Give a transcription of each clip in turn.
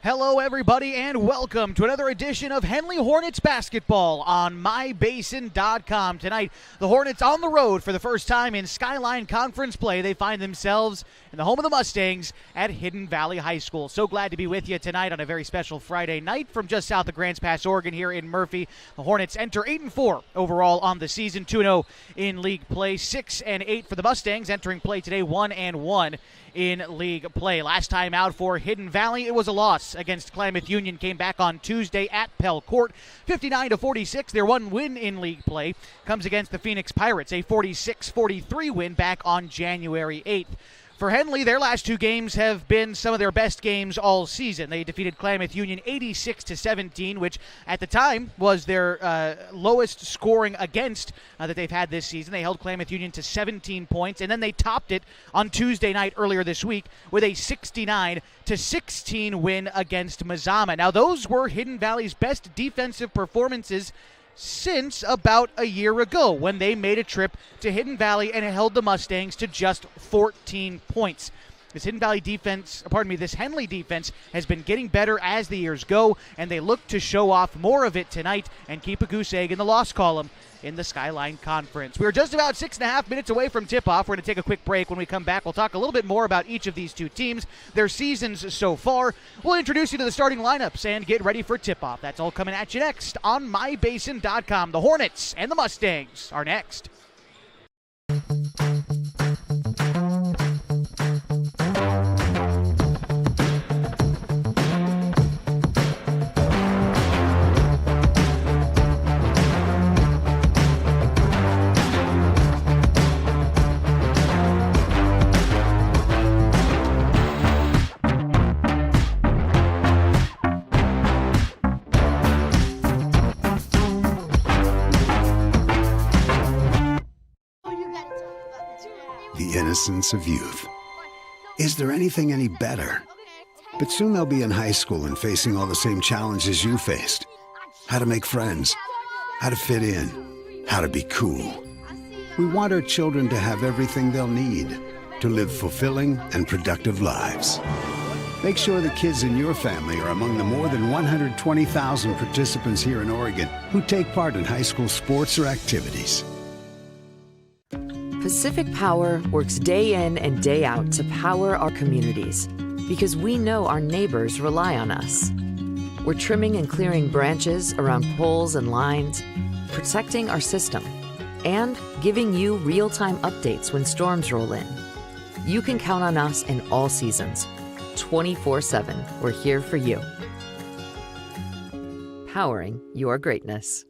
Hello, everybody, and welcome to another edition of Henley Hornets basketball on MyBasin.com. Tonight, the Hornets on the road for the first time in Skyline Conference play. They find themselves in the home of the Mustangs at Hidden Valley High School. So glad to be with you tonight on a very special Friday night from just south of Grants Pass, Oregon, here in Murphy. The Hornets enter 8-4 overall on the season, 2-0 in league play, 6-8 for the Mustangs, entering play today 1-1 in league play. Last time out for Hidden Valley, it was a loss against Klamath Union. Came back on Tuesday at Pell Court, 59-46. Their one win in league play comes against the Phoenix Pirates, a 46-43 win back on January 8th. For Henley, their last two games have been some of their best games all season. They defeated Klamath Union 86-17, which at the time was their lowest scoring against that they've had this season. They held Klamath Union to 17 points, and then they topped it on Tuesday night earlier this week with a 69-16 win against Mazama. Now, those were Hidden Valley's best defensive performances since about a year ago when they made a trip to Hidden Valley and held the Mustangs to just 14 points. This Henley defense has been getting better as the years go, and they look to show off more of it tonight and keep a goose egg in the loss column in the Skyline Conference. We're just about 6.5 minutes away from tip-off. We're going to take a quick break. When we come back, we'll talk a little bit more about each of these two teams, their seasons so far. We'll introduce you to the starting lineups and get ready for tip-off. That's all coming at you next on MyBasin.com. The Hornets and the Mustangs are next. The innocence of youth. Is there anything any better? But soon they'll be in high school and facing all the same challenges you faced. How to make friends, how to fit in, how to be cool. We want our children to have everything they'll need to live fulfilling and productive lives. Make sure the kids in your family are among the more than 120,000 participants here in Oregon who take part in high school sports or activities. Pacific Power works day in and day out to power our communities because we know our neighbors rely on us. We're trimming and clearing branches around poles and lines, protecting our system, and giving you real-time updates when storms roll in. You can count on us in all seasons. 24/7, we're here for you. Powering your greatness.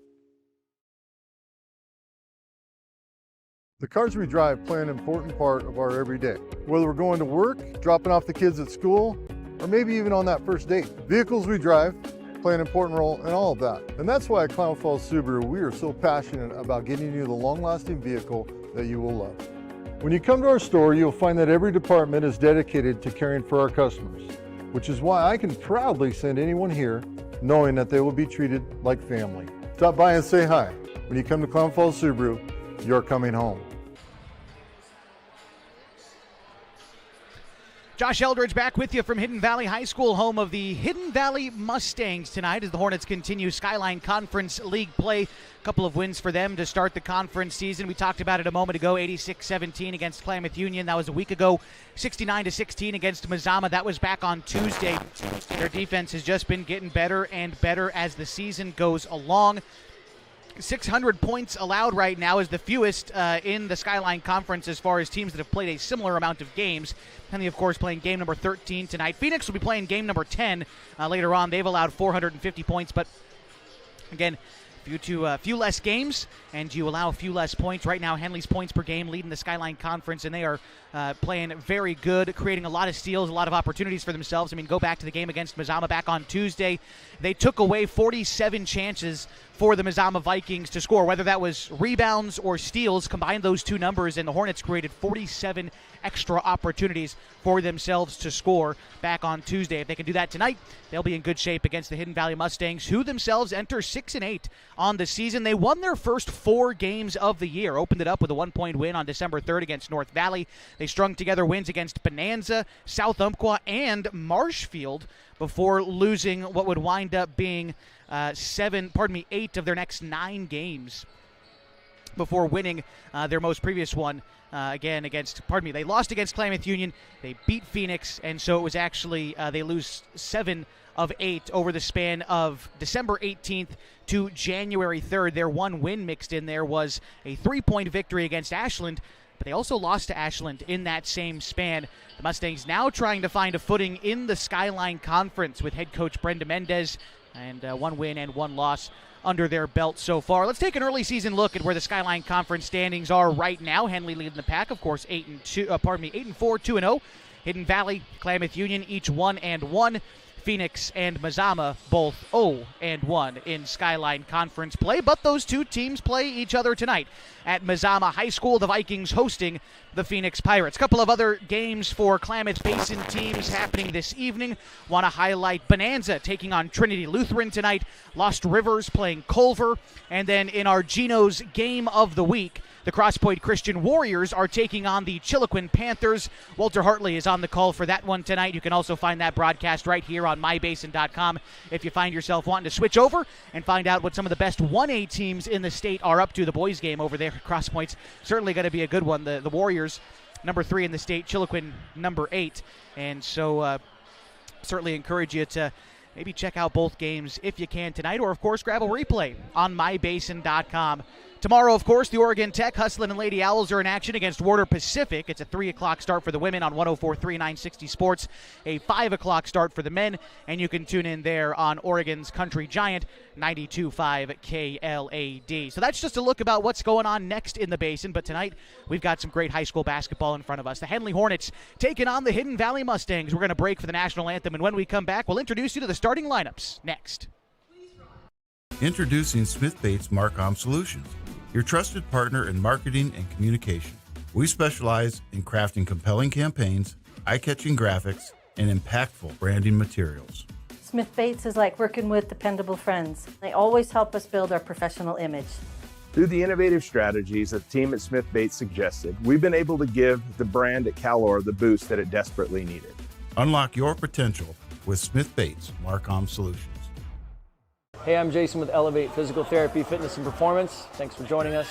The cars we drive play an important part of our everyday. Whether we're going to work, dropping off the kids at school, or maybe even on that first date. Vehicles we drive play an important role in all of that. And that's why at Klamath Falls Subaru, we are so passionate about getting you the long-lasting vehicle that you will love. When you come to our store, you'll find that every department is dedicated to caring for our customers, which is why I can proudly send anyone here knowing that they will be treated like family. Stop by and say hi. When you come to Klamath Falls Subaru, you're coming home. Josh Eldridge back with you from Hidden Valley High School, home of the Hidden Valley Mustangs tonight as the Hornets continue Skyline Conference League play. A couple of wins for them to start the conference season. We talked about it a moment ago, 86-17 against Klamath Union. That was a week ago, 69-16 against Mazama. That was back on Tuesday. Their defense has just been getting better and better as the season goes along. 600 points allowed right now is the fewest in the Skyline Conference as far as teams that have played a similar amount of games. Henley, of course, playing game number 13 tonight. Phoenix will be playing game number 10 later on. They've allowed 450 points, but again, due to a few less games and you allow a few less points. Right now, Henley's points per game leading the Skyline Conference, and they are playing very good, creating a lot of steals, a lot of opportunities for themselves. I mean, go back to the game against Mazama back on Tuesday. They took away 47 chances for the Mazama Vikings to score, whether that was rebounds or steals. Combine those two numbers, and the Hornets created 47 extra opportunities for themselves to score back on Tuesday. If they can do that tonight, they'll be in good shape against the Hidden Valley Mustangs, who themselves enter 6-8 on the season. They won their first 4 games of the year. Opened it up with a 1-point win on December 3rd against North Valley. They strung together wins against Bonanza, South Umpqua, and Marshfield before losing what would wind up being 8 of their next 9 games before winning their most previous one they lost against Klamath Union. They beat Phoenix, and so it was actually they lose 7 of 8 over the span of December 18th to January 3rd. Their one win mixed in there was a 3-point victory against Ashland, but they also lost to Ashland in that same span. The Mustangs now trying to find a footing in the Skyline Conference with head coach Brenda Mendez, and 1 win and 1 loss under their belt so far. Let's take an early season look at where the Skyline Conference standings are right now. Henley leading the pack, of course, 8-4, 2-0. Hidden Valley, Klamath Union, each 1-1. Phoenix and Mazama both 0-1 in Skyline Conference play, but those two teams play each other tonight at Mazama High School. The Vikings hosting the Phoenix Pirates. A couple of other games for Klamath Basin teams happening this evening. Want to highlight Bonanza taking on Trinity Lutheran tonight. Lost Rivers playing Culver. And then in our Geno's Game of the Week, the Cross Point Christian Warriors are taking on the Chiloquin Panthers. Walter Hartley is on the call for that one tonight. You can also find that broadcast right here on mybasin.com if you find yourself wanting to switch over and find out what some of the best 1A teams in the state are up to. The boys game over there at Cross Point's certainly going to be a good one. The Warriors, number 3 in the state, Chiloquin, number 8. And so certainly encourage you to maybe check out both games if you can tonight, or, of course, grab a replay on mybasin.com. Tomorrow, of course, the Oregon Tech Hustlin' and Lady Owls are in action against Warder Pacific. It's a 3 o'clock start for the women on 104.3 960 Sports, a 5 o'clock start for the men, and you can tune in there on Oregon's Country Giant, 92.5 KLAD. So that's just a look about what's going on next in the Basin, but tonight we've got some great high school basketball in front of us. The Henley Hornets taking on the Hidden Valley Mustangs. We're going to break for the national anthem, and when we come back, we'll introduce you to the starting lineups next. Introducing Smith Bates Marcom Solutions, your trusted partner in marketing and communication. We specialize in crafting compelling campaigns, eye-catching graphics, and impactful branding materials. Smith Bates is like working with dependable friends. They always help us build our professional image. Through the innovative strategies that the team at Smith Bates suggested, we've been able to give the brand at Calor the boost that it desperately needed. Unlock your potential with Smith Bates Marcom Solutions. Hey, I'm Jason with Elevate Physical Therapy, Fitness, and Performance. Thanks for joining us.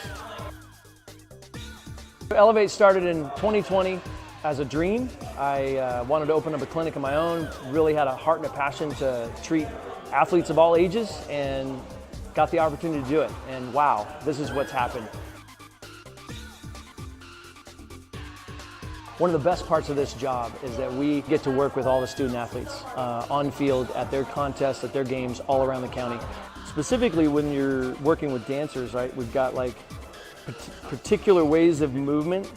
Elevate started in 2020 as a dream. I wanted to open up a clinic of my own, really had a heart and a passion to treat athletes of all ages, and got the opportunity to do it. And wow, this is what's happened. One of the best parts of this job is that we get to work with all the student athletes on field, at their contests, at their games all around the county. Specifically when you're working with dancers, right, we've got like particular ways of movement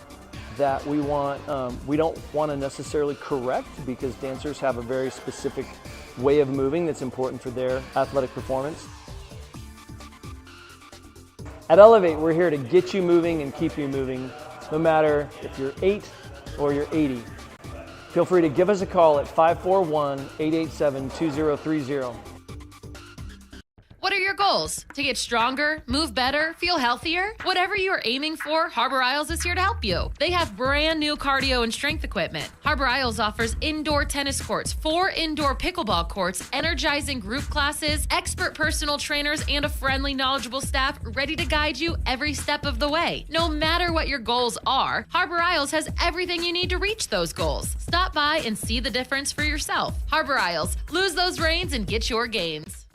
that we don't want to necessarily correct, because dancers have a very specific way of moving that's important for their athletic performance. At Elevate, we're here to get you moving and keep you moving, no matter if you're 8 or you're 80. Feel free to give us a call at 541-887-2030. What are your goals? To get stronger, move better, feel healthier? Whatever you are aiming for, Harbor Isles is here to help you. They have brand new cardio and strength equipment. Harbor Isles offers indoor tennis courts, 4 indoor pickleball courts, energizing group classes, expert personal trainers, and a friendly, knowledgeable staff ready to guide you every step of the way. No matter what your goals are, Harbor Isles has everything you need to reach those goals. Stop by and see the difference for yourself. Harbor Isles, lose those reins and get your gains.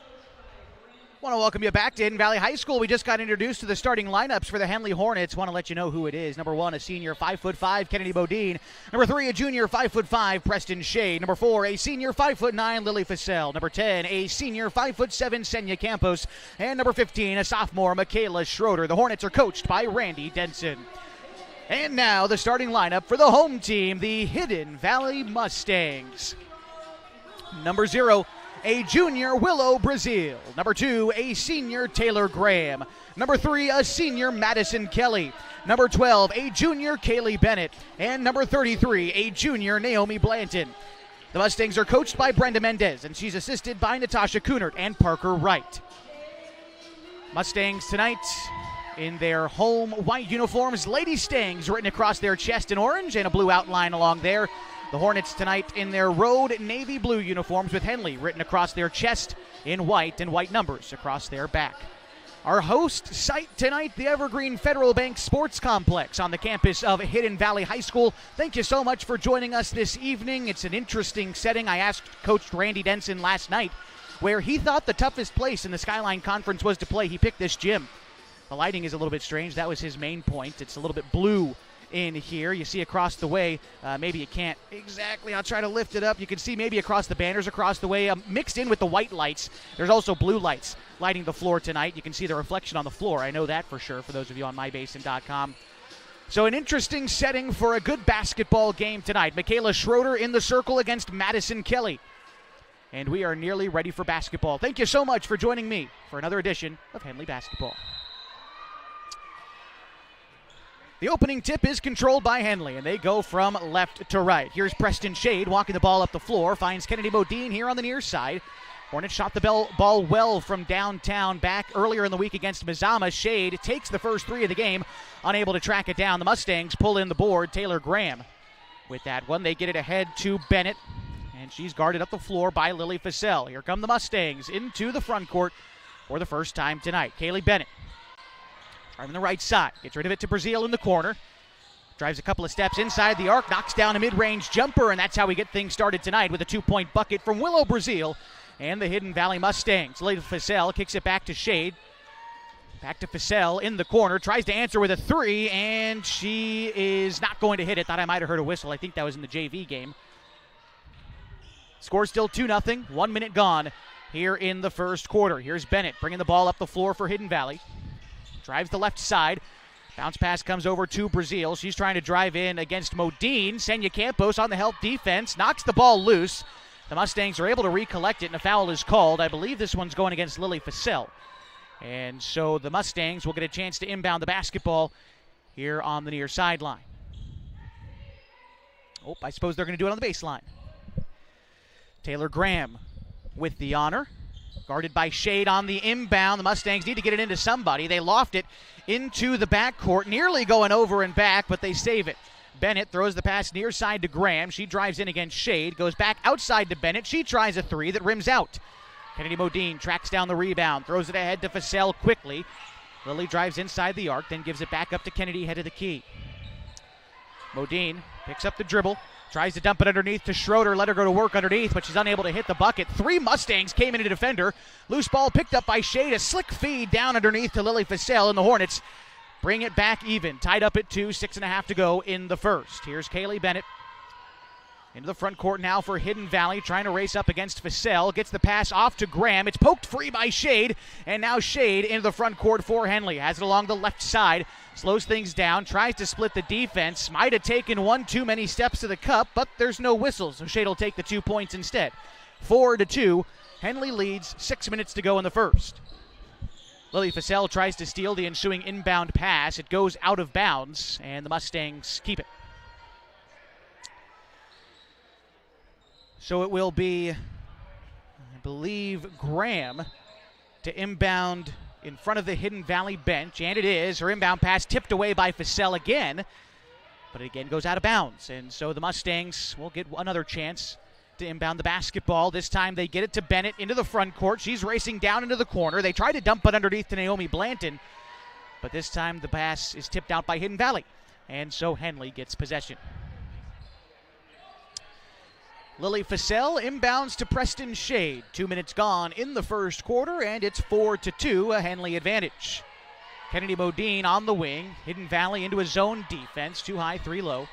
Want to welcome you back to Hidden Valley High School. We just got introduced to the starting lineups for the Henley Hornets. Want to let you know who it is. Number 1, a senior 5'5", Kennedy Bodine. Number 3, a junior 5'5", Preston Shea. Number 4, a senior 5'9", Lily Fassell. Number 10, a senior 5'7", Senya Campos. And number 15, a sophomore, Michaela Schroeder. The Hornets are coached by Randy Denson. And now the starting lineup for the home team, the Hidden Valley Mustangs. Number 0, a junior Willow Brazil. Number 2, a senior Taylor Graham. Number 3, a senior Madison Kelly. Number 12, a junior Kaylee Bennett. And number 33, a junior Naomi Blanton. The Mustangs are coached by Brenda Mendez, and she's assisted by Natasha Kunert and Parker Wright. Mustangs tonight in their home white uniforms. Lady Stangs written across their chest in orange and a blue outline along there. The Hornets tonight in their road navy blue uniforms with Henley written across their chest in white and white numbers across their back. Our host site tonight, the Evergreen Federal Bank Sports Complex on the campus of Hidden Valley High School. Thank you so much for joining us this evening. It's an interesting setting. I asked Coach Randy Denson last night where he thought the toughest place in the Skyline Conference was to play. He picked this gym. The lighting is a little bit strange. That was his main point. It's a little bit blue in here. You see across the way, maybe you can't exactly, I'll try to lift it up. You can see maybe across the banners across the way, mixed in with the white lights. There's also blue lights lighting the floor tonight. You can see the reflection on the floor. I know that for sure for those of you on mybasin.com. So an interesting setting for a good basketball game tonight. Michaela Schroeder in the circle against Madison Kelly. And we are nearly ready for basketball. Thank you so much for joining me for another edition of Henley Basketball. The opening tip is controlled by Henley, and they go from left to right. Here's Preston Shade walking the ball up the floor, finds Kennedy Modine here on the near side. Hornets shot the ball well from downtown back earlier in the week against Mazama. Shade takes the first three of the game, unable to track it down. The Mustangs pull in the board. Taylor Graham with that one. They get it ahead to Bennett, and she's guarded up the floor by Lily Fassell. Here come the Mustangs into the front court for the first time tonight. Kaylee Bennett driving the right side, gets rid of it to Brazil in the corner. Drives a couple of steps inside the arc, knocks down a mid-range jumper, and that's how we get things started tonight with a 2-point bucket from Willow Brazil and the Hidden Valley Mustangs. Lily Fassell kicks it back to Shade. Back to Fassell in the corner, tries to answer with a three, and she is not going to hit it. Thought I might have heard a whistle. I think that was in the JV game. Score still 2-0, 1 minute gone here in the first quarter. Here's Bennett bringing the ball up the floor for Hidden Valley. Drives the left side. Bounce pass comes over to Brazil. She's trying to drive in against Modine. Senya Campos on the help defense. Knocks the ball loose. The Mustangs are able to recollect it, and a foul is called. I believe this one's going against Lily Fassell. And so the Mustangs will get a chance to inbound the basketball here on the near sideline. Oh, I suppose they're going to do it on the baseline. Taylor Graham with the honor. Guarded by Shade on the inbound. The Mustangs need to get it into somebody. They loft it into the backcourt, nearly going over and back, but they save it. Bennett throws the pass near side to Graham. She drives in against Shade, goes back outside to Bennett. She tries a three that rims out. Kennedy Modine tracks down the rebound, throws it ahead to Fassell quickly. Lily drives inside the arc, then gives it back up to Kennedy, head of the key. Modine picks up the dribble. Tries to dump it underneath to Schroeder, let her go to work underneath, but she's unable to hit the bucket. Three Mustangs came into defender. Loose ball picked up by Shade. A slick feed down underneath to Lily Fassell, and the Hornets bring it back even. Tied up at 2, 6.5 to go in the first. Here's Kaylee Bennett into the front court now for Hidden Valley, trying to race up against Fassell. Gets the pass off to Graham. It's poked free by Shade, and now Shade into the front court for Henley. Has it along the left side. Slows things down, tries to split the defense. Might have taken one too many steps to the cup, but there's no whistle, so Shade will take the 2 points instead. 4-2. Henley leads, 6 minutes to go in the first. Lily Fassell tries to steal the ensuing inbound pass. It goes out of bounds, and the Mustangs keep it. So it will be, I believe, Graham to inbound in front of the Hidden Valley bench, and it is. Her inbound pass tipped away by Fassell again, but it again goes out of bounds. And so the Mustangs will get another chance to inbound the basketball. This time they get it to Bennett into the front court. She's racing down into the corner. They try to dump it underneath to Naomi Blanton, but this time the pass is tipped out by Hidden Valley, and so Henley gets possession. Lily Fassell inbounds to Preston Shade. 2 minutes gone in the first quarter, and it's 4-2, a Henley advantage. Kennedy Modine on the wing. Hidden Valley into a zone defense. 2 high, 3 low.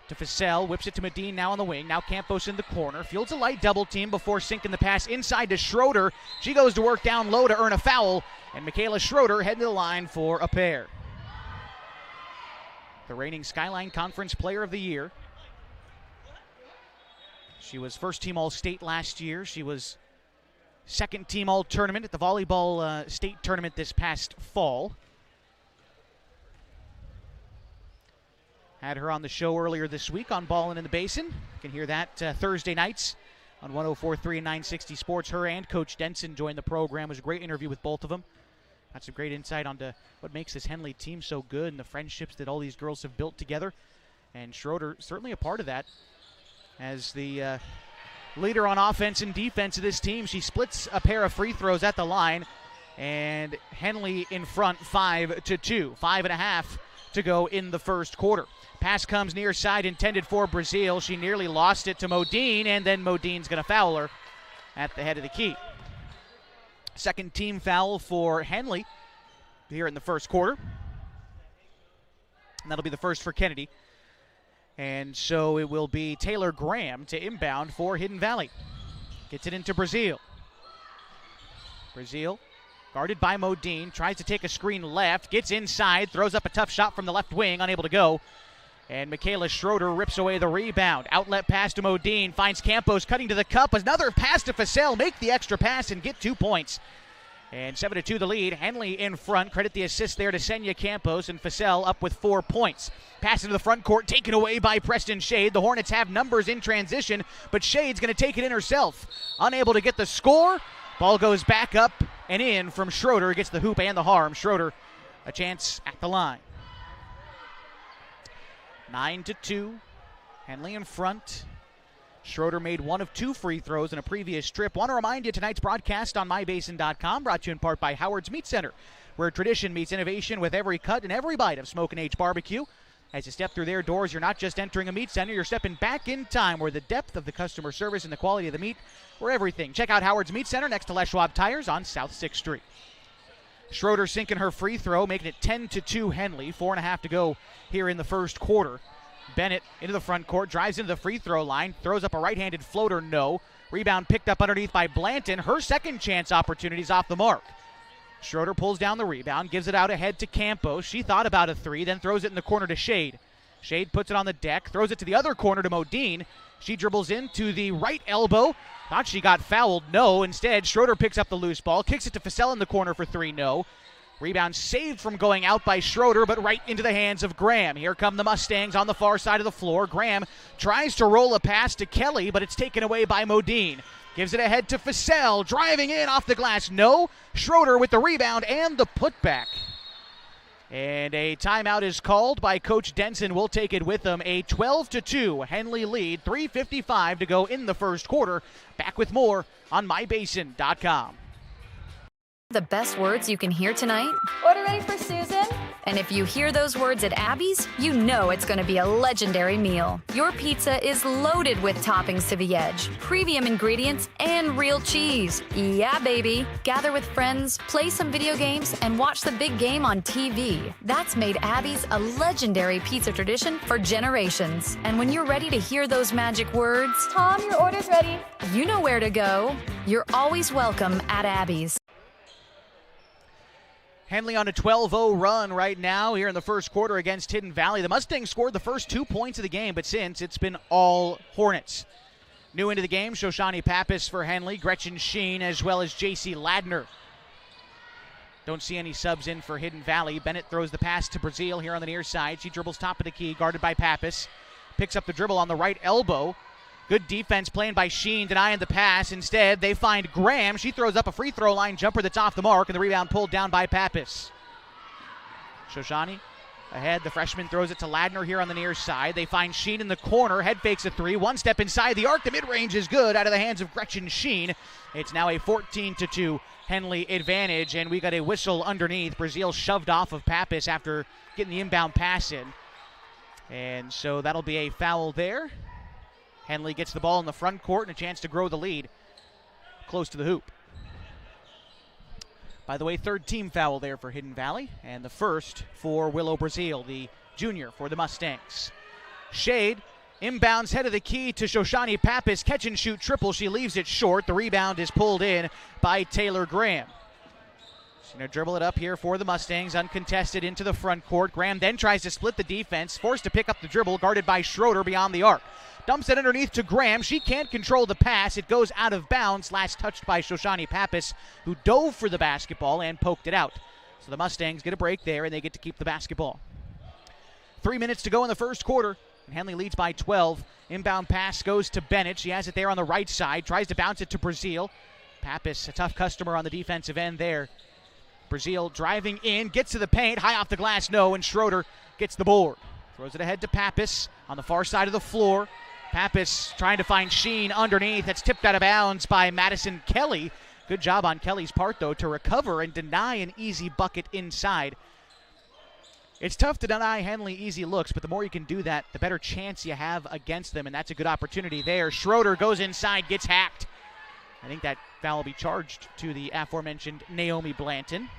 To Fassell, whips it to Modine now on the wing. Now Campos in the corner. Fields a light double team before sinking the pass inside to Schroeder. She goes to work down low to earn a foul, and Michaela Schroeder heading to the line for a pair. The reigning Skyline Conference Player of the Year. She was first team All-State last year. She was second team All-Tournament at the volleyball state tournament this past fall. Had her on the show earlier this week on Ballin' in the Basin. You can hear that Thursday nights on 104.3 and 960 Sports. Her and Coach Denson joined the program. It was a great interview with both of them. Got some great insight onto what makes this Henley team so good and the friendships that all these girls have built together. And Schroeder certainly a part of that. As the leader on offense and defense of this team, she splits a pair of free throws at the line. And Henley in front 5-2. 5.5 to go in the first quarter. Pass comes near side, intended for Brazil. She nearly lost it to Modine, and then Modine's going to foul her at the head of the key. Second team foul for Henley here in the first quarter. And that'll be the first for Kennedy. And so it will be Taylor Graham to inbound for Hidden Valley. Gets it into Brazil. Brazil guarded by Modine, tries to take a screen left, gets inside, throws up a tough shot from the left wing, unable to go. And Michaela Schroeder rips away the rebound. Outlet pass to Modine, finds Campos cutting to the cup. Another pass to Facel, make the extra pass and get 2 points. And 7-2 the lead. Henley in front. Credit the assist there to Senya Campos, and Facel up with 4 points. Pass into the front court, taken away by Preston Shade. The Hornets have numbers in transition, but Shade's going to take it in herself. Unable to get the score. Ball goes back up and in from Schroeder. Gets the hoop and the harm. Schroeder a chance at the line. 9-2. Henley in front. Schroeder made 1 of 2 free throws in a previous trip. Want to remind you tonight's broadcast on mybasin.com, brought to you in part by Howard's Meat Center, where tradition meets innovation with every cut and every bite of Smoke and H barbecue. As you step through their doors, you're not just entering a meat center, you're stepping back in time, where the depth of the customer service and the quality of the meat were everything. Check out Howard's Meat Center next to Les Schwab Tires on South 6th Street. Schroeder sinking her free throw, making it 10-2 Henley. 4.5 to go here in the first quarter. Bennett into the front court, drives into the free throw line, throws up a right-handed floater, no. Rebound picked up underneath by Blanton. Her second chance opportunity's off the mark. Schroeder pulls down the rebound, gives it out ahead to Campos. She thought about a 3, then throws it in the corner to Shade. Shade puts it on the deck, throws it to the other corner to Modine. She dribbles into the right elbow. Thought she got fouled, no. Instead, Schroeder picks up the loose ball, kicks it to Facel in the corner for 3, no. Rebound saved from going out by Schroeder, but right into the hands of Graham. Here come the Mustangs on the far side of the floor. Graham tries to roll a pass to Kelly, but it's taken away by Modine. Gives it ahead to Facel, driving in off the glass, no. Schroeder with the rebound and the putback. And a timeout is called by Coach Denson. We'll take it with them. A 12-2 Henley lead, 3:55 to go in the first quarter. Back with more on mybasin.com. The best words you can hear tonight? Order ready for Susan? And if you hear those words at Abby's, you know it's going to be a legendary meal. Your pizza is loaded with toppings to the edge, premium ingredients, and real cheese. Yeah, baby. Gather with friends, play some video games, and watch the big game on TV. That's made Abby's a legendary pizza tradition for generations. And when you're ready to hear those magic words, Tom, your order's ready. You know where to go. You're always welcome at Abby's. Henley on a 12-0 run right now here in the first quarter against Hidden Valley. The Mustangs scored the first 2 points of the game, but since it's been all Hornets. New into the game, Shoshani Pappas for Henley, Gretchen Sheen, as well as J.C. Ladner. Don't see any subs in for Hidden Valley. Bennett throws the pass to Brazil here on the near side. She dribbles top of the key, guarded by Pappas. Picks up the dribble on the right elbow. Good defense playing by Sheen, denying the pass. Instead, they find Graham. She throws up a free throw line jumper that's off the mark, and the rebound pulled down by Pappas. Shoshani ahead. The freshman throws it to Ladner here on the near side. They find Sheen in the corner. Head fakes a 3. One step inside the arc. The mid-range is good out of the hands of Gretchen Sheen. It's now a 14-2 Henley advantage, and we got a whistle underneath. Brazil shoved off of Pappas after getting the inbound pass in. And so that'll be a foul there. Henley gets the ball in the front court and a chance to grow the lead close to the hoop. By the way, third team foul there for Hidden Valley, and the first for Willow Brazil, the junior for the Mustangs. Shade inbounds head of the key to Shoshani Pappas. Catch and shoot triple. She leaves it short. The rebound is pulled in by Taylor Graham. She's going to dribble it up here for the Mustangs, uncontested into the front court. Graham then tries to split the defense, forced to pick up the dribble, guarded by Schroeder beyond the arc. Dumps it underneath to Graham. She can't control the pass. It goes out of bounds. Last touched by Shoshani Pappas, who dove for the basketball and poked it out. So the Mustangs get a break there, and they get to keep the basketball. 3 minutes to go in the first quarter, and Henley leads by 12. Inbound pass goes to Bennett. She has it there on the right side. Tries to bounce it to Brazil. Pappas, a tough customer on the defensive end there. Brazil driving in, gets to the paint, high off the glass, no, and Schroeder gets the board. Throws it ahead to Pappas on the far side of the floor. Pappas trying to find Sheen underneath. That's tipped out of bounds by Madison Kelly. Good job on Kelly's part, though, to recover and deny an easy bucket inside. It's tough to deny Henley easy looks, but the more you can do that, the better chance you have against them, and that's a good opportunity there. Schroeder goes inside, gets hacked. I think that foul will be charged to the aforementioned Naomi Blanton.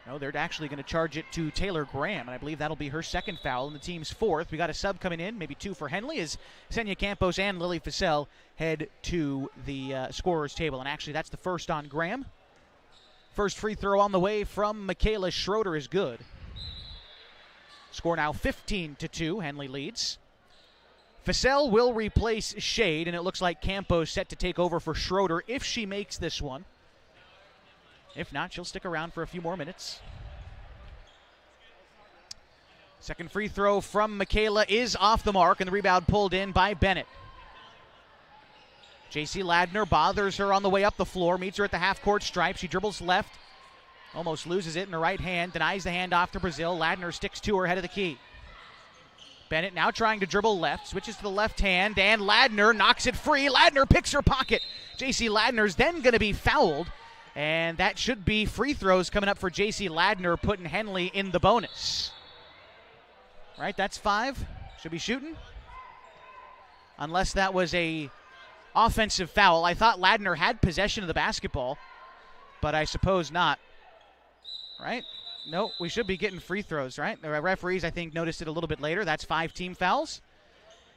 No, they're actually going to charge it to Taylor Graham, and I believe that'll be her second foul and the team's fourth. We got a sub coming in, maybe two for Henley, as Senya Campos and Lily Fussell head to the scorer's table. And actually, that's the first on Graham. First free throw on the way from Michaela Schroeder is good. Score now 15-2. Henley leads. Fussell will replace Shade, and it looks like Campos set to take over for Schroeder if she makes this one. If not, she'll stick around for a few more minutes. Second free throw from Michaela is off the mark, and the rebound pulled in by Bennett. J.C. Ladner bothers her on the way up the floor, meets her at the half-court stripe. She dribbles left, almost loses it in her right hand, denies the handoff to Brazil. Ladner sticks to her head of the key. Bennett now trying to dribble left, switches to the left hand, and Ladner knocks it free. Ladner picks her pocket. J.C. Ladner's then going to be fouled, and that should be free throws coming up for J.C. Ladner, putting Henley in the bonus. Right, that's 5. Should be shooting. Unless that was a offensive foul. I thought Ladner had possession of the basketball, but I suppose not. Right? No, we should be getting free throws, right? The referees, I think, noticed it a little bit later. That's 5 team fouls.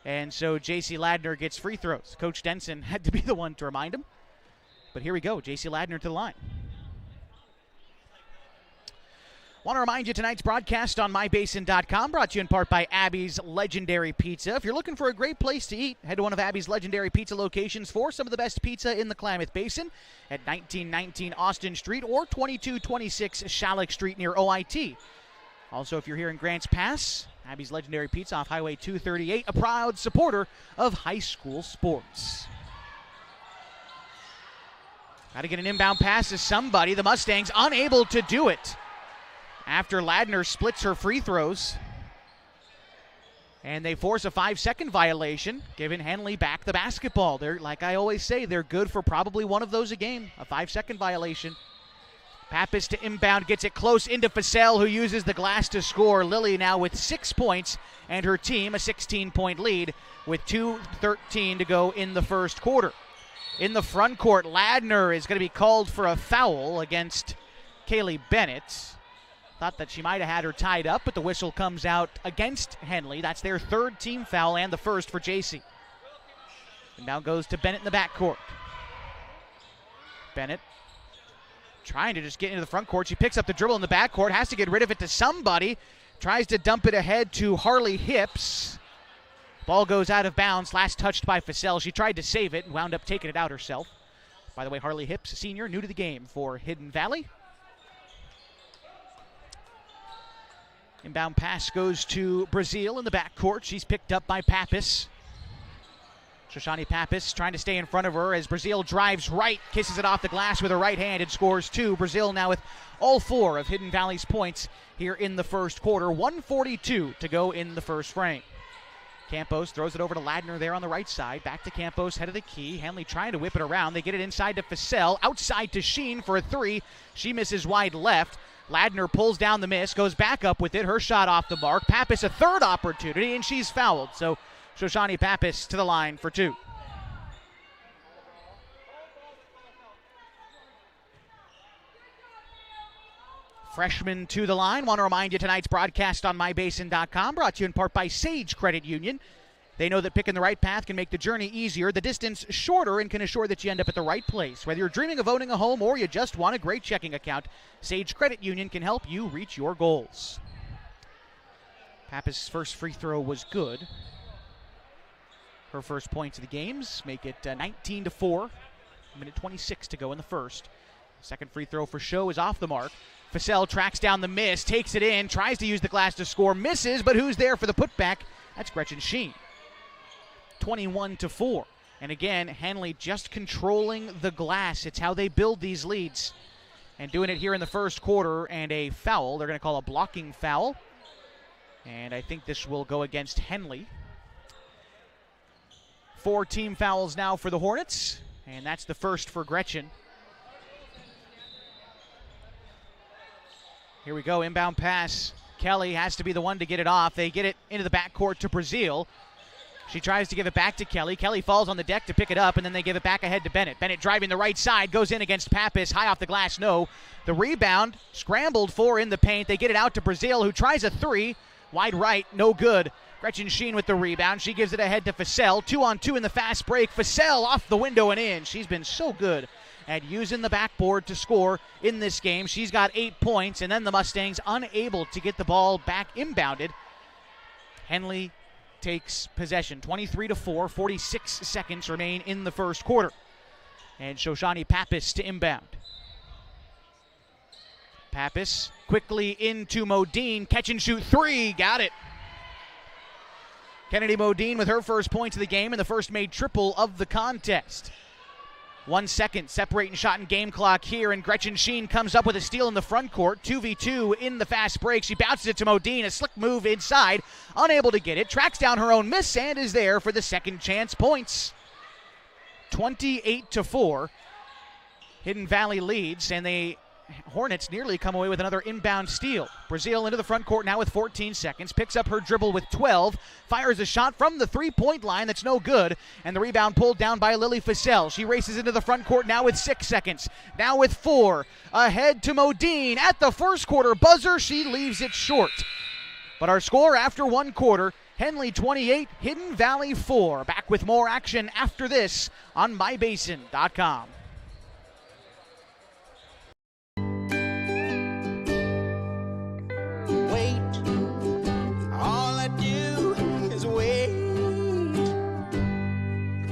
And so J.C. Ladner gets free throws. Coach Denson had to be the one to remind him. But here we go, J.C. Ladner to the line. Want to remind you tonight's broadcast on MyBasin.com, brought to you in part by Abby's Legendary Pizza. If you're looking for a great place to eat, head to one of Abby's Legendary Pizza locations for some of the best pizza in the Klamath Basin at 1919 Austin Street or 2226 Shalleck Street near OIT. Also, if you're here in Grants Pass, Abby's Legendary Pizza off Highway 238, a proud supporter of high school sports. Got to get an inbound pass to somebody. The Mustangs unable to do it after Ladner splits her free throws. And they force a 5-second violation, giving Henley back the basketball. They're, like I always say, they're good for probably one of those a game, a 5-second violation. Pappas to inbound, gets it close into Fussell, who uses the glass to score. Lily now with 6 points, and her team a 16-point lead with 2:13 to go in the first quarter. In the front court, Ladner is going to be called for a foul against Kaylee Bennett. Thought that she might have had her tied up, but the whistle comes out against Henley. That's their third team foul and the first for JC. And now goes to Bennett in the backcourt. Bennett trying to just get into the front court. She picks up the dribble in the backcourt, has to get rid of it to somebody. Tries to dump it ahead to Harley Hips. Ball goes out of bounds, last touched by Fussell. She tried to save it and wound up taking it out herself. By the way, Harley Hips, a senior, new to the game for Hidden Valley. Inbound pass goes to Brazil in the backcourt. She's picked up by Pappas. Shoshani Pappas trying to stay in front of her as Brazil drives right, kisses it off the glass with her right hand and scores 2. Brazil now with all 4 of Hidden Valley's points here in the first quarter. 1:42 to go in the first frame. Campos throws it over to Ladner there on the right side. Back to Campos, head of the key. Henley trying to whip it around. They get it inside to Fussell. Outside to Sheen for a 3. She misses wide left. Ladner pulls down the miss, goes back up with it. Her shot off the mark. Pappas a third opportunity, and she's fouled. So Shoshani Pappas to the line for 2. Freshman to the line. Want to remind you tonight's broadcast on MyBasin.com, brought to you in part by Sage Credit Union. They know that picking the right path can make the journey easier, the distance shorter, and can assure that you end up at the right place. Whether you're dreaming of owning a home or you just want a great checking account, Sage Credit Union can help you reach your goals. Pappas' first free throw was good. Her first points of the games make it 19-4. Minute 26 to go in the first. Second free throw for Show is off the mark. Fussell tracks down the miss, takes it in, tries to use the glass to score, misses, but who's there for the putback? That's Gretchen Sheen. 21-4. And again, Henley just controlling the glass. It's how they build these leads. and doing it here in the first quarter, and a foul. They're going to call a blocking foul, and I think this will go against Henley. 4 team fouls now for the Hornets, and that's the first for Gretchen. Here we go, inbound pass. Kelly has to be the one to get it off. They get it into the backcourt to Brazil. She tries to give it back to Kelly. Kelly falls on the deck to pick it up, and then they give it back ahead to Bennett. Bennett driving the right side, goes in against Pappas, high off the glass, no. The rebound, scrambled for in the paint. They get it out to Brazil, who tries a 3. Wide right, no good. Gretchen Sheen with the rebound. She gives it ahead to Fussell. 2-on-2 in the fast break. Fussell off the window and in. She's been so good at using the backboard to score in this game. She's got 8 points, and then the Mustangs unable to get the ball back inbounded. Henley takes possession, 23-4, 46 seconds remain in the first quarter. And Shoshani Pappas to inbound. Pappas quickly into Modine, catch and shoot 3, got it. Kennedy Modine with her first points of the game and the first made triple of the contest. 1 second separating shot and game clock here, and Gretchen Sheen comes up with a steal in the front court. 2v2 in the fast break. She bounces it to Modine, a slick move inside, unable to get it, tracks down her own miss, and is there for the second chance points. 28-4. Hidden Valley leads, and the Hornets nearly come away with another inbound steal. Brazil into the front court now with 14 seconds, picks up her dribble with 12, fires a shot from the three-point line that's no good, and the rebound pulled down by Lily Fussell. She races into the front court now with 6 seconds, now with 4, ahead to Modine at the first quarter buzzer. She leaves it short. But our score after 1 quarter, Henley 28, Hidden Valley 4. Back with more action after this on MyBasin.com.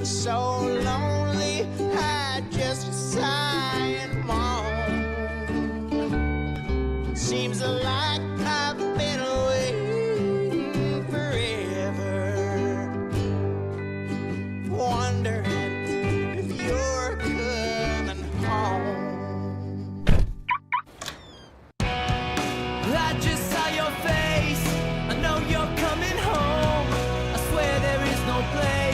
So lonely, I just sigh and moan. Seems like I've been waiting forever, wondering if you're coming home. I just saw your face, I know you're coming home. I swear there is no place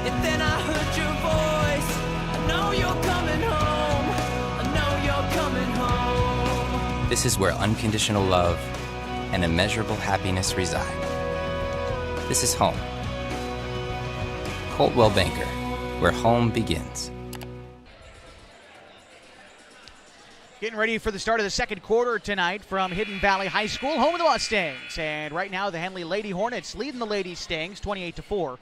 and then I heard your voice. I know you're coming home. I know you're coming home. This is where unconditional love and immeasurable happiness reside. This is home. Coltwell Banker, where home begins. Getting ready for the start of the second quarter tonight from Hidden Valley High School, home of the Mustangs. And right now the Henley Lady Hornets leading the Lady Stangs 28-4.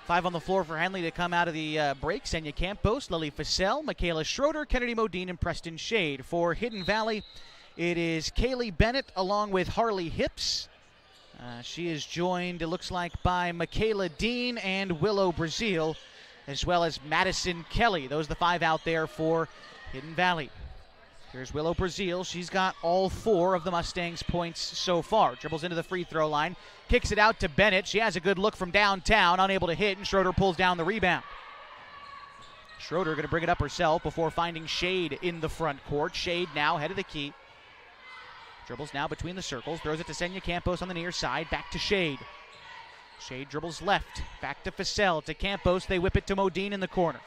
5 on the floor for Henley to come out of the break. Senya Campos, Lily Fussell, Michaela Schroeder, Kennedy Modine, and Preston Shade. For Hidden Valley, it is Kaylee Bennett along with Harley Hips. She is joined, it looks like, by Michaela Dean and Willow Brazil, as well as Madison Kelly. Those are the 5 out there for Hidden Valley. Here's Willow Brazil. She's got all 4 of the Mustangs' points so far. Dribbles into the free throw line. Kicks it out to Bennett. She has a good look from downtown. Unable to hit, and Schroeder pulls down the rebound. Schroeder going to bring it up herself before finding Shade in the front court. Shade now head of the key. Dribbles now between the circles. Throws it to Senya Campos on the near side. Back to Shade. Shade dribbles left. Back to Fussell. To Campos. They whip it to Modine in the corner.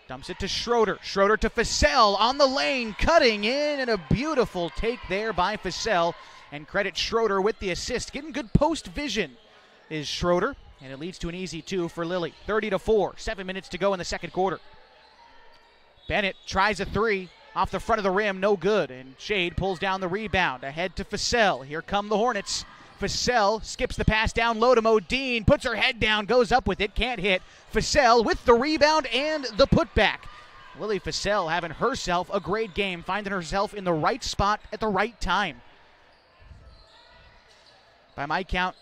Dumps it to Schroeder. Schroeder to Fussell on the lane, cutting in, and a beautiful take there by Fussell. And credit Schroeder with the assist. Getting good post vision is Schroeder, and it leads to an easy 2 for Lily. 30-4, 7 minutes to go in the second quarter. Bennett tries a 3 off the front of the rim, no good, and Shade pulls down the rebound. Ahead to Fussell. Here come the Hornets. Fussell skips the pass down low to Modine, puts her head down, goes up with it, can't hit. Fussell with the rebound and the putback. Lily Fussell having herself a great game, finding herself in the right spot at the right time. By my count,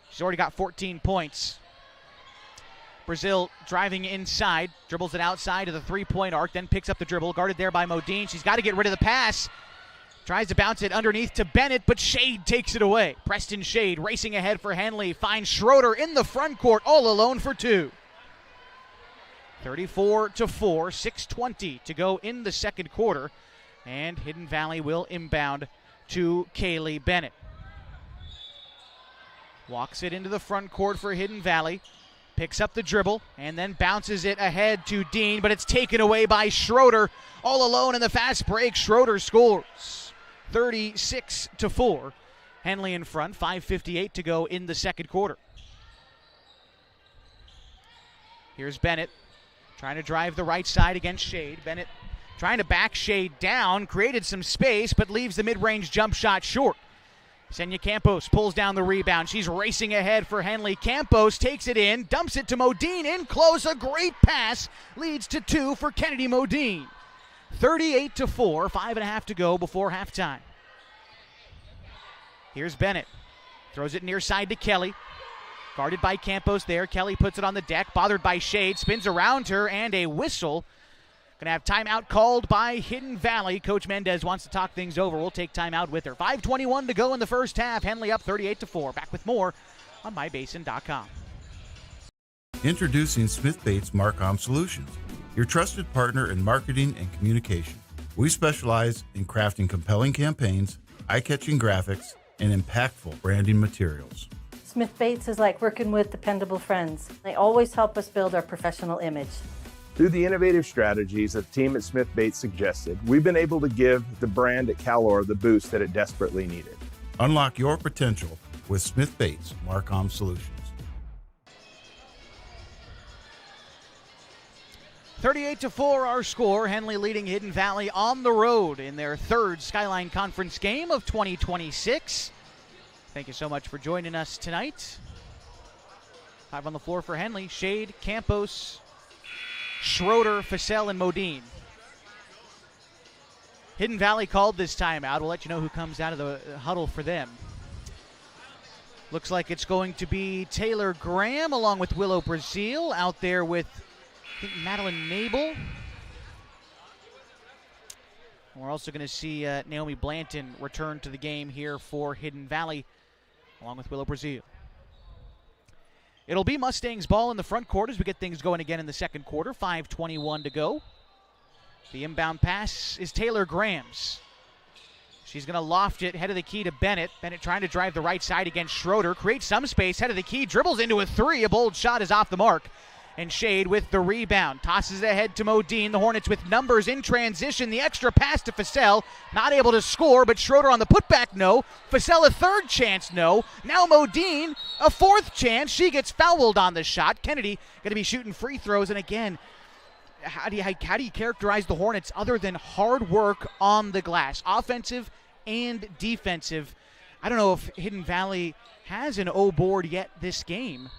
she's already got 14 points. Brazil driving inside, dribbles it outside to the three-point arc, then picks up the dribble, guarded there by Modine. She's got to get rid of the pass. Tries to bounce it underneath to Bennett, but Shade takes it away. Preston Shade racing ahead for Henley. Finds Schroeder in the front court, all alone for 2. 34-4, 6:20 to go in the second quarter. And Hidden Valley will inbound to Kaylee Bennett. Walks it into the front court for Hidden Valley. Picks up the dribble and then bounces it ahead to Dean, but it's taken away by Schroeder. All alone in the fast break. Schroeder scores 36-4. Henley in front, 5:58 to go in the second quarter. Here's Bennett trying to drive the right side against Shade. Bennett trying to back Shade down, created some space, but leaves the mid-range jump shot short. Senya Campos pulls down the rebound. She's racing ahead for Henley. Campos takes it in, dumps it to Modine in close. A great pass leads to 2 for Kennedy Modine. 38-4, 5.5 to go before halftime. Here's Bennett. Throws it near side to Kelly. Guarded by Campos there. Kelly puts it on the deck, bothered by Shade, spins around her, and a whistle. Going to have timeout called by Hidden Valley. Coach Mendez wants to talk things over. We'll take timeout with her. 5:21 to go in the first half. Henley up 38-4. Back with more on mybasin.com. Introducing Smith Bates Marcom Solutions, your trusted partner in marketing and communication. We specialize in crafting compelling campaigns, eye-catching graphics, and impactful branding materials. Smith Bates is like working with dependable friends. They always help us build our professional image. Through the innovative strategies that the team at Smith Bates suggested, we've been able to give the brand at Calor the boost that it desperately needed. Unlock your potential with Smith Bates Marcom Solutions. 38-4 our score. Henley leading Hidden Valley on the road in their third Skyline Conference game of 2026. Thank you so much for joining us tonight. 5 on the floor for Henley. Shade, Campos, Schroeder, Fassell, and Modine. Hidden Valley called this timeout. We'll let you know who comes out of the huddle for them. Looks like it's going to be Taylor Graham along with Willow Brazil out there with, I think, Madeline Mabel. We're also going to see Naomi Blanton return to the game here for Hidden Valley along with Willow Brazil. It'll be Mustangs ball in the front court as we get things going again in the second quarter. 5:21 to go. The inbound pass is Taylor Graham's. She's going to loft it, head of the key to Bennett. Bennett trying to drive the right side against Schroeder. Creates some space, head of the key, dribbles into a 3. A bold shot is off the mark. And Shade with the rebound. Tosses it ahead to Modine. The Hornets with numbers in transition. The extra pass to Fassell. Not able to score, but Schroeder on the putback, no. Fassell a third chance, no. Now Modine, a fourth chance. She gets fouled on the shot. Kennedy going to be shooting free throws. And again, how do you characterize the Hornets other than hard work on the glass? Offensive and defensive. I don't know if Hidden Valley has an O board yet this game.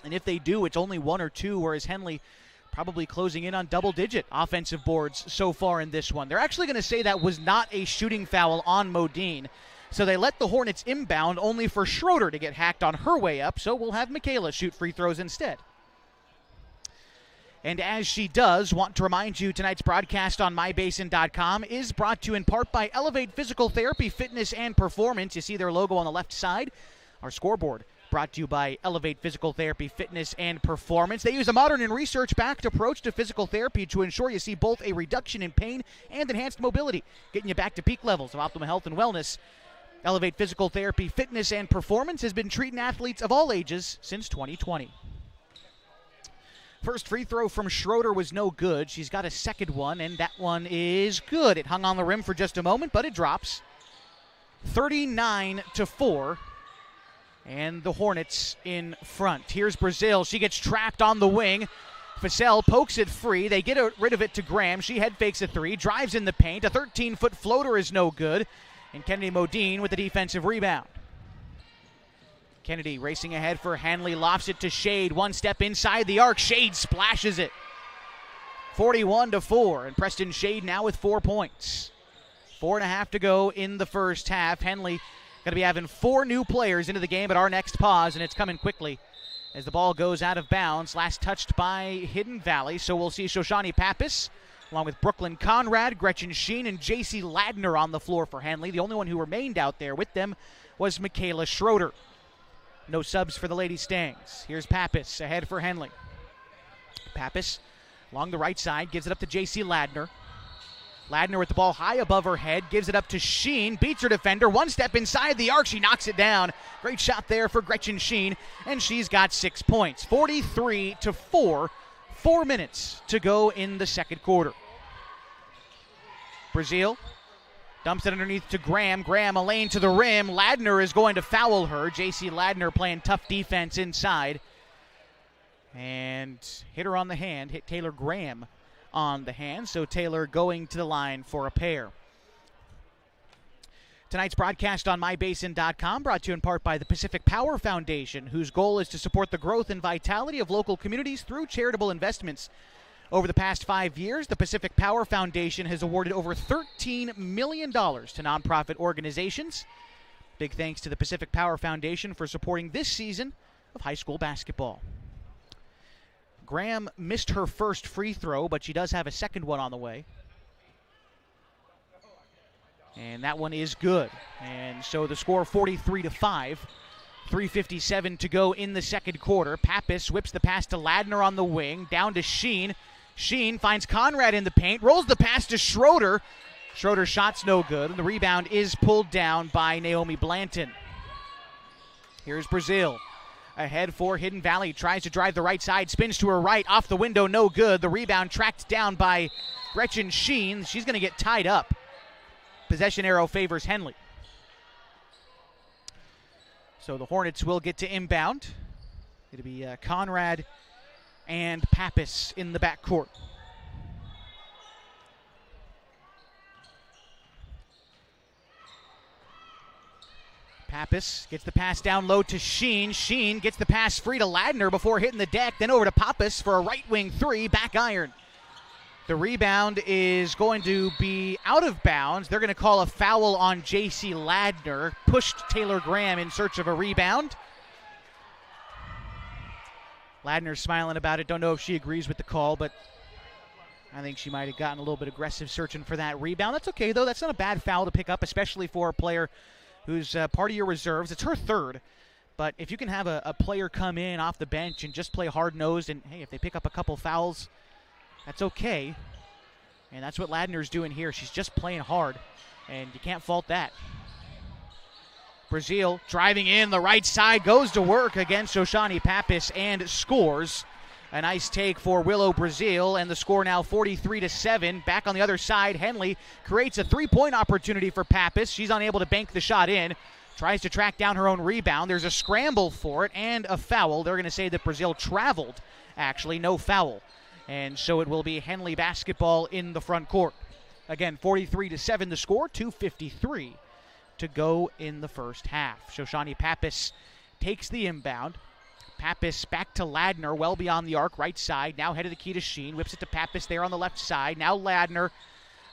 And if they do, it's only 1 or 2, whereas Henley probably closing in on double-digit offensive boards so far in this one. They're actually going to say that was not a shooting foul on Modine. So they let the Hornets inbound only for Schroeder to get hacked on her way up, so we'll have Michaela shoot free throws instead. And as she does, want to remind you tonight's broadcast on mybasin.com is brought to you in part by Elevate Physical Therapy, Fitness, and Performance. You see their logo on the left side. Our scoreboard brought to you by Elevate Physical Therapy, Fitness, and Performance. They use a modern and research-backed approach to physical therapy to ensure you see both a reduction in pain and enhanced mobility, getting you back to peak levels of optimal health and wellness. Elevate Physical Therapy, Fitness, and Performance has been treating athletes of all ages since 2020. First free throw from Schroeder was no good. She's got a second one, and that one is good. It hung on the rim for just a moment, but it drops. 39-4. And the Hornets in front. Here's Brazil. She gets trapped on the wing. Fassell pokes it free. They get rid of it to Graham. She head fakes a 3, drives in the paint. A 13-foot floater is no good. And Kennedy Modine with the defensive rebound. Kennedy racing ahead for Henley. Lofts it to Shade. One step inside the arc. Shade splashes it. 41-4. And Preston Shade now with 4 points. 4.5 to go in the first half. Henley going to be having 4 new players into the game at our next pause, and it's coming quickly as the ball goes out of bounds. Last touched by Hidden Valley, so we'll see Shoshani Pappas along with Brooklyn Conrad, Gretchen Sheen, and J.C. Ladner on the floor for Henley. The only one who remained out there with them was Michaela Schroeder. No subs for the Lady Stangs. Here's Pappas ahead for Henley. Pappas along the right side, gives it up to J.C. Ladner. Ladner with the ball high above her head, gives it up to Sheen, beats her defender, one step inside the arc, she knocks it down. Great shot there for Gretchen Sheen, and she's got 6 points. 43-4, 4 minutes to go in the second quarter. Brazil dumps it underneath to Graham. Graham a lane to the rim. Ladner is going to foul her. J.C. Ladner playing tough defense inside. And hit her on the hand, hit Taylor Graham on the hand. So Taylor going to the line for a pair. Tonight's broadcast on MyBasin.com brought to you in part by the Pacific Power Foundation, whose goal is to support the growth and vitality of local communities through charitable investments. Over the past 5 years, the Pacific Power Foundation has awarded over $13 million to nonprofit organizations. Big thanks to the Pacific Power Foundation for supporting this season of high school basketball. Graham missed her first free throw, but she does have a second one on the way. And that one is good. And so the score 43-5. 3:57 to go in the second quarter. Pappas whips the pass to Ladner on the wing, down to Sheen. Sheen finds Conrad in the paint, rolls the pass to Schroeder. Schroeder's shot's no good, and the rebound is pulled down by Naomi Blanton. Here's Brazil. Ahead for Hidden Valley, tries to drive the right side, spins to her right, off the window, no good. The rebound tracked down by Gretchen Sheen. She's going to get tied up. Possession arrow favors Henley. So the Hornets will get to inbound. It'll be Conrad and Pappas in the backcourt. Pappas gets the pass down low to Sheen. Sheen gets the pass free to Ladner before hitting the deck, then over to Pappas for a right wing three, back iron. The rebound is going to be out of bounds. They're going to call a foul on J.C. Ladner. Pushed Taylor Graham in search of a rebound. Ladner's smiling about it. Don't know if she agrees with the call, but I think she might have gotten a little bit aggressive searching for that rebound. That's okay, though. That's not a bad foul to pick up, especially for a player who's part of your reserves. It's her third. But if you can have a player come in off the bench and just play hard-nosed, and, hey, if they pick up a couple fouls, that's okay. And that's what Ladner's doing here. She's just playing hard, and you can't fault that. Brazil driving in the right side, goes to work against Shoshani Pappas and scores. A nice take for Willow Brazil, and the score now 43-7. Back on the other side, Henley creates a three-point opportunity for Pappas. She's unable to bank the shot in. Tries to track down her own rebound. There's a scramble for it and a foul. They're going to say that Brazil traveled. Actually, no foul. And so it will be Henley basketball in the front court. Again, 43-7 the score, 2:53 to go in the first half. Shoshani Pappas takes the inbound. Pappas back to Ladner, well beyond the arc, right side. Now head of the key to Sheen, whips it to Pappas there on the left side. Now Ladner.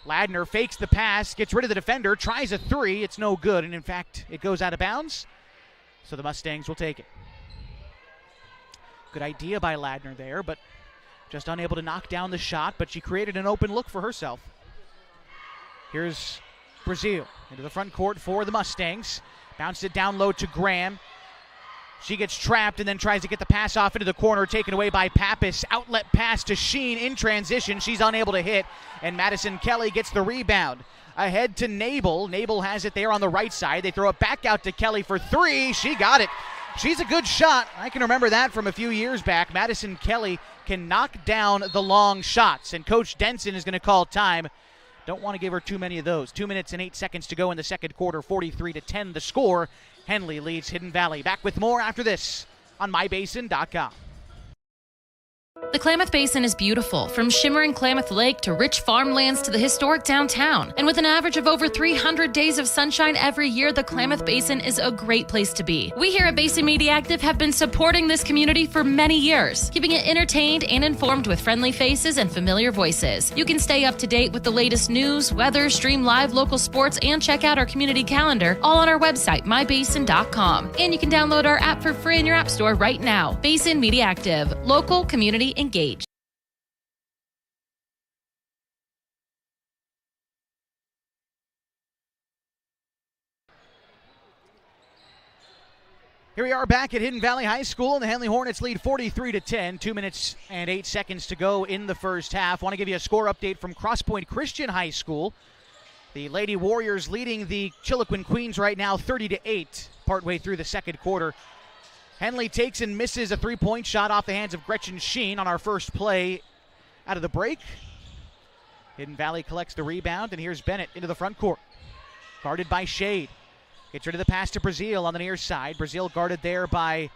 Ladner fakes the pass, gets rid of the defender, tries a three. It's no good, and in fact, it goes out of bounds. So the Mustangs will take it. Good idea by Ladner there, but just unable to knock down the shot, but she created an open look for herself. Here's Brazil into the front court for the Mustangs. Bounced it down low to Graham. She gets trapped and then tries to get the pass off into the corner, taken away by Pappas. Outlet pass to Sheen in transition. She's unable to hit, and Madison Kelly gets the rebound. Ahead to Nabel. Nabel has it there on the right side. They throw it back out to Kelly for three. She got it. She's a good shot. I can remember that from a few years back. Madison Kelly can knock down the long shots, and Coach Denson is going to call time. Don't want to give her too many of those. 2 minutes and 8 seconds to go in the second quarter. 43-10 the score. Henley leads Hidden Valley. Back with more after this on MyBasin.com. The Klamath Basin is beautiful, from shimmering Klamath Lake to rich farmlands to the historic downtown. And with an average of over 300 days of sunshine every year, the Klamath Basin is a great place to be. We here at Basin Media Active have been supporting this community for many years, keeping it entertained and informed with friendly faces and familiar voices. You can stay up to date with the latest news, weather, stream live local sports, and check out our community calendar, all on our website, mybasin.com. And you can download our app for free in your app store right now. Basin Media Active, local community engaged. Here we are back at Hidden Valley High School, and the Henley Hornets lead 43-10. 2 minutes and 8 seconds to go in the first half. Want to give you a score update from Cross Point Christian High School. The Lady Warriors leading the Chiloquin Queens right now 30-8, partway through the second quarter. Henley takes and misses a three-point shot off the hands of Gretchen Sheen on our first play out of the break. Hidden Valley collects the rebound, and here's Bennett into the front court. Guarded by Shade. Gets rid of the pass to Brazil on the near side. Brazil guarded there by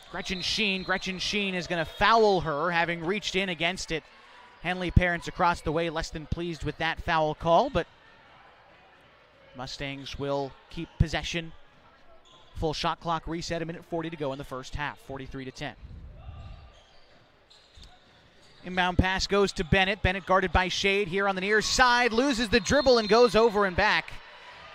Gretchen Sheen. Gretchen Sheen is going to foul her, having reached in against it. Henley parents across the way less than pleased with that foul call, but Mustangs will keep possession. Full shot clock reset, a minute 40 to go in the first half, 43-10. Inbound pass goes to Bennett. Bennett guarded by Shade here on the near side. Loses the dribble and goes over and back.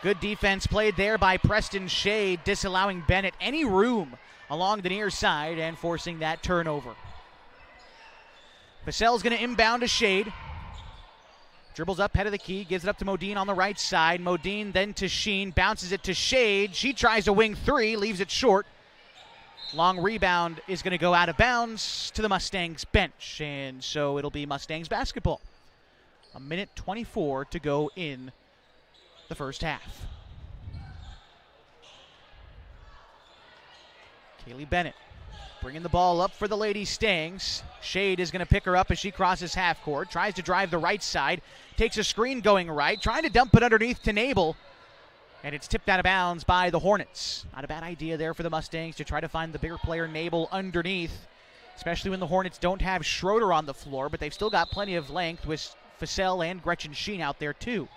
Good defense played there by Preston Shade, disallowing Bennett any room along the near side and forcing that turnover. Vassell's going to inbound to Shade. Dribbles up head of the key, gives it up to Modine on the right side. Modine then to Sheen, bounces it to Shade. She tries a wing three, leaves it short. Long rebound is going to go out of bounds to the Mustangs bench, and so it'll be Mustangs basketball. A minute 24 to go in the first half. Kaylee Bennett bringing the ball up for the Lady Stangs. Shade is going to pick her up as she crosses half court. Tries to drive the right side. Takes a screen going right. Trying to dump it underneath to Nabel. And it's tipped out of bounds by the Hornets. Not a bad idea there for the Mustangs to try to find the bigger player, Nabel, underneath. Especially when the Hornets don't have Schroeder on the floor. But they've still got plenty of length with Vassell and Gretchen Sheen out there too.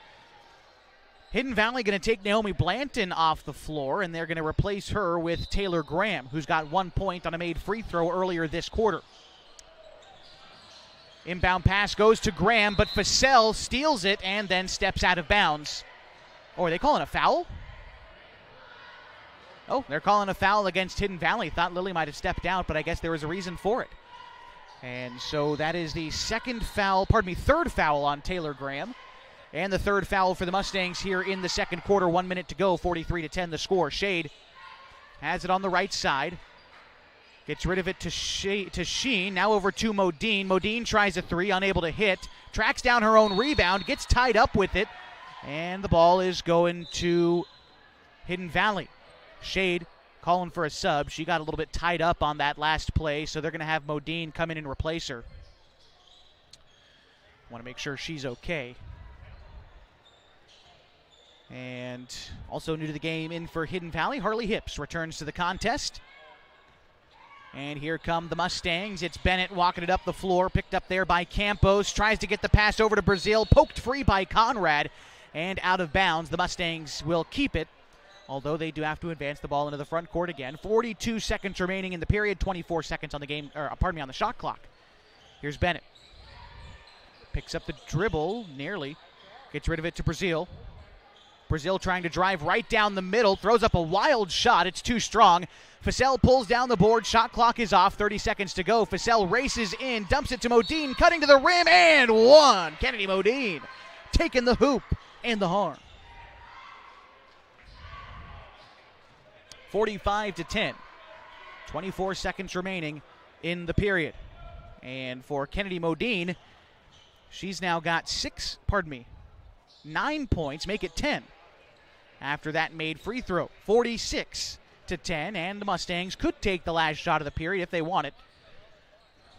Hidden Valley going to take Naomi Blanton off the floor, and they're going to replace her with Taylor Graham, who's got 1 point on a made free throw earlier this quarter. Inbound pass goes to Graham, but Vassell steals it and then steps out of bounds. Oh, are they calling a foul? Oh, they're calling a foul against Hidden Valley. Thought Lily might have stepped out, but I guess there was a reason for it. And so that is the third foul on Taylor Graham. And the third foul for the Mustangs here in the second quarter. 1 minute to go, 43-10 the score. Shade has it on the right side. Gets rid of it to Sheen. Now over to Modine. Modine tries a three, unable to hit. Tracks down her own rebound, gets tied up with it. And the ball is going to Hidden Valley. Shade calling for a sub. She got a little bit tied up on that last play, so they're going to have Modine come in and replace her. Want to make sure she's okay. And also new to the game in for Hidden Valley, Harley Hips returns to the contest. And here come the Mustangs. It's Bennett walking it up the floor, picked up there by Campos. Tries to get the pass over to Brazil, poked free by Conrad, and out of bounds. The Mustangs will keep it, although they do have to advance the ball into the front court again. 42 seconds remaining in the period, 24 seconds on the on the shot clock. Here's Bennett. Picks up the dribble, nearly. Gets rid of it to Brazil. Brazil trying to drive right down the middle, throws up a wild shot. It's too strong. Vassell pulls down the board. Shot clock is off. 30 seconds to go. Vassell races in, dumps it to Modine, cutting to the rim, and one. Kennedy Modine taking the hoop and the harm. 45-10. 24 seconds remaining in the period. And for Kennedy Modine, she's now got 9 points, make it 10. After that made free throw, 46-10, and the Mustangs could take the last shot of the period if they want it.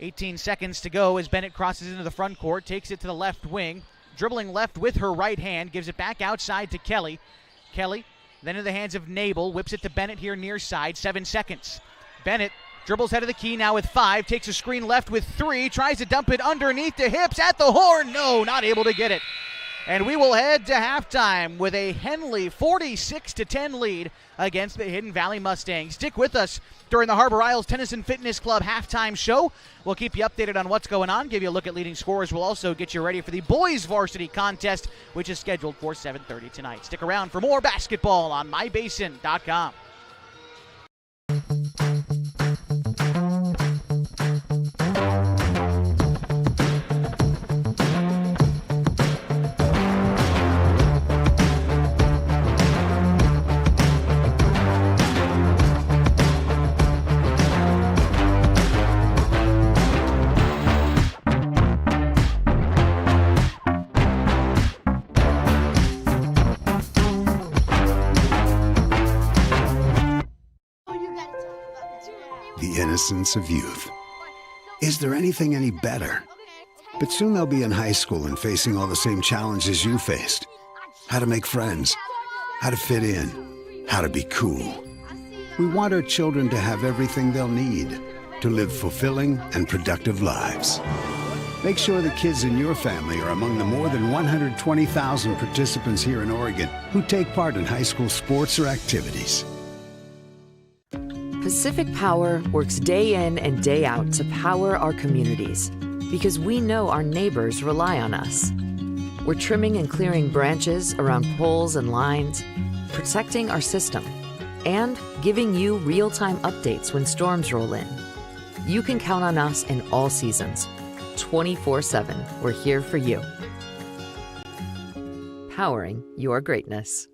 18 seconds to go as Bennett crosses into the front court, takes it to the left wing, dribbling left with her right hand, gives it back outside to Kelly. Kelly, then in the hands of Nabel, whips it to Bennett here near side, 7 seconds. Bennett dribbles head of the key now with 5, takes a screen left with 3, tries to dump it underneath to Hips at the horn. No, not able to get it. And we will head to halftime with a Henley 46-10 lead against the Hidden Valley Mustangs. Stick with us during the Harbor Isles Tennis and Fitness Club halftime show. We'll keep you updated on what's going on, give you a look at leading scores. We'll also get you ready for the boys varsity contest, which is scheduled for 7:30 tonight. Stick around for more basketball on mybasin.com. the innocence of youth. Is there anything any better? But soon they'll be in high school and facing all the same challenges you faced. How to make friends, how to fit in, how to be cool. We want our children to have everything they'll need to live fulfilling and productive lives. Make sure the kids in your family are among the more than 120,000 participants here in Oregon who take part in high school sports or activities. Pacific Power works day in and day out to power our communities because we know our neighbors rely on us. We're trimming and clearing branches around poles and lines, protecting our system, and giving you real-time updates when storms roll in. You can count on us in all seasons. 24/7, we're here for you. Powering your greatness.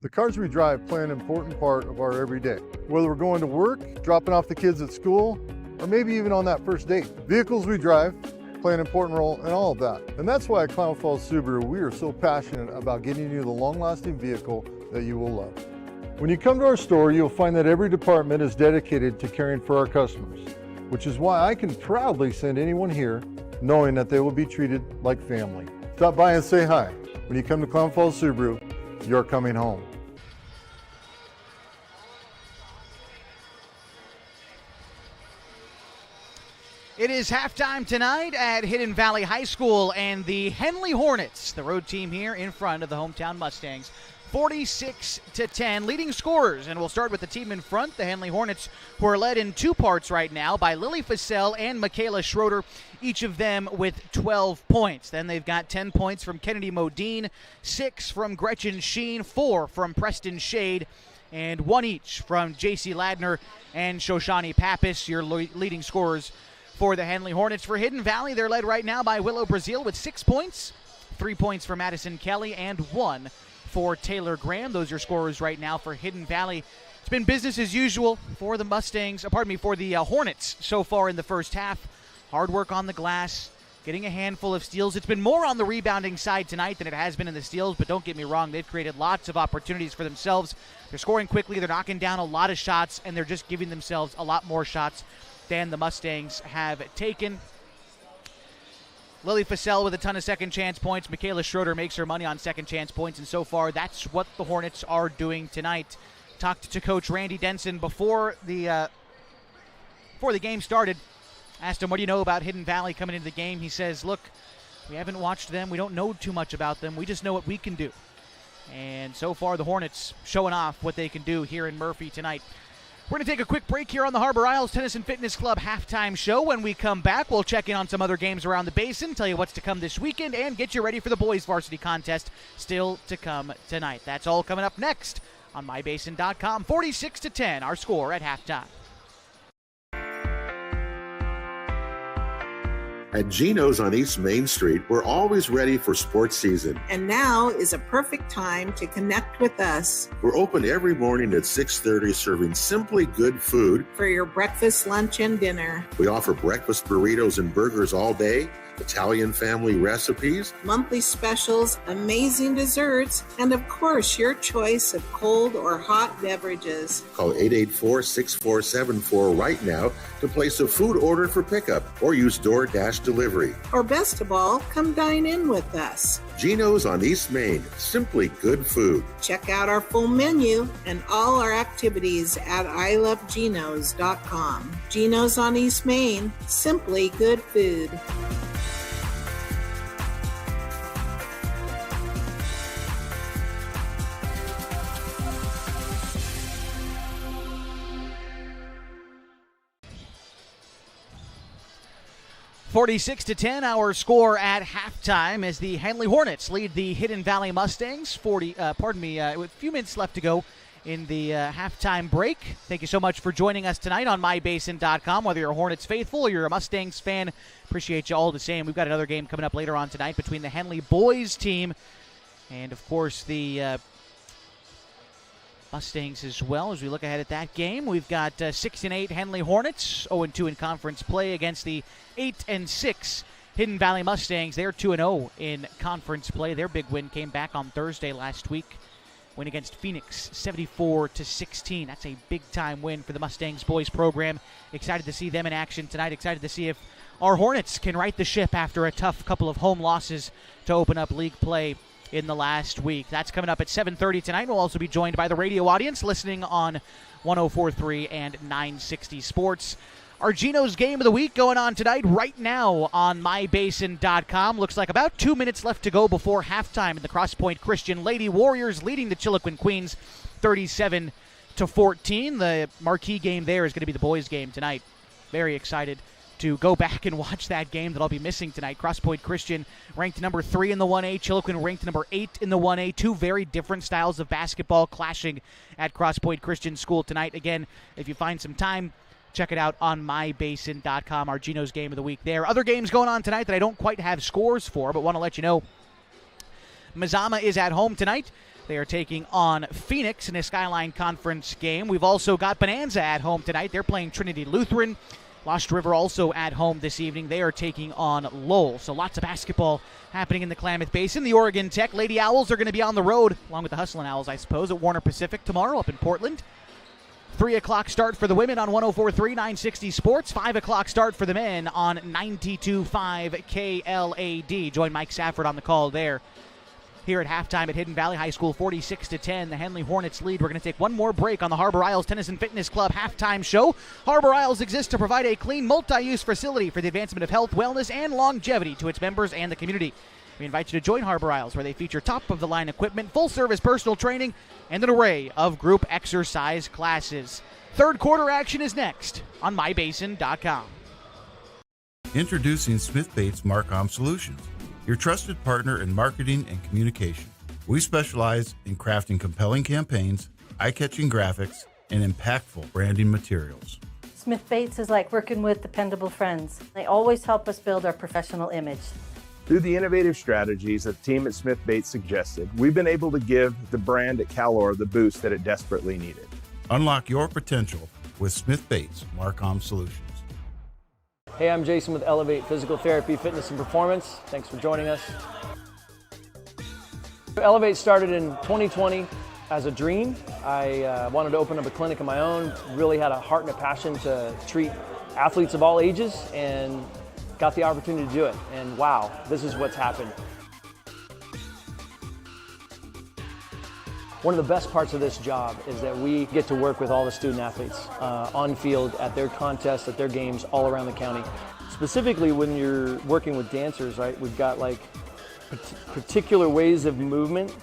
The cars we drive play an important part of our everyday. Whether we're going to work, dropping off the kids at school, or maybe even on that first date. Vehicles we drive play an important role in all of that. And that's why at Klamath Falls Subaru, we are so passionate about getting you the long-lasting vehicle that you will love. When you come to our store, you'll find that every department is dedicated to caring for our customers, which is why I can proudly send anyone here knowing that they will be treated like family. Stop by and say hi. When you come to Klamath Falls Subaru, you're coming home. It is halftime tonight at Hidden Valley High School, and the Henley Hornets, the road team here in front of the hometown Mustangs, 46-10, leading scorers. And we'll start with the team in front, the Henley Hornets, who are led in two parts right now by Lily Fassell and Michaela Schroeder, each of them with 12 points. Then they've got 10 points from Kennedy Modine, 6 from Gretchen Sheen, 4 from Preston Shade, and 1 each from J.C. Ladner and Shoshani Pappas, your leading scorers for the Henley Hornets. For Hidden Valley, they're led right now by Willow Brazil with 6 points, 3 points for Madison Kelly, and 1 for Taylor Graham. Those are scorers right now for Hidden Valley. It's been business as usual for the for the Hornets so far in the first half. Hard work on the glass, getting a handful of steals. It's been more on the rebounding side tonight than it has been in the steals, but don't get me wrong, they've created lots of opportunities for themselves. They're scoring quickly, they're knocking down a lot of shots, and they're just giving themselves a lot more shots than the Mustangs have taken. Lily Fassell with a ton of second chance points. Michaela Schroeder makes her money on second chance points, and so far that's what the Hornets are doing tonight. Talked to Coach Randy Denson before the game started. Asked him, what do you know about Hidden Valley coming into the game? He says, look, we haven't watched them. We don't know too much about them. We just know what we can do. And so far the Hornets showing off what they can do here in Murphy tonight. We're going to take a quick break here on the Harbor Isles Tennis and Fitness Club halftime show. When we come back, we'll check in on some other games around the basin, tell you what's to come this weekend, and get you ready for the boys varsity contest still to come tonight. That's all coming up next on mybasin.com. 46-10, our score at halftime. At Geno's on East Main Street, we're always ready for sports season. And now is a perfect time to connect with us. We're open every morning at 6:30, serving simply good food For your breakfast, lunch, and dinner. We offer breakfast burritos and burgers all day, Italian family recipes, Monthly specials, amazing desserts, and of course, your choice of cold or hot beverages. Call 884-6474 right now to place a food order for pickup or use DoorDash delivery. Or best of all, come dine in with us. Geno's on East Main, simply good food. Check out our full menu and all our activities at ilovegenos.com. Geno's on East Main, simply good food. (46-10), our score at halftime as the Henley Hornets lead the Hidden Valley Mustangs. With a few minutes left to go in the halftime break. Thank you so much for joining us tonight on mybasin.com. Whether you're a Hornets faithful or you're a Mustangs fan, appreciate you all the same. We've got another game coming up later on tonight between the Henley boys team and, of course, the Mustangs as well. As we look ahead at that game, we've got 6-8 Henley Hornets, 0-2 in conference play against the 8-6 Hidden Valley Mustangs. They're 2-0 in conference play. Their big win came back on Thursday last week win against Phoenix 74-16. That's a big-time win for the Mustangs boys program. Excited to see them in action tonight. Excited to see if our Hornets can right the ship after a tough couple of home losses to open up league play in the last week. That's coming up at 7:30 tonight. We'll also be joined by the radio audience listening on 104.3 and 960 Sports. Our Geno's Game of the Week going on tonight right now on mybasin.com. Looks like about 2 minutes left to go before halftime in the Cross Point Christian Lady Warriors leading the Chiloquin Queens 37-14. The marquee game there is going to be the boys' game tonight. Very excited to go back and watch that game that I'll be missing tonight. Cross Point Christian ranked number 3 in the 1A. Chiloquin ranked number 8 in the 1A. Two very different styles of basketball clashing at Cross Point Christian School tonight. Again, if you find some time, check it out on mybasin.com, our Geno's Game of the Week there. Other games going on tonight that I don't quite have scores for, but want to let you know. Mazama is at home tonight. They are taking on Phoenix in a Skyline Conference game. We've also got Bonanza at home tonight. They're playing Trinity Lutheran. Lost River also at home this evening. They are taking on Lowell. So lots of basketball happening in the Klamath Basin. The Oregon Tech Lady Owls are going to be on the road, along with the Hustlin' Owls, I suppose, at Warner Pacific tomorrow up in Portland. 3 o'clock start for the women on 104.3, 960 Sports. 5 o'clock start for the men on 92.5 KLAD. Join Mike Safford on the call there. Here at halftime at Hidden Valley High School, 46-10. The Henley Hornets lead. We're going to take one more break on the Harbor Isles Tennis and Fitness Club halftime show. Harbor Isles exists to provide a clean, multi-use facility for the advancement of health, wellness, and longevity to its members and the community. We invite you to join Harbor Isles, where they feature top-of-the-line equipment, full-service personal training, and an array of group exercise classes. Third quarter action is next on mybasin.com. Introducing Smith Bates Marcom Solutions, your trusted partner in marketing and communication. We specialize in crafting compelling campaigns, eye-catching graphics, and impactful branding materials. Smith Bates is like working with dependable friends. They always help us build our professional image. Through the innovative strategies that the team at Smith Bates suggested, we've been able to give the brand at Calor the boost that it desperately needed. Unlock your potential with Smith Bates Marcom Solutions. Hey, I'm Jason with Elevate Physical Therapy, Fitness, and Performance. Thanks for joining us. Elevate started in 2020 as a dream. I wanted to open up a clinic of my own, really had a heart and a passion to treat athletes of all ages, and got the opportunity to do it. And wow, this is what's happened. One of the best parts of this job is that we get to work with all the student athletes on field, at their contests, at their games all around the county. Specifically when you're working with dancers, right? We've got like particular ways of movement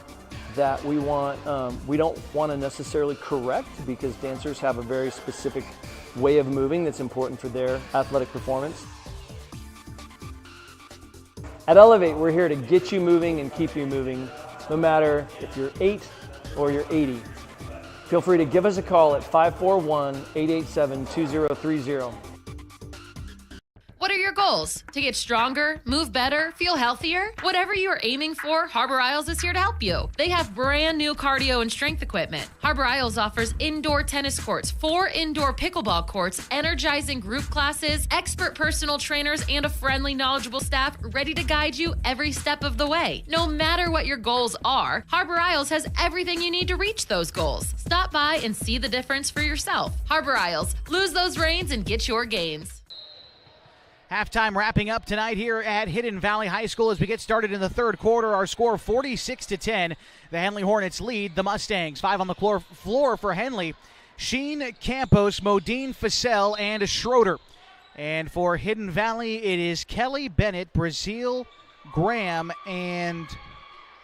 that we don't want to necessarily correct, because dancers have a very specific way of moving that's important for their athletic performance. At Elevate, we're here to get you moving and keep you moving, no matter if you're 8 or you're 80. Feel free to give us a call at 541-887-2030. What are your goals? To get stronger, move better, feel healthier? Whatever you are aiming for, Harbor Isles is here to help you. They have brand new cardio and strength equipment. Harbor Isles offers indoor tennis courts, 4 indoor pickleball courts, energizing group classes, expert personal trainers, and a friendly, knowledgeable staff ready to guide you every step of the way. No matter what your goals are, Harbor Isles has everything you need to reach those goals. Stop by and see the difference for yourself. Harbor Isles, lose those reins and get your gains. Halftime wrapping up tonight here at Hidden Valley High School as we get started in the third quarter. Our score 46-10. The Henley Hornets lead the Mustangs. 5 on the floor for Henley. Sheen, Campos, Modine, Fassell, and Schroeder. And for Hidden Valley, it is Kelly, Bennett, Brazil, Graham, and I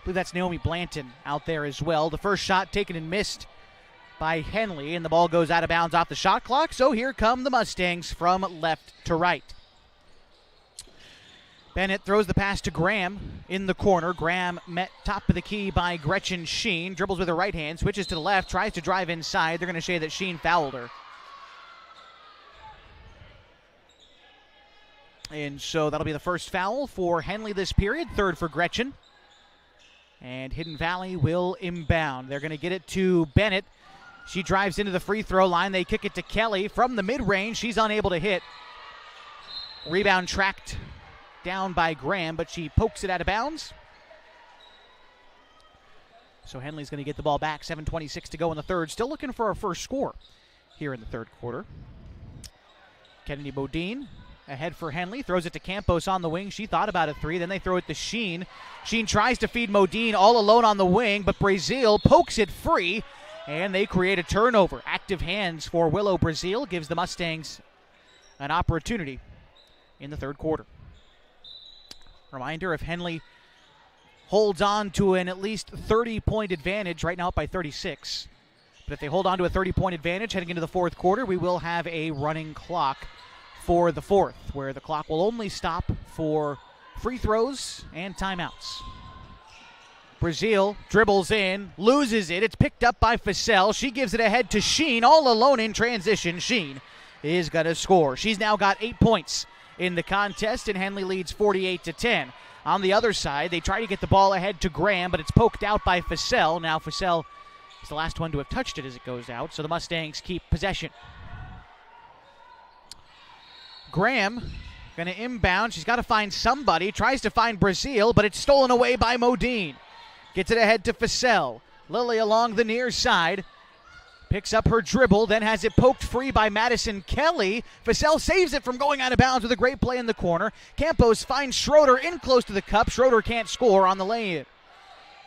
believe that's Naomi Blanton out there as well. The first shot taken and missed by Henley, and the ball goes out of bounds off the shot clock. So here come the Mustangs from left to right. Bennett throws the pass to Graham in the corner. Graham met top of the key by Gretchen Sheen. Dribbles with her right hand, switches to the left, tries to drive inside. They're going to say that Sheen fouled her. And so that'll be the first foul for Henley this period, third for Gretchen. And Hidden Valley will inbound. They're going to get it to Bennett. She drives into the free throw line. They kick it to Kelly from the mid-range. She's unable to hit. Rebound tracked down by Graham, but she pokes it out of bounds. So Henley's going to get the ball back. 7:26 to go in the third. Still looking for our first score here in the third quarter. Kennedy Modine ahead for Henley. Throws it to Campos on the wing. She thought about a three. Then they throw it to Sheen. Sheen tries to feed Modine all alone on the wing, but Brazil pokes it free, and they create a turnover. Active hands for Willow Brazil gives the Mustangs an opportunity in the third quarter. Reminder, if Henley holds on to an at least 30-point advantage, right now up by 36, but if they hold on to a 30-point advantage heading into the fourth quarter, we will have a running clock for the fourth, where the clock will only stop for free throws and timeouts. Brazil dribbles in, loses it. It's picked up by Fussell. She gives it ahead to Sheen, all alone in transition. Sheen is going to score. She's now got 8 points in the contest, and Henley leads 48-10. On the other side, they try to get the ball ahead to Graham, but it's poked out by Fussell. Now Fussell is the last one to have touched it as it goes out, so the Mustangs keep possession. Graham going to inbound. She's got to find somebody. Tries to find Brazil, but it's stolen away by Modine. Gets it ahead to Fussell. Lily along the near side. Picks up her dribble, then has it poked free by Madison Kelly. Fussell saves it from going out of bounds with a great play in the corner. Campos finds Schroeder in close to the cup. Schroeder can't score on the lay-in.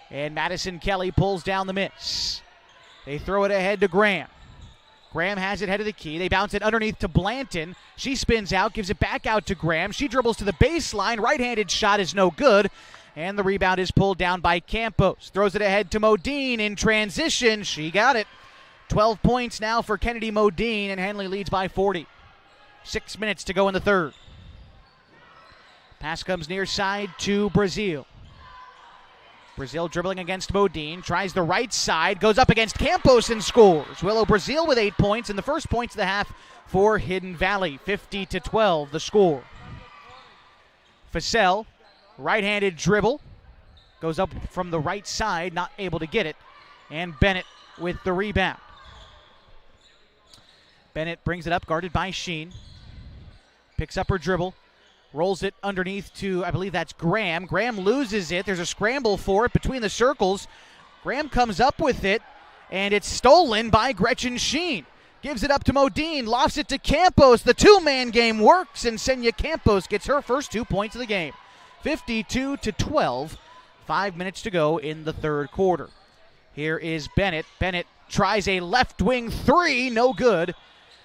And Madison Kelly pulls down the miss. They throw it ahead to Graham. Graham has it head of the key. They bounce it underneath to Blanton. She spins out, gives it back out to Graham. She dribbles to the baseline. Right-handed shot is no good. And the rebound is pulled down by Campos. Throws it ahead to Modine in transition. She got it. 12 points now for Kennedy Modine, and Henley leads by 40. 6 minutes to go in the third. Pass comes near side to Brazil. Brazil dribbling against Modine, tries the right side, goes up against Campos and scores. Willow Brazil with 8 points, and the first points of the half for Hidden Valley. 50-12 the score. Fussell, right-handed dribble, goes up from the right side, not able to get it, and Bennett with the rebound. Bennett brings it up, guarded by Sheen. Picks up her dribble. Rolls it underneath to, I believe that's Graham. Graham loses it. There's a scramble for it between the circles. Graham comes up with it, and it's stolen by Gretchen Sheen. Gives it up to Modine, lofts it to Campos. The two-man game works, and Senya Campos gets her first 2 points of the game. 52-12. 5 minutes to go in the third quarter. Here is Bennett. Bennett tries a left wing three, no good.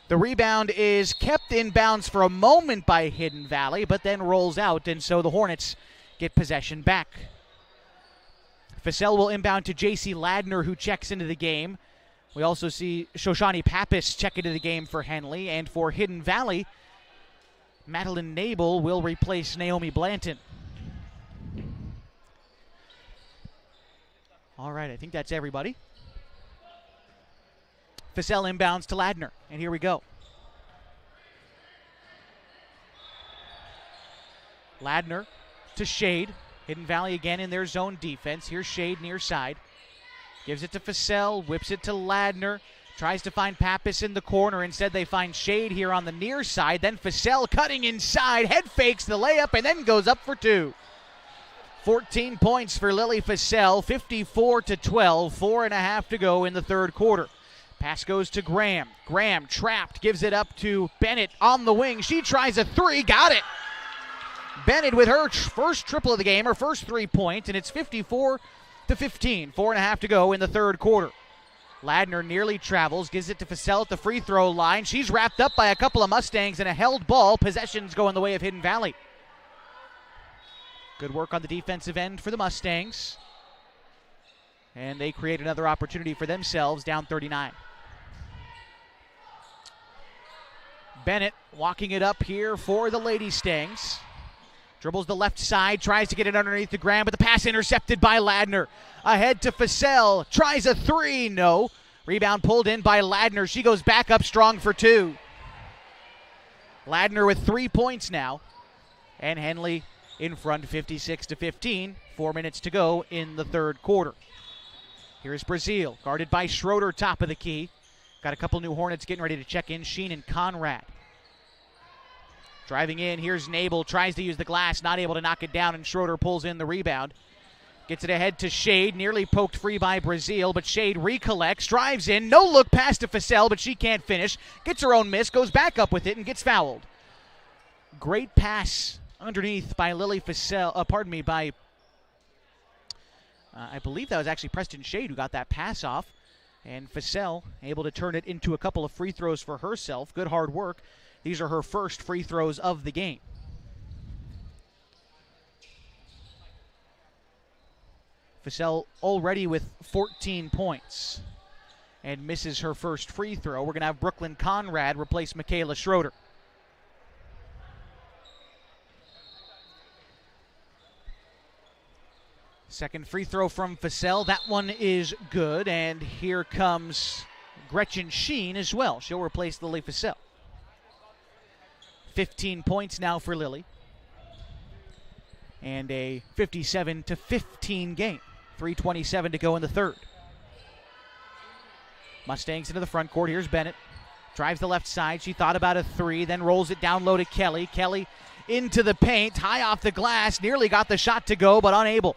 The rebound is kept in bounds for a moment by Hidden Valley, but then rolls out, and so the Hornets get possession back. Fussell will inbound to J.C. Ladner, who checks into the game. We also see Shoshani Pappas check into the game for Henley, and for Hidden Valley, Madeline Nabel will replace Naomi Blanton. All right, I think that's everybody. Fussell inbounds to Ladner, and here we go. Ladner to Shade. Hidden Valley again in their zone defense. Here's Shade near side. Gives it to Fussell, whips it to Ladner. Tries to find Pappas in the corner. Instead, they find Shade here on the near side. Then Fussell cutting inside, head fakes the layup, and then goes up for two. 14 points for Lily Fussell, 54-12, 4.5 to go in the third quarter. Pass goes to Graham. Graham trapped, gives it up to Bennett on the wing. She tries a three, got it. Bennett with her first triple of the game, her first 3 points, and it's 54-15, 4.5 to go in the third quarter. Ladner nearly travels, gives it to Fussell at the free throw line. She's wrapped up by a couple of Mustangs and a held ball. Possessions go in the way of Hidden Valley. Good work on the defensive end for the Mustangs. And they create another opportunity for themselves, down 39. Bennett walking it up here for the Lady Stangs. Dribbles the left side, tries to get it underneath the ground, but the pass intercepted by Ladner. Ahead to Fussell, tries a three, no. Rebound pulled in by Ladner. She goes back up strong for two. Ladner with 3 points now. And Henley in front, 56-15. 4 minutes to go in the third quarter. Here's Brazil, guarded by Schroeder, top of the key. Got a couple new Hornets getting ready to check in. Sheen and Conrad. Driving in, here's Nabel, tries to use the glass, not able to knock it down, and Schroeder pulls in the rebound. Gets it ahead to Shade, nearly poked free by Brazil, but Shade recollects, drives in, no look pass to Facel, but she can't finish. Gets her own miss, goes back up with it, and gets fouled. Great pass underneath by Lily Facel, I believe that was actually Preston Shade who got that pass off. And Facel able to turn it into a couple of free throws for herself. Good hard work. These are her first free throws of the game. Facel already with 14 points and misses her first free throw. We're going to have Brooklyn Conrad replace Michaela Schroeder. Second free throw from Facel. That one is good, and here comes Gretchen Sheen as well. She'll replace Lily Facel. 15 points now for Lily. And a 57-15 game. 3:27 to go in the third. Mustangs into the front court. Here's Bennett. Drives the left side. She thought about a three, then rolls it down low to Kelly. Kelly into the paint, high off the glass. Nearly got the shot to go, but unable.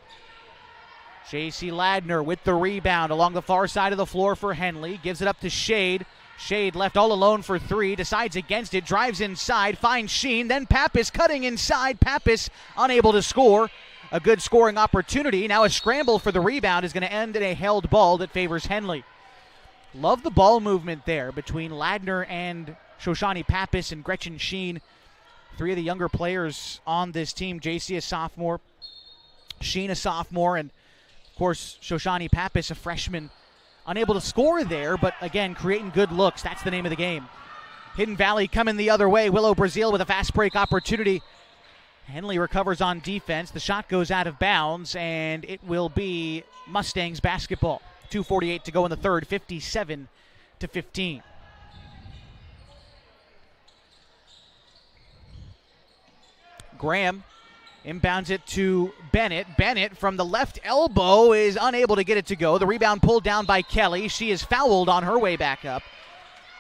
J.C. Ladner with the rebound along the far side of the floor for Henley. Gives it up to Shade. Shade left all alone for three. Decides against it. Drives inside. Finds Sheen. Then Pappas cutting inside. Pappas unable to score. A good scoring opportunity. Now a scramble for the rebound is going to end in a held ball that favors Henley. Love the ball movement there between Ladner and Shoshani Pappas and Gretchen Sheen. Three of the younger players on this team. JC a sophomore, Sheen a sophomore, and of course Shoshani Pappas a freshman. Unable to score there, but again creating good looks. That's the name of the game. Hidden Valley coming the other way. Willow Brazil with a fast break opportunity. Henley recovers on defense. The shot goes out of bounds, and it will be Mustangs basketball. 2:48 to go in the third, 57-15. Graham inbounds it to Bennett. Bennett from the left elbow is unable to get it to go. The rebound pulled down by Kelly. She is fouled on her way back up.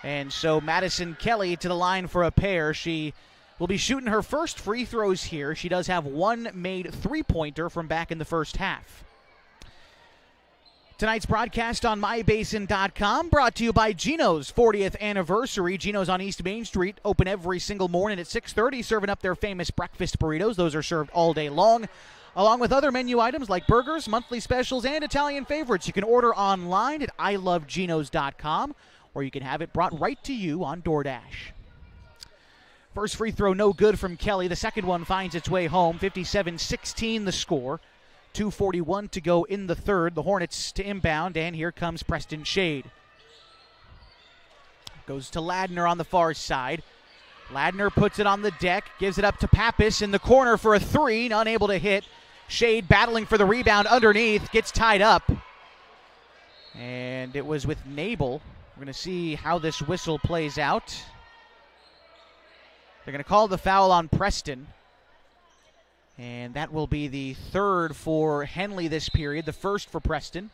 And so Madison Kelly to the line for a pair. She will be shooting her first free throws here. She does have one made three-pointer from back in the first half. Tonight's broadcast on MyBasin.com brought to you by Geno's 40th anniversary. Geno's on East Main Street, open every single morning at 6:30, serving up their famous breakfast burritos. Those are served all day long, along with other menu items like burgers, monthly specials, and Italian favorites. You can order online at ilovegenos.com, or you can have it brought right to you on DoorDash. First free throw no good from Kelly. The second one finds its way home. 57-16 the score. 2:41 to go in the third. The Hornets to inbound, and here comes Preston Shade. Goes to Ladner on the far side. Ladner puts it on the deck, gives it up to Pappas in the corner for a three, unable to hit. Shade battling for the rebound underneath, gets tied up. And it was with Nabel. We're going to see how this whistle plays out. They're going to call the foul on Preston. And that will be the third for Henley this period, the first for Preston.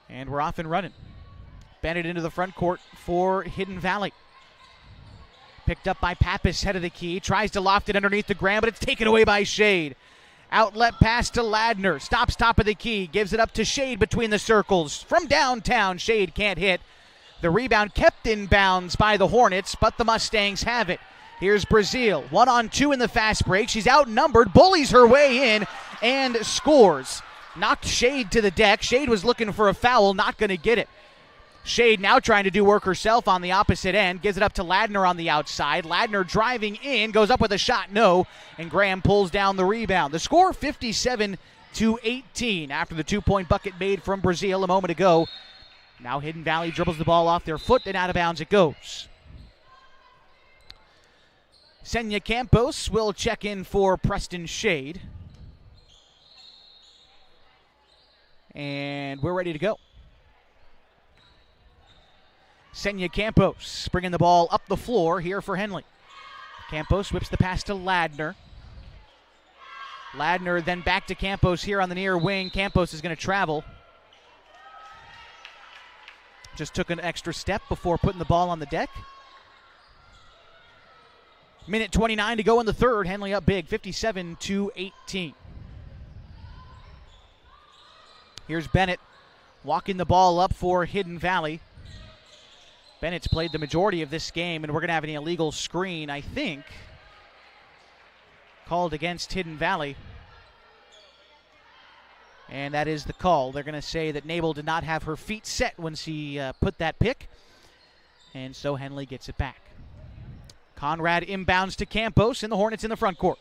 And we're off and running. Bennett into the front court for Hidden Valley. Picked up by Pappas, head of the key. Tries to loft it underneath the ground, but it's taken away by Shade. Outlet pass to Ladner. Stops top of the key. Gives it up to Shade between the circles. From downtown, Shade can't hit. The rebound kept in bounds by the Hornets, but the Mustangs have it. Here's Brazil, 1-on-2 in the fast break. She's outnumbered, bullies her way in, and scores. Knocked Shade to the deck. Shade was looking for a foul, not going to get it. Shade now trying to do work herself on the opposite end. Gives it up to Ladner on the outside. Ladner driving in, goes up with a shot, no. And Graham pulls down the rebound. The score 57-18 after the 2-point bucket made from Brazil a moment ago. Now Hidden Valley dribbles the ball off their foot and out of bounds it goes. Senya Campos will check in for Preston Shade. And we're ready to go. Senya Campos bringing the ball up the floor here for Henley. Campos whips the pass to Ladner. Ladner then back to Campos here on the near wing. Campos is going to travel. Just took an extra step before putting the ball on the deck. Minute 29 to go in the third. Henley up big, 57-18. Here's Bennett walking the ball up for Hidden Valley. Bennett's played the majority of this game, and we're going to have an illegal screen, I think, called against Hidden Valley. And that is the call. They're going to say that Nabel did not have her feet set when she put that pick. And so Henley gets it back. Conrad inbounds to Campos, and the Hornets in the front court.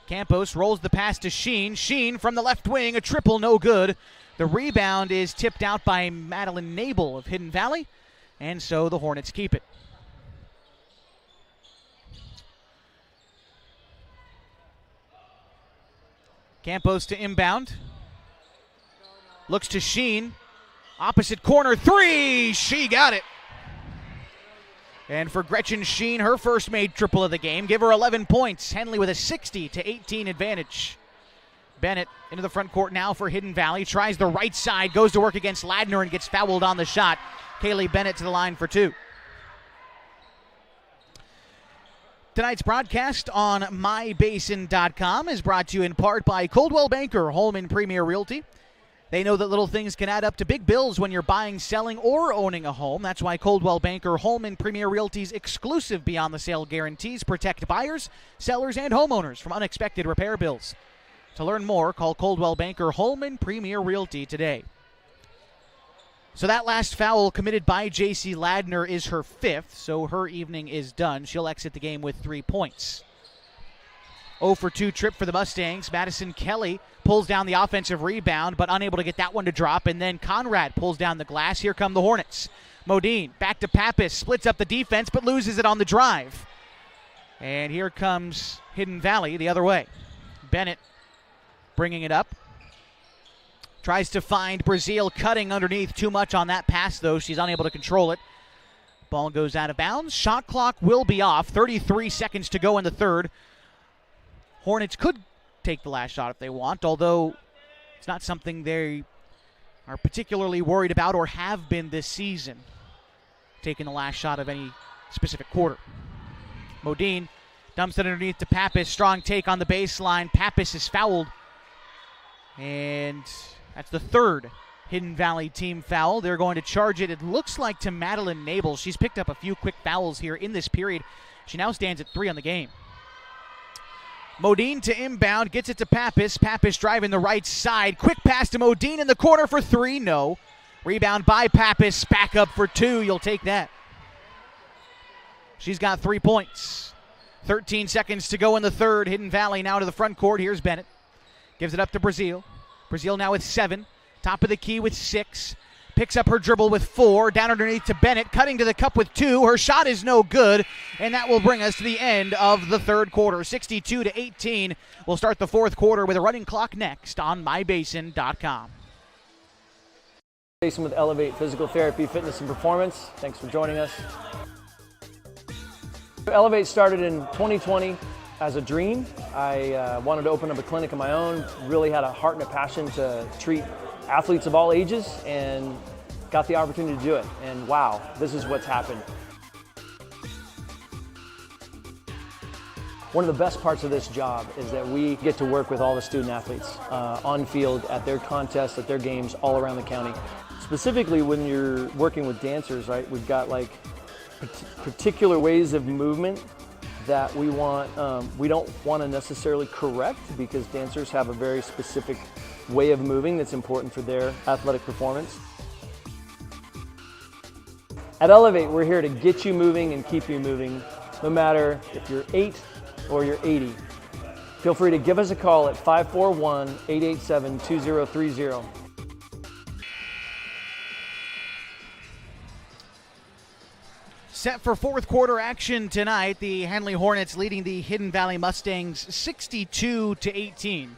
Campos rolls the pass to Sheen. Sheen from the left wing, a triple, no good. The rebound is tipped out by Madeline Nabel of Hidden Valley, and so the Hornets keep it. Campos to inbound. Looks to Sheen. Opposite corner, three! She got it. And for Gretchen Sheen, her first made triple of the game. Give her 11 points. Henley with a 60-18 advantage. Bennett into the front court now for Hidden Valley. Tries the right side, goes to work against Ladner and gets fouled on the shot. Kaylee Bennett to the line for two. Tonight's broadcast on mybasin.com is brought to you in part by Coldwell Banker, Holman Premier Realty. They know that little things can add up to big bills when you're buying, selling, or owning a home. That's why Coldwell Banker Holman Premier Realty's exclusive Beyond the Sale guarantees protect buyers, sellers, and homeowners from unexpected repair bills. To learn more, call Coldwell Banker Holman Premier Realty today. So that last foul committed by J.C. Ladner is her fifth, so her evening is done. She'll exit the game with 3 points. 0 for 2 trip for the Mustangs. Madison Kelly pulls down the offensive rebound, but unable to get that one to drop. And then Conrad pulls down the glass. Here come the Hornets. Modine back to Pappas, splits up the defense, but loses it on the drive. And here comes Hidden Valley the other way. Bennett bringing it up. Tries to find Brazil cutting underneath. Too much on that pass, though. She's unable to control it. Ball goes out of bounds. Shot clock will be off. 33 seconds to go in the third. Hornets could take the last shot if they want, although it's not something they are particularly worried about or have been this season, taking the last shot of any specific quarter. Modine dumps it underneath to Pappas. Strong take on the baseline. Pappas is fouled. And that's the third Hidden Valley team foul. They're going to charge it, it looks like, to Madeline Nabel. She's picked up a few quick fouls here in this period. She now stands at 3 on the game. Modine to inbound, gets it to Pappas. Pappas driving the right side. Quick pass to Modine in the corner for 3. No. Rebound by Pappas. Back up for 2. You'll take that. She's got 3 points. 13 seconds to go in the third. Hidden Valley now to the front court. Here's Bennett. Gives it up to Brazil. Brazil now with 7. Top of the key with 6. Picks up her dribble with 4. Down underneath to Bennett. Cutting to the cup with 2. Her shot is no good. And that will bring us to the end of the third quarter. 62-18. We'll start the fourth quarter with a running clock next on mybasin.com. Basin with Elevate Physical Therapy, Fitness, and Performance. Thanks for joining us. Elevate started in 2020 as a dream. I wanted to open up a clinic of my own. Really had a heart and a passion to treat athletes of all ages, and got the opportunity to do it. And wow, this is what's happened. One of the best parts of this job is that we get to work with all the student athletes on field, at their contests, at their games, all around the county. Specifically, when you're working with dancers, right, we've got like particular ways of movement that we don't want to necessarily correct, because dancers have a very specific way of moving that's important for their athletic performance. At Elevate, we're here to get you moving and keep you moving, no matter if you're 8 or you're 80. Feel free to give us a call at 541-887-2030. Set for fourth quarter action tonight. The Henley Hornets leading the Hidden Valley Mustangs 62-18.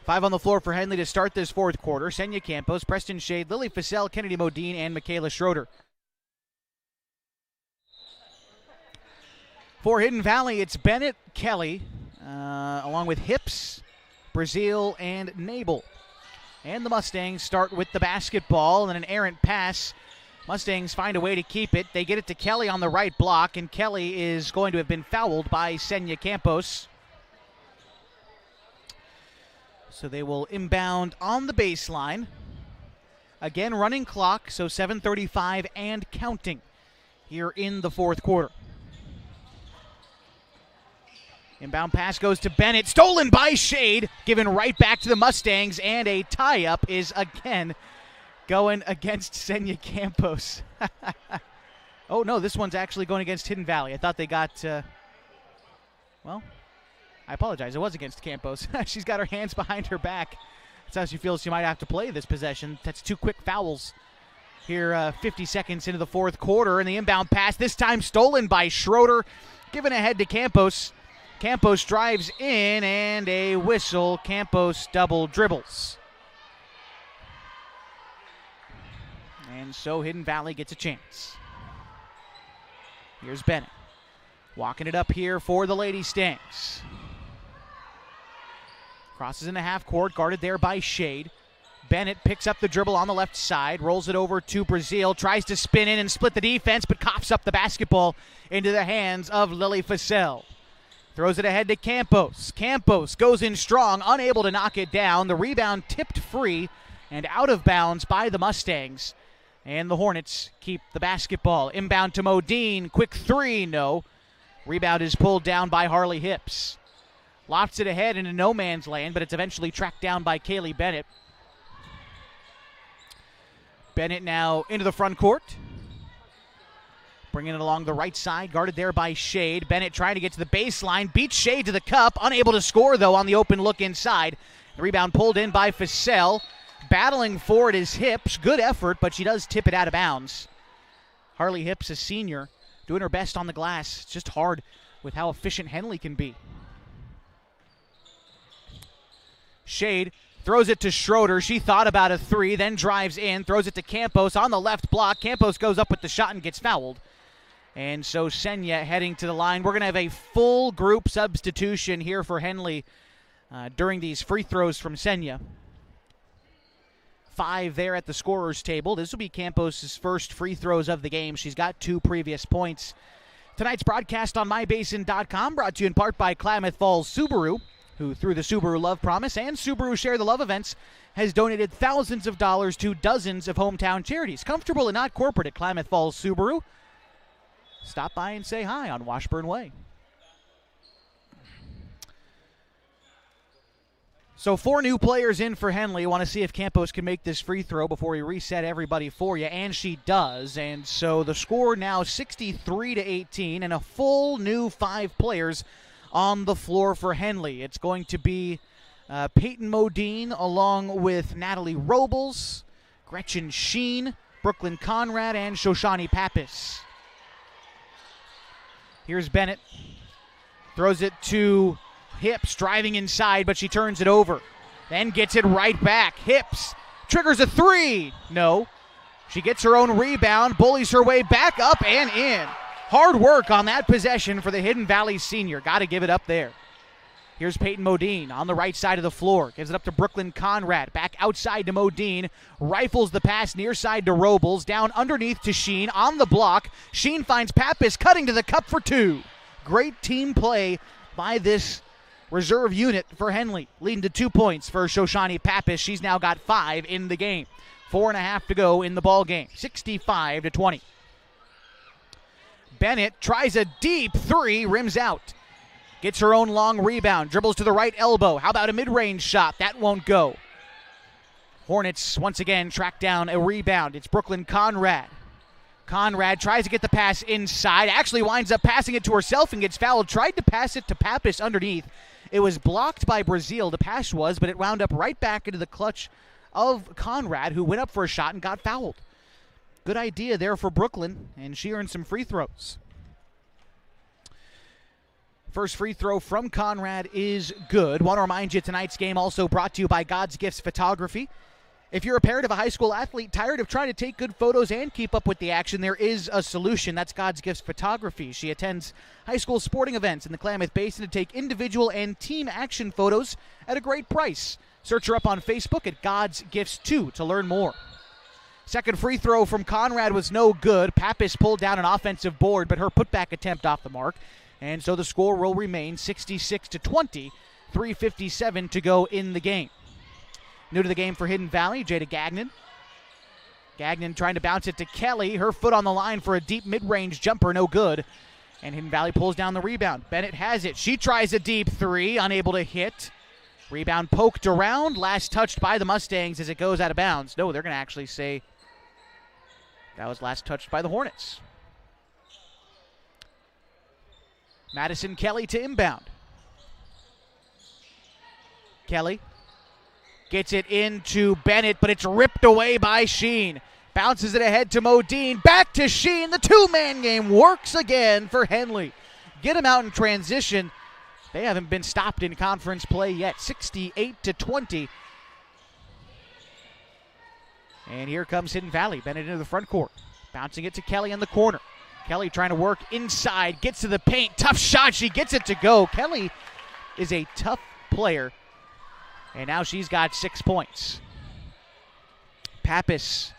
5 on the floor for Henley to start this fourth quarter. Senya Campos, Preston Shade, Lily Fassell, Kennedy Modine, and Michaela Schroeder. For Hidden Valley, it's Bennett, Kelly, along with Hips, Brazil, and Nabel. And the Mustangs start with the basketball and an errant pass. Mustangs find a way to keep it. They get it to Kelly on the right block, and Kelly is going to have been fouled by Senya Campos. So they will inbound on the baseline. Again, running clock, so 7:35 and counting here in the fourth quarter. Inbound pass goes to Bennett, stolen by Shade, given right back to the Mustangs, and a tie-up is again going against Senya Campos. Oh, no, this one's actually going against Hidden Valley. I thought they got, well, I apologize. It was against Campos. She's got her hands behind her back. That's how she feels she might have to play this possession. That's 2 quick fouls here 50 seconds into the fourth quarter. And the inbound pass, this time stolen by Schroeder, given ahead to Campos. Campos drives in, and a whistle. Campos double dribbles. And so Hidden Valley gets a chance. Here's Bennett. Walking it up here for the Lady Stangs. Crosses into half court, guarded there by Shade. Bennett picks up the dribble on the left side, rolls it over to Brazil, tries to spin in and split the defense, but coughs up the basketball into the hands of Lily Fassell. Throws it ahead to Campos. Campos goes in strong, unable to knock it down. The rebound tipped free and out of bounds by the Mustangs. And the Hornets keep the basketball. Inbound to Modine. Quick three, no. Rebound is pulled down by Harley Hips. Lofts it ahead into no man's land, but it's eventually tracked down by Kaylee Bennett. Bennett now into the front court. Bringing it along the right side, guarded there by Shade. Bennett trying to get to the baseline, beats Shade to the cup. Unable to score, though, on the open look inside. The rebound pulled in by Fassell. Battling for it is Hips. Good effort, but she does tip it out of bounds. Harley Hips, a senior, doing her best on the glass. It's just hard with how efficient Henley can be. Shade throws it to Schroeder. She thought about a three, then drives in, throws it to Campos on the left block. Campos goes up with the shot and gets fouled. And so Senya heading to the line. We're going to have a full group substitution here for Henley during these free throws from Senya. 5 there at the scorer's table. This will be Campos' first free throws of the game. She's got 2 previous points. Tonight's broadcast on MyBasin.com brought to you in part by Klamath Falls Subaru, who through the Subaru Love Promise and Subaru Share the Love events has donated thousands of dollars to dozens of hometown charities. Comfortable and not corporate at Klamath Falls Subaru. Stop by and say hi on Washburn Way. So 4 new players in for Henley. Want to see if Campos can make this free throw before we reset everybody for you, and she does. And so the score now 63-18, and a full new 5 players on the floor for Henley. It's going to be Peyton Modine along with Natalie Robles, Gretchen Sheen, Brooklyn Conrad, and Shoshani Pappas. Here's Bennett. Throws it to Hips, driving inside, but she turns it over. Then gets it right back. Hips triggers a three. No. She gets her own rebound, bullies her way back up and in. Hard work on that possession for the Hidden Valley senior. Got to give it up there. Here's Peyton Modine on the right side of the floor. Gives it up to Brooklyn Conrad. Back outside to Modine. Rifles the pass near side to Robles. Down underneath to Sheen on the block. Sheen finds Pappas cutting to the cup for 2. Great team play by this reserve unit for Henley. Leading to 2 points for Shoshani Pappas. She's now got 5 in the game. 4.5 to go in the ball game. 65-20. Bennett tries a deep 3. Rims out. Gets her own long rebound. Dribbles to the right elbow. How about a mid-range shot? That won't go. Hornets once again track down a rebound. It's Brooklyn Conrad. Conrad tries to get the pass inside. Actually winds up passing it to herself and gets fouled. Tried to pass it to Pappas underneath. It was blocked by Brazil, the pass was, but it wound up right back into the clutch of Conrad, who went up for a shot and got fouled. Good idea there for Brooklyn, and she earned some free throws. First free throw from Conrad is good. Want to remind you tonight's game also brought to you by God's Gifts Photography. If you're a parent of a high school athlete tired of trying to take good photos and keep up with the action, there is a solution. That's God's Gifts Photography. She attends high school sporting events in the Klamath Basin to take individual and team action photos at a great price. Search her up on Facebook at God's Gifts 2 to learn more. Second free throw from Conrad was no good. Pappas pulled down an offensive board, but her putback attempt off the mark. And so the score will remain 66-20, 3:57 to go in the game. New to the game for Hidden Valley, Jada Gagnon. Gagnon trying to bounce it to Kelly. Her foot on the line for a deep mid-range jumper, no good. And Hidden Valley pulls down the rebound. Bennett has it. She tries a deep three, unable to hit. Rebound poked around, last touched by the Mustangs as it goes out of bounds. No, they're going to actually say that was last touched by the Hornets. Madison Kelly to inbound. Kelly gets it into Bennett, but it's ripped away by Sheen. Bounces it ahead to Modine. Back to Sheen. The two-man game works again for Henley. Get him out in transition. They haven't been stopped in conference play yet. 68-20. And here comes Hidden Valley. Bennett into the front court. Bouncing it to Kelly in the corner. Kelly trying to work inside. Gets to the paint. Tough shot. She gets it to go. Kelly is a tough player. And now she's got 6 points. Pappas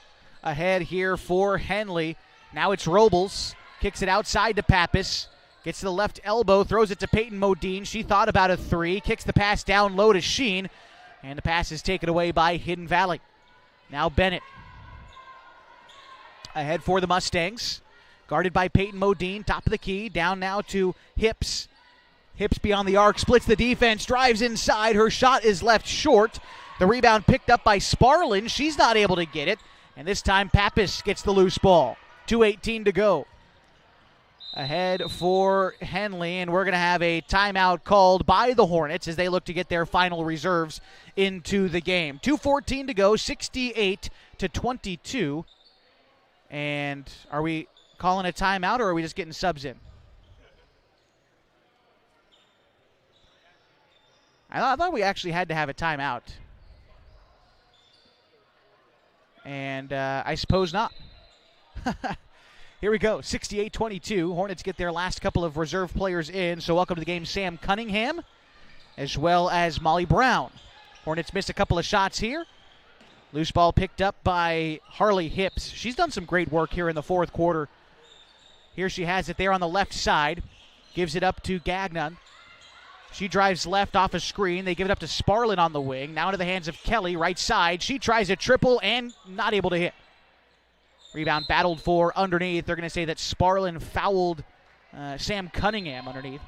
ahead here for Henley. Now it's Robles. Kicks it outside to Pappas. Gets to the left elbow. Throws it to Peyton Modine. She thought about a three. Kicks the pass down low to Sheen. And the pass is taken away by Hidden Valley. Now Bennett. Ahead for the Mustangs. Guarded by Peyton Modine. Top of the key. Down now to Hips. Hips beyond the arc. Splits the defense. Drives inside. Her shot is left short. The rebound picked up by Sparlin. She's not able to get it. And this time Pappas gets the loose ball. 2:18 to go. Ahead for Henley, and we're going to have a timeout called by the Hornets as they look to get their final reserves into the game. 2:14 to go, 68-22. And are we calling a timeout, or are we just getting subs in? I thought we actually had to have a timeout. And I suppose not. Here we go, 68-22. Hornets get their last couple of reserve players in. So welcome to the game, Sam Cunningham, as well as Molly Brown. Hornets missed a couple of shots here. Loose ball picked up by Harley Hips. She's done some great work here in the fourth quarter. Here she has it there on the left side. Gives it up to Gagnon. She drives left off a screen. They give it up to Sparlin on the wing. Now into the hands of Kelly, right side. She tries a triple and not able to hit. Rebound battled for underneath. They're going to say that Sparlin fouled Sam Cunningham underneath.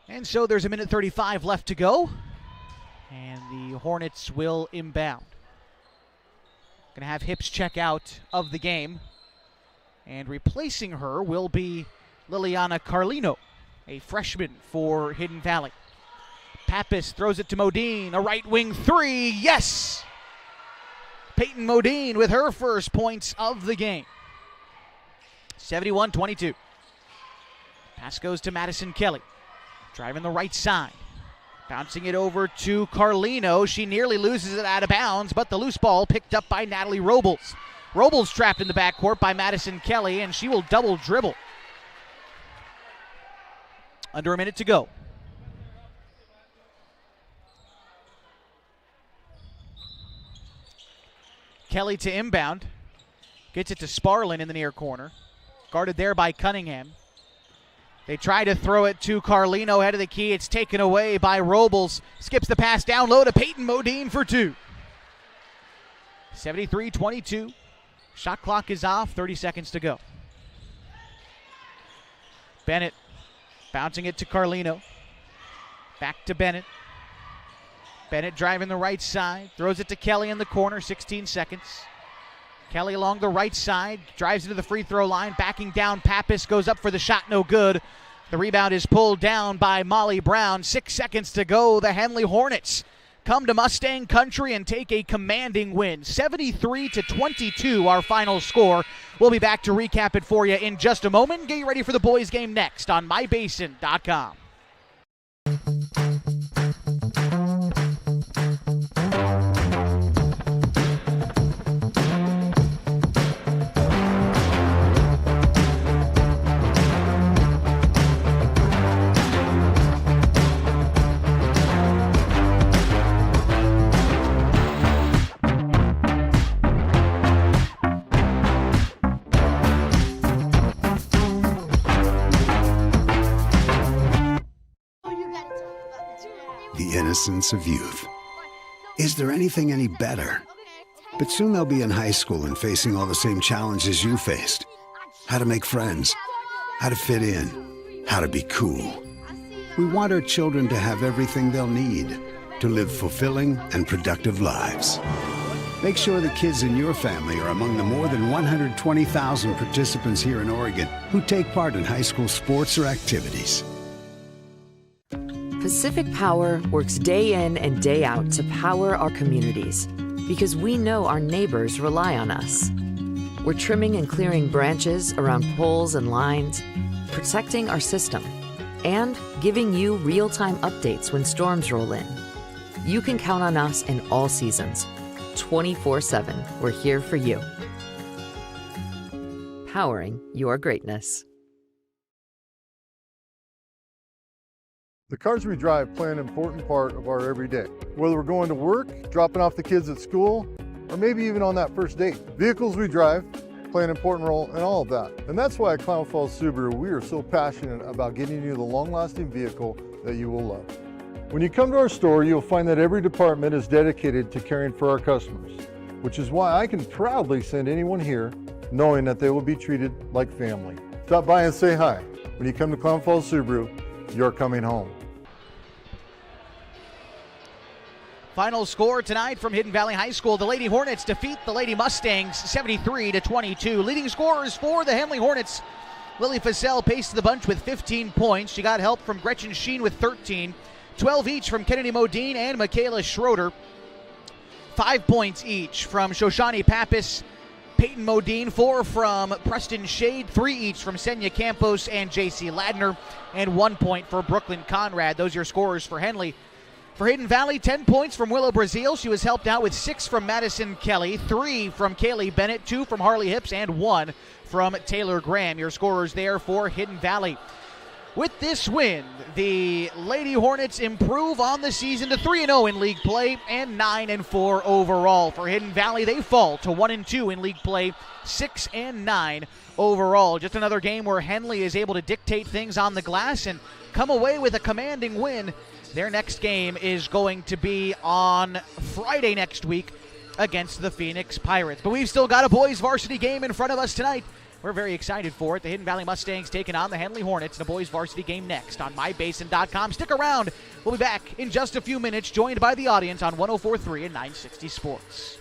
And so there's 1:35 left to go. And the Hornets will inbound. Going to have Hips check out of the game. And replacing her will be Liliana Carlino, a freshman for Hidden Valley. Pappas throws it to Modine. A right wing three. Yes! Peyton Modine with her first points of the game. 71-22. Pass goes to Madison Kelly. Driving the right side. Bouncing it over to Carlino. She nearly loses it out of bounds, but the loose ball picked up by Natalie Robles. Robles trapped in the backcourt by Madison Kelly, and she will double dribble. Under a minute to go. Kelly to inbound. Gets it to Sparlin in the near corner. Guarded there by Cunningham. They try to throw it to Carlino, head of the key. It's taken away by Robles. Skips the pass down low to Peyton Modine for two. 73-22. Shot clock is off. 30 seconds to go. Bennett bouncing it to Carlino. Back to Bennett. Bennett driving the right side. Throws it to Kelly in the corner. 16 seconds. Kelly along the right side. Drives into the free throw line. Backing down. Pappas goes up for the shot. No good. The rebound is pulled down by Molly Brown. 6 seconds to go. The Henley Hornets come to Mustang Country and take a commanding win. 73-22, our final score. We'll be back to recap it for you in just a moment. Get you ready for the boys' game next on MyBasin.com. innocence of youth. Is there anything any better? But soon they'll be in high school and facing all the same challenges you faced. How to make friends, how to fit in, how to be cool. We want our children to have everything they'll need to live fulfilling and productive lives. Make sure the kids in your family are among the more than 120,000 participants here in Oregon who take part in high school sports or activities. Pacific Power works day in and day out to power our communities because we know our neighbors rely on us. We're trimming and clearing branches around poles and lines, protecting our system, and giving you real-time updates when storms roll in. You can count on us in all seasons. 24/7, we're here for you. Powering your greatness. The cars we drive play an important part of our everyday. Whether we're going to work, dropping off the kids at school, or maybe even on that first date. Vehicles we drive play an important role in all of that. And that's why at Klamath Falls Subaru, we are so passionate about getting you the long-lasting vehicle that you will love. When you come to our store, you'll find that every department is dedicated to caring for our customers, which is why I can proudly send anyone here knowing that they will be treated like family. Stop by and say hi. When you come to Klamath Falls Subaru, you're coming home. Final score tonight from Hidden Valley High School. The Lady Hornets defeat the Lady Mustangs 73-22. Leading scorers for the Henley Hornets. Lily Fassell paced the bunch with 15 points. She got help from Gretchen Sheen with 13. 12 each from Kennedy Modine and Michaela Schroeder. 5 points each from Shoshani Pappas, Peyton Modine. 4 from Preston Shade. 3 each from Senya Campos and JC Ladner. And 1 point for Brooklyn Conrad. Those are your scorers for Henley. For Hidden Valley, 10 points from Willow Brazil. She was helped out with 6 from Madison Kelly, 3 from Kaylee Bennett, 2 from Harley Hips, and 1 from Taylor Graham. Your scorers there for Hidden Valley. With this win, the Lady Hornets improve on the season to 3-0 in league play and 9-4 overall. For Hidden Valley, they fall to 1-2 in league play, 6-9 overall. Just another game where Henley is able to dictate things on the glass and come away with a commanding win. Their next game is going to be on Friday next week against the Phoenix Pirates. But we've still got a boys varsity game in front of us tonight. We're very excited for it. The Hidden Valley Mustangs taking on the Henley Hornets in a boys varsity game next on mybasin.com. Stick around. We'll be back in just a few minutes, joined by the audience on 104.3 and 960 Sports.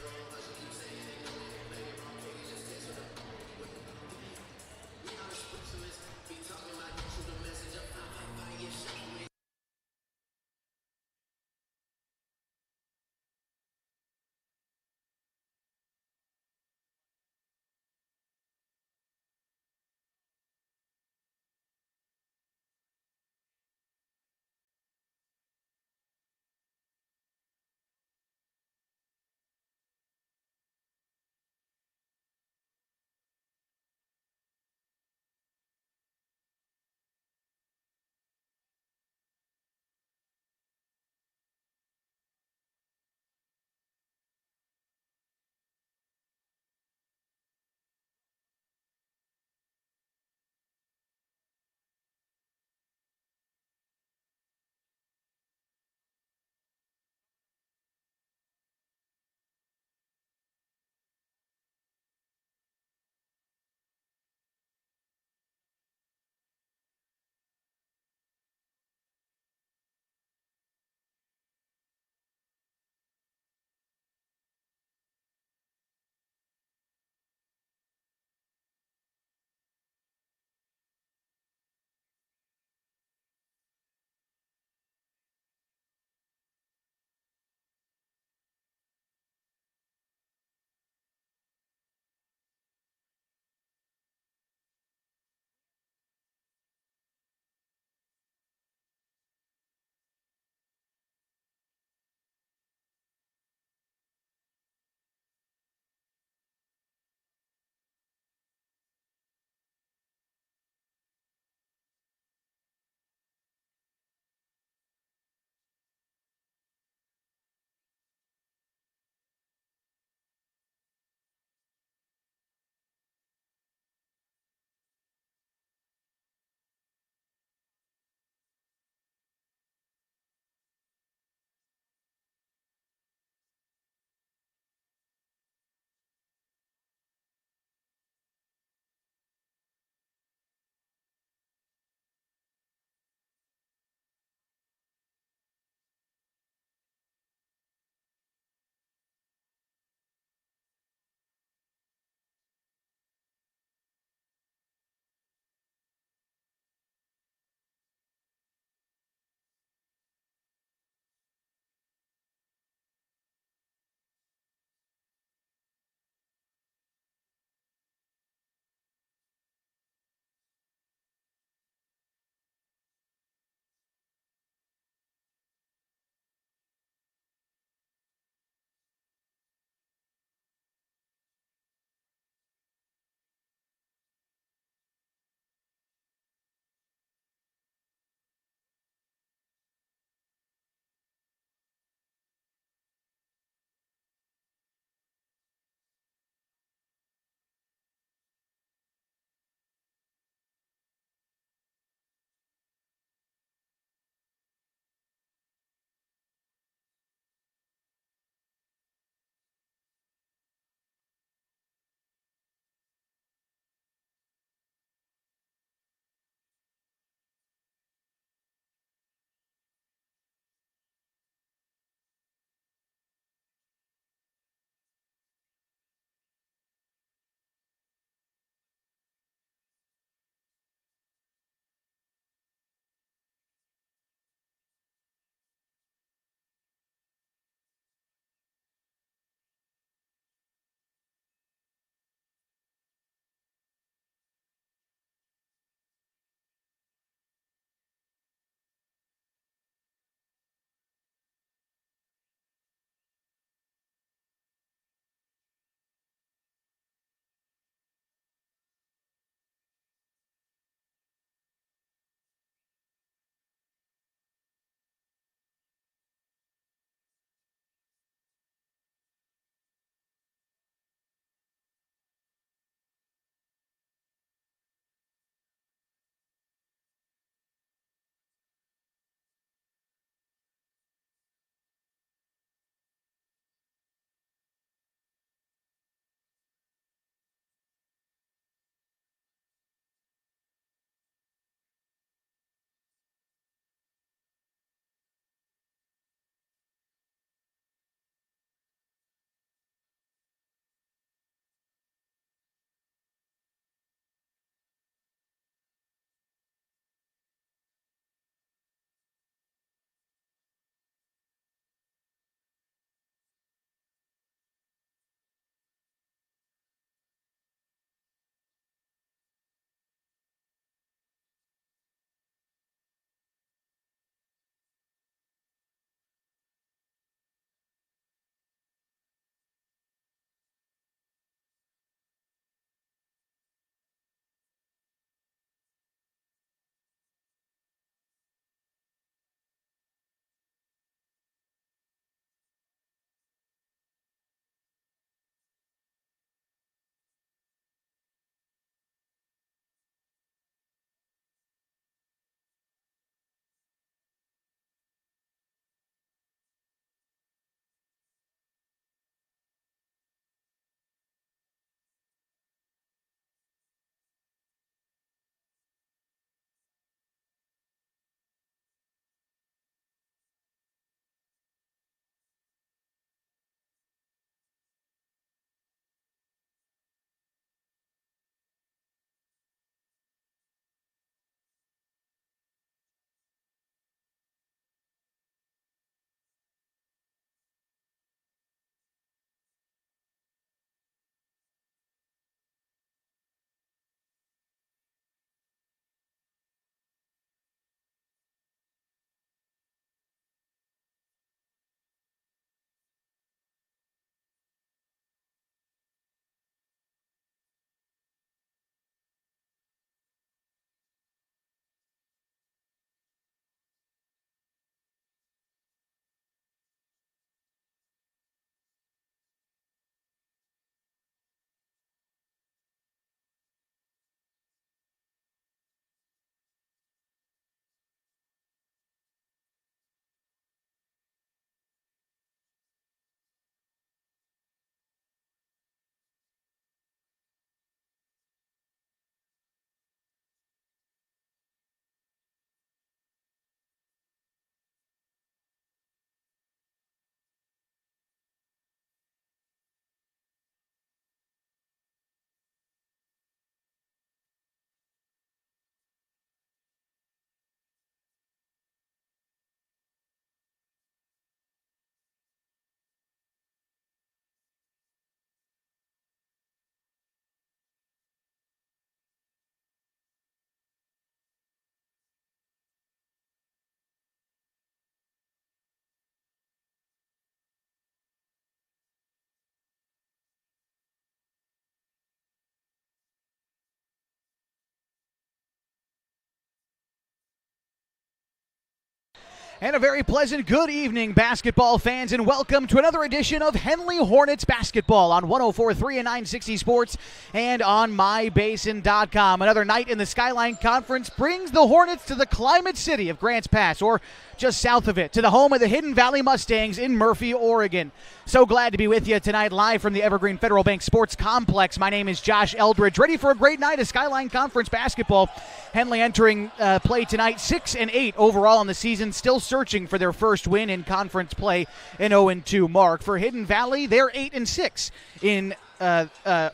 And a very pleasant good evening, basketball fans, and welcome to another edition of Henley Hornets basketball on 104.3 and 960 Sports and on mybasin.com. Another night in the Skyline Conference brings the Hornets to the climate city of Grants Pass, or just south of it, to the home of the Hidden Valley Mustangs in Murphy, Oregon. So glad to be with you tonight live from the Evergreen Federal Bank Sports Complex. My name is Josh Eldridge, ready for a great night of Skyline Conference basketball. Henley entering play tonight 6-8 overall in the season, still searching for their first win in conference play, an 0-2 mark. For Hidden Valley, they're 8-6 in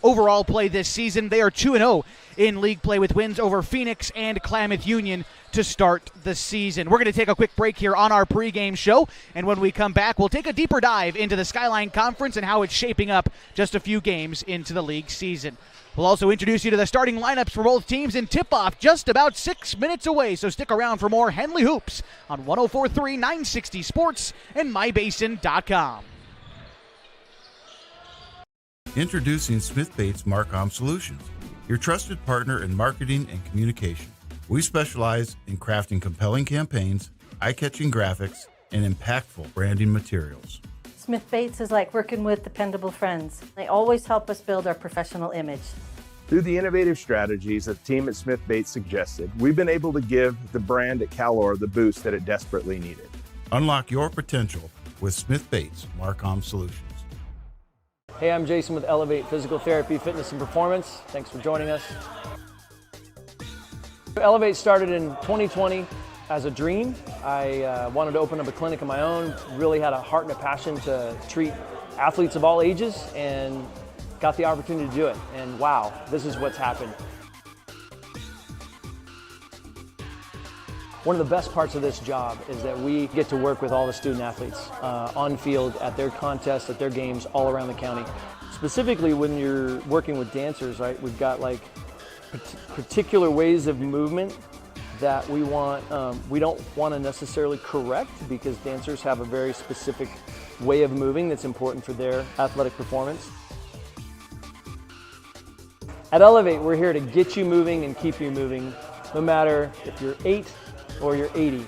overall play this season. They are 2-0 in league play with wins over Phoenix and Klamath Union to start the season. We're going to take a quick break here on our pregame show, and when we come back, we'll take a deeper dive into the Skyline Conference and how it's shaping up just a few games into the league season. We'll also introduce you to the starting lineups for both teams in tip-off just about 6 minutes away, so stick around for more Henley Hoops on 104.3 960 Sports and mybasin.com. Introducing Smith Bates Marcom Solutions, your trusted partner in marketing and communication. We specialize in crafting compelling campaigns, eye-catching graphics, and impactful branding materials. Smith Bates is like working with dependable friends. They always help us build our professional image. Through the innovative strategies that the team at Smith Bates suggested, we've been able to give the brand at Calor the boost that it desperately needed. Unlock your potential with Smith Bates Marcom Solutions. Hey, I'm Jason with Elevate Physical Therapy, Fitness, and Performance. Thanks for joining us. Elevate started in 2020 as a dream. I wanted to open up a clinic of my own, really had a heart and a passion to treat athletes of all ages, and got the opportunity to do it. And wow, this is what's happened. One of the best parts of this job is that we get to work with all the student athletes on field, at their contests, at their games, all around the county. Specifically when you're working with dancers, right? We've got like particular ways of movement that we don't want to necessarily correct, because dancers have a very specific way of moving that's important for their athletic performance. At Elevate, we're here to get you moving and keep you moving, no matter if you're 8 or you're 80.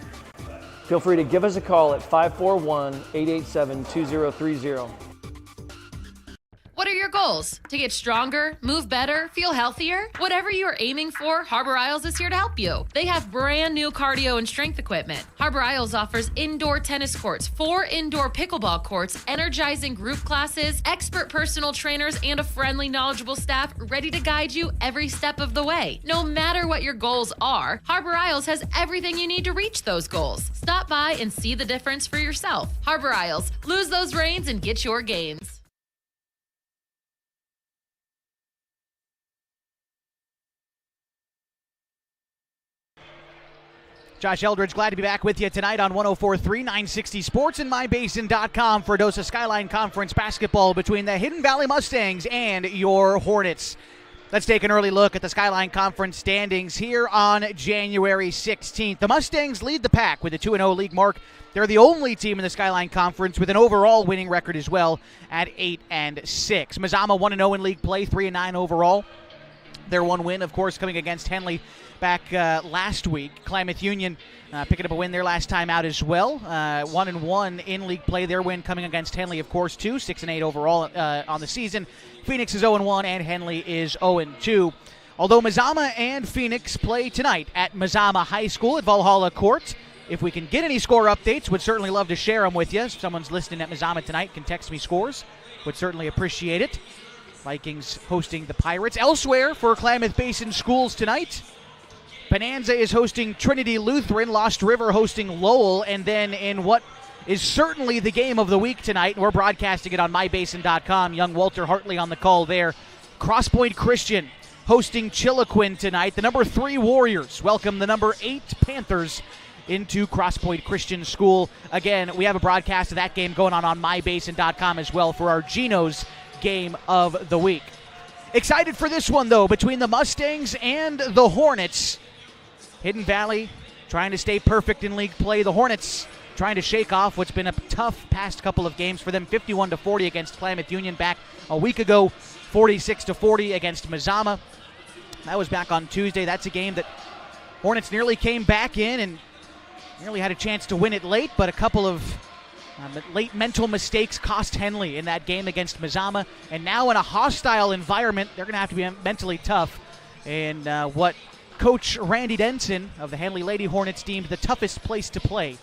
Feel free to give us a call at 541-887-2030. What are your goals? To get stronger, move better, feel healthier? Whatever you are aiming for, Harbor Isles is here to help you. They have brand new cardio and strength equipment. Harbor Isles offers indoor tennis courts, 4 indoor pickleball courts, energizing group classes, expert personal trainers, and a friendly, knowledgeable staff ready to guide you every step of the way. No matter what your goals are, Harbor Isles has everything you need to reach those goals. Stop by and see the difference for yourself. Harbor Isles, lose those reins and get your gains. Josh Eldridge, glad to be back with you tonight on 104.3 960 Sports and mybasin.com for a dose of Skyline Conference basketball between the Hidden Valley Mustangs and your Hornets. Let's take an early look at the Skyline Conference standings here on January 16th. The Mustangs lead the pack with a 2-0 league mark. They're the only team in the Skyline Conference with an overall winning record as well at 8-6. Mazama 1-0 in league play, 3-9 overall. Their one win, of course, coming against Henley back last week. Klamath Union picking up a win their last time out as well. 1-1 in league play. Their win coming against Henley, of course, too. 6-8 overall on the season. Phoenix is 0-1 and Henley is 0-2. Although Mazama and Phoenix play tonight at Mazama High School at Valhalla Court. If we can get any score updates, would certainly love to share them with you. If someone's listening at Mazama tonight can text me scores. Would certainly appreciate it. Vikings hosting the Pirates. Elsewhere for Klamath Basin schools tonight, Bonanza is hosting Trinity Lutheran, Lost River hosting Lowell, and then in what is certainly the game of the week tonight, and we're broadcasting it on mybasin.com, young Walter Hartley on the call there, Cross Point Christian hosting Chiloquin tonight. The number 3 Warriors welcome the number 8 Panthers into Cross Point Christian School. Again, we have a broadcast of that game going on mybasin.com as well for our Geno's game of the week. Excited for this one, though, between the Mustangs and the Hornets. Hidden Valley trying to stay perfect in league play. The Hornets trying to shake off what's been a tough past couple of games for them. 51-40 against Klamath Union back a week ago. 46-40 against Mazama. That was back on Tuesday. That's a game that Hornets nearly came back in and Nearly had a chance to win it late, but a couple of late mental mistakes cost Henley in that game against Mazama. And now in a hostile environment, they're going to have to be mentally tough. And what Coach Randy Denson of the Henley Lady Hornets deemed the toughest place to play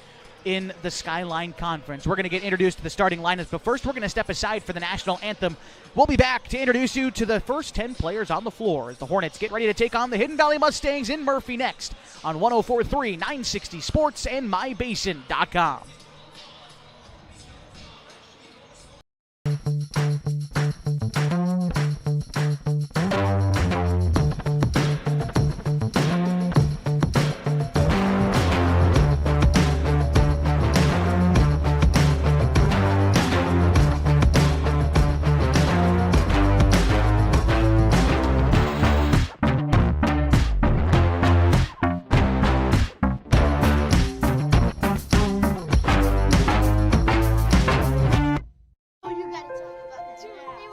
in the Skyline Conference. We're going to get introduced to the starting lineups, but first we're going to step aside for the national anthem. We'll be back to introduce you to the first 10 players on the floor as the Hornets get ready to take on the Hidden Valley Mustangs in Murphy next on 104.3, 960 Sports, and MyBasin.com.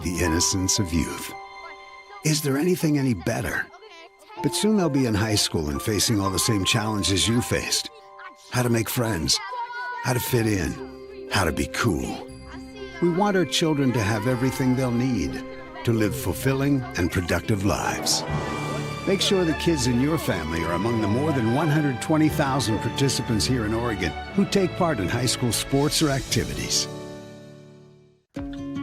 The innocence of youth. Is there anything any better? But soon they'll be in high school and facing all the same challenges you faced. How to make friends, how to fit in, how to be cool. We want our children to have everything they'll need to live fulfilling and productive lives. Make sure the kids in your family are among the more than 120,000 participants here in Oregon who take part in high school sports or activities.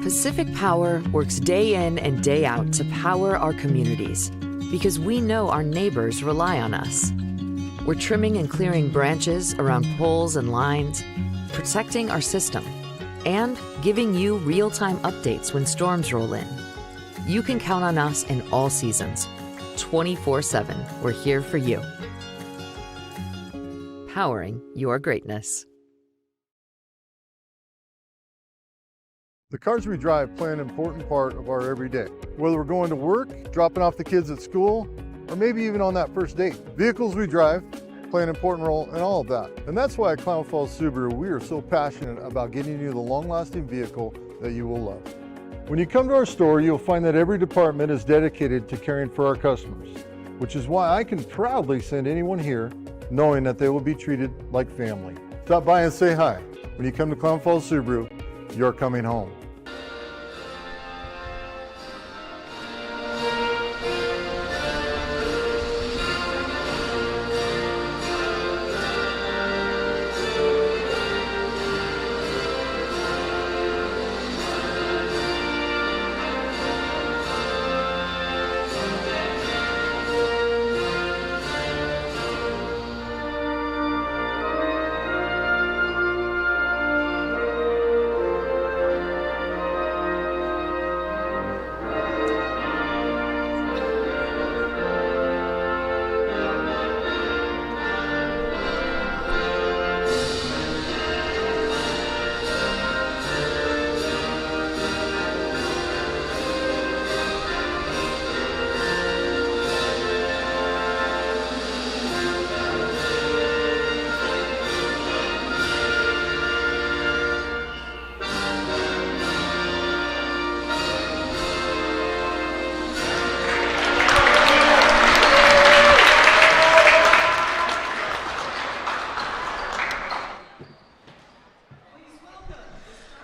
Pacific Power works day in and day out to power our communities because we know our neighbors rely on us. We're trimming and clearing branches around poles and lines, protecting our system, and giving you real-time updates when storms roll in. You can count on us in all seasons. 24/7, we're here for you. Powering your greatness. The cars we drive play an important part of our everyday. Whether we're going to work, dropping off the kids at school, or maybe even on that first date. Vehicles we drive play an important role in all of that. And that's why at Klamath Falls Subaru, we are so passionate about getting you the long-lasting vehicle that you will love. When you come to our store, you'll find that every department is dedicated to caring for our customers, which is why I can proudly send anyone here knowing that they will be treated like family. Stop by and say hi. When you come to Klamath Falls Subaru, you're coming home.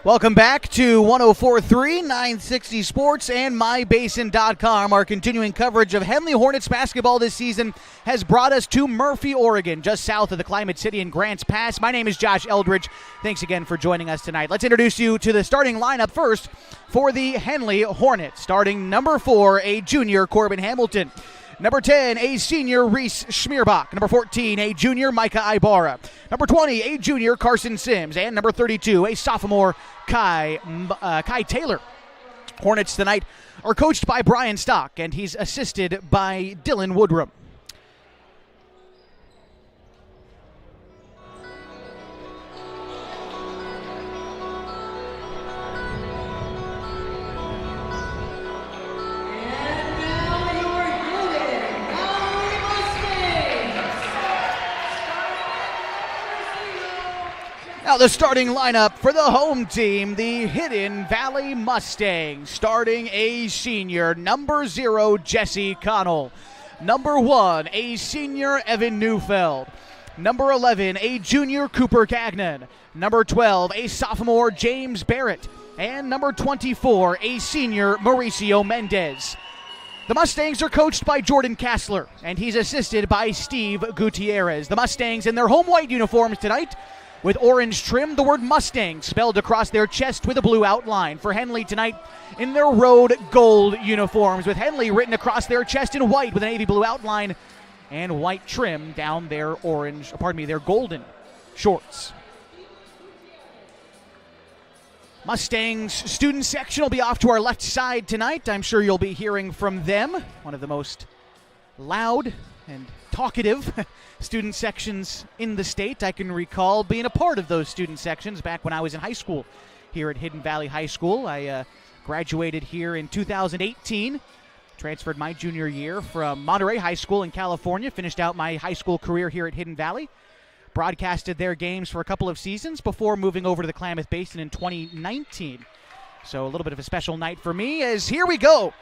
Welcome back to 104.3, 960 Sports, and MyBasin.com. Our continuing coverage of Henley Hornets basketball this season has brought us to Murphy, Oregon, just south of the Climate City in Grants Pass. My name is Josh Eldridge. Thanks again for joining us tonight. Let's introduce you to the starting lineup first for the Henley Hornets. Starting number 4, a junior, Corbin Hamilton. Number 10, a senior, Reese Schmierbach. Number 14, a junior, Micah Ibarra. Number 20, a junior, Carson Sims. And number 32, a sophomore, Kai Taylor. Hornets tonight are coached by Brian Stock, and he's assisted by Dylan Woodrum. Now the starting lineup for the home team, the Hidden Valley Mustangs. Starting a senior, number 0, Jesse Connell. Number 1, a senior, Evan Neufeld. Number 11, a junior, Cooper Gagnon. Number 12, a sophomore, James Barrett. And number 24, a senior, Mauricio Mendez. The Mustangs are coached by Jordan Kassler, and he's assisted by Steve Gutierrez. The Mustangs in their home white uniforms tonight with orange trim, the word Mustang spelled across their chest with a blue outline. For Henley tonight in their road gold uniforms with Henley written across their chest in white with a navy blue outline and white trim down their their golden shorts. Mustangs student section will be off to our left side tonight. I'm sure you'll be hearing from them. One of the most loud and talkative student sections in the state. I can recall being a part of those student sections back when I was in high school here at Hidden Valley High School. I graduated here in 2018, transferred my junior year from Monterey High School in California, finished out my high school career here at Hidden Valley. Broadcasted their games for a couple of seasons before moving over to the Klamath Basin in 2019. So a little bit of a special night for me as here we go.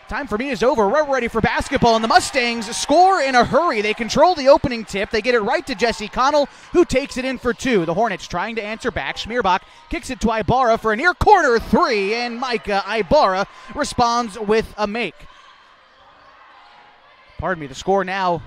Time for me is over. We're ready for basketball, and the Mustangs score in a hurry. They control the opening tip. They get it right to Jesse Connell, who takes it in for two. The Hornets trying to answer back. Schmierbach kicks it to Ibarra for a near corner three, and Micah Ibarra responds with a make. Pardon me, the score now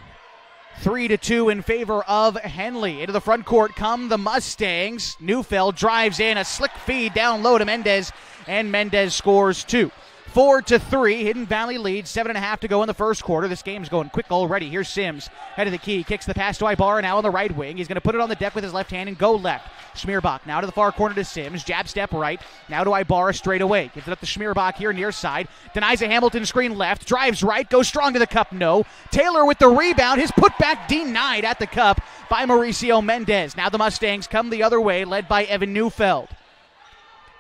3-2 in favor of Henley. Into the front court come the Mustangs. Neufeld drives in, a slick feed down low to Mendez, and Mendez scores two. 4-3, Hidden Valley leads, 7.5 to go in the first quarter. This game's going quick already. Here's Sims, head of the key, kicks the pass to Ibarra, now on the right wing. He's going to put it on the deck with his left hand and go left. Schmierbach now to the far corner to Sims, jab step right, now to Ibarra straight away. Gives it up to Schmierbach here near side, denies a Hamilton screen left, drives right, goes strong to the cup, no. Taylor with the rebound, his putback denied at the cup by Mauricio Mendez. Now the Mustangs come the other way, led by Evan Neufeld.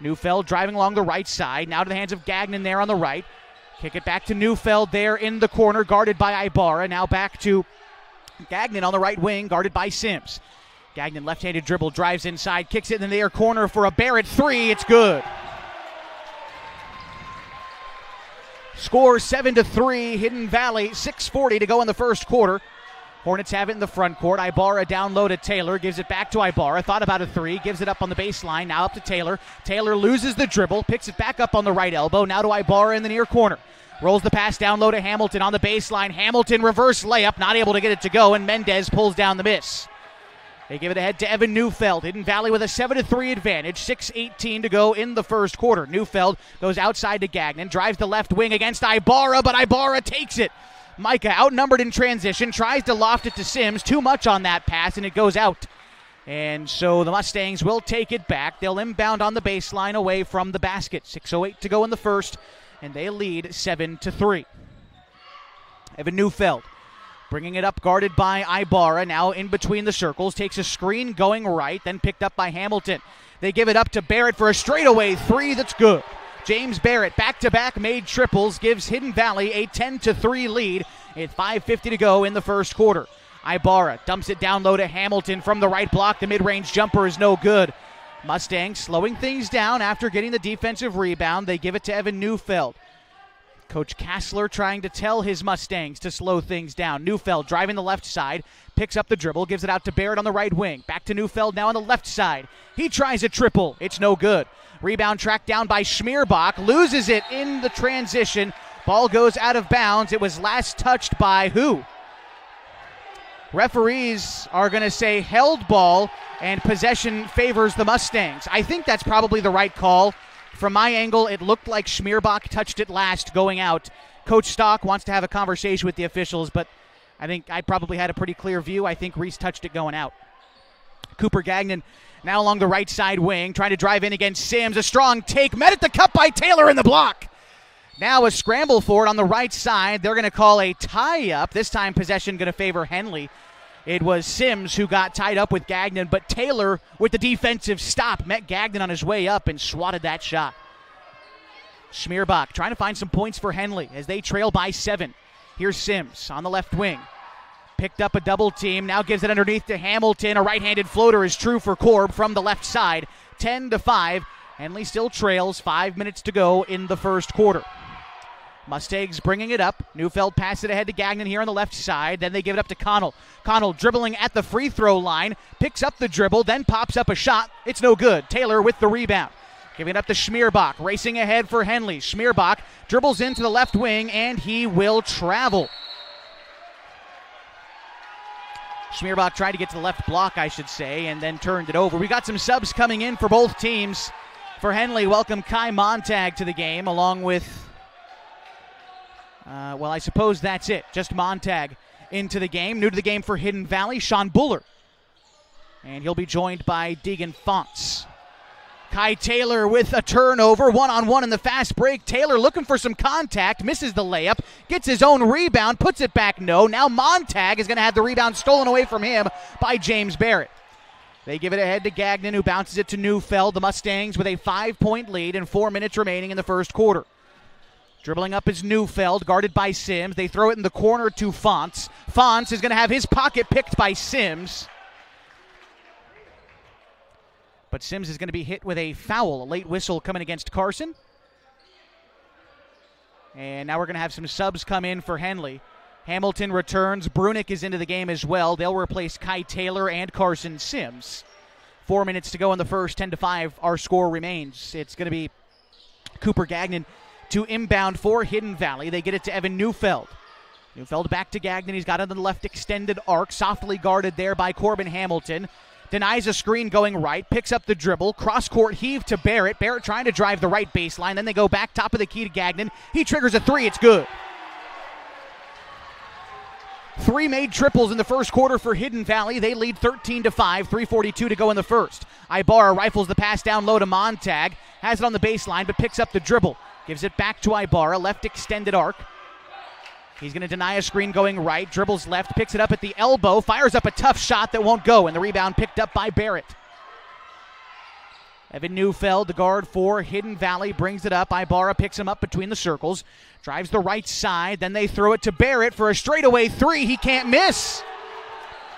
Neufeld driving along the right side, now to the hands of Gagnon there on the right. Kick it back to Neufeld there in the corner, guarded by Ibarra. Now back to Gagnon on the right wing, guarded by Sims. Gagnon left-handed dribble, drives inside, kicks it in the air corner for a Barrett three. It's good. Score 7-3, Hidden Valley, 6:40 to go in the first quarter. Hornets have it in the front court. Ibarra down low to Taylor, gives it back to Ibarra. Thought about a three, gives it up on the baseline. Now up to Taylor. Taylor loses the dribble, picks it back up on the right elbow. Now to Ibarra in the near corner. Rolls the pass down low to Hamilton on the baseline. Hamilton reverse layup, not able to get it to go, and Mendez pulls down the miss. They give it ahead to Evan Neufeld. Hidden Valley with a 7-3 advantage. 6:18 to go in the first quarter. Neufeld goes outside to Gagnon, drives the left wing against Ibarra, but Ibarra takes it. Micah outnumbered in transition, tries to loft it to Sims. Too much on that pass, and it goes out. And so the Mustangs will take it back. They'll inbound on the baseline away from the basket. 6:08 to go in the first, and they lead 7-3. Evan Neufeld bringing it up, guarded by Ibarra. Now in between the circles, takes a screen going right, then picked up by Hamilton. They give it up to Barrett for a straightaway three that's good. James Barrett, back-to-back made triples, gives Hidden Valley a 10-3 lead at 5:50 to go in the first quarter. Ibarra dumps it down low to Hamilton from the right block. The mid-range jumper is no good. Mustangs slowing things down after getting the defensive rebound. They give it to Evan Neufeld. Coach Kassler trying to tell his Mustangs to slow things down. Neufeld driving the left side, picks up the dribble, gives it out to Barrett on the right wing. Back to Neufeld now on the left side. He tries a triple. It's no good. Rebound tracked down by Schmierbach. Loses it in the transition. Ball goes out of bounds. It was last touched by who? Referees are going to say held ball and possession favors the Mustangs. I think that's probably the right call. From my angle, it looked like Schmierbach touched it last going out. Coach Stock wants to have a conversation with the officials, but I think I probably had a pretty clear view. I think Reese touched it going out. Cooper Gagnon now along the right side wing, trying to drive in against Sims. A strong take, met at the cup by Taylor in the block. Now a scramble for it on the right side. They're going to call a tie-up. This time possession going to favor Henley. It was Sims who got tied up with Gagnon, but Taylor with the defensive stop met Gagnon on his way up and swatted that shot. Schmierbach trying to find some points for Henley as they trail by 7. Here's Sims on the left wing. Picked up a double team, now gives it underneath to Hamilton. A right-handed floater is true for Korb from the left side. 10-5. Henley still trails. 5 minutes to go in the first quarter. Mustangs bringing it up. Neufeld passes it ahead to Gagnon here on the left side. Then they give it up to Connell. Connell dribbling at the free throw line. Picks up the dribble, then pops up a shot. It's no good. Taylor with the rebound. Giving it up to Schmierbach. Racing ahead for Henley. Schmierbach dribbles into the left wing, and he will travel. Schmierbach tried to get to the left block, I should say, and then turned it over. We got some subs coming in for both teams. For Henley, welcome Kai Montag to the game, along with I suppose that's it. Just Montag into the game. New to the game for Hidden Valley, Sean Buller. And he'll be joined by Deegan Fonts. Kai Taylor with a turnover, one-on-one in the fast break. Taylor looking for some contact, misses the layup, gets his own rebound, puts it back, no. Now Montag is going to have the rebound stolen away from him by James Barrett. They give it ahead to Gagnon, who bounces it to Neufeld. The Mustangs with a 5-point lead and 4 minutes remaining in the first quarter. Dribbling up is Neufeld, guarded by Sims. They throw it in the corner to Fonts. Fonts is going to have his pocket picked by Sims. But Sims is going to be hit with a foul, a late whistle coming against Carson. And now we're going to have some subs come in for Henley. Hamilton returns. Brunick is into the game as well. They'll replace Kai Taylor and Carson Sims. 4 minutes to go in the first. 10-5 our score remains. It's going to be Cooper Gagnon to inbound for Hidden Valley. They get it to Evan Neufeld. Neufeld back to Gagnon. He's got it on the left extended arc. Softly guarded there by Corbin Hamilton. Denies a screen going right. Picks up the dribble. Cross-court heave to Barrett. Barrett trying to drive the right baseline. Then they go back top of the key to Gagnon. He triggers a three. It's good. 3 made triples in the first quarter for Hidden Valley. They lead 13-5, 3:42 to go in the first. Ibarra rifles the pass down low to Montag. Has it on the baseline, but picks up the dribble. Gives it back to Ibarra, left extended arc. He's going to deny a screen going right, dribbles left, picks it up at the elbow, fires up a tough shot that won't go, and the rebound picked up by Barrett. Evan Neufeld, the guard for Hidden Valley, brings it up. Ibarra picks him up between the circles, drives the right side, then they throw it to Barrett for a straightaway three. He can't miss.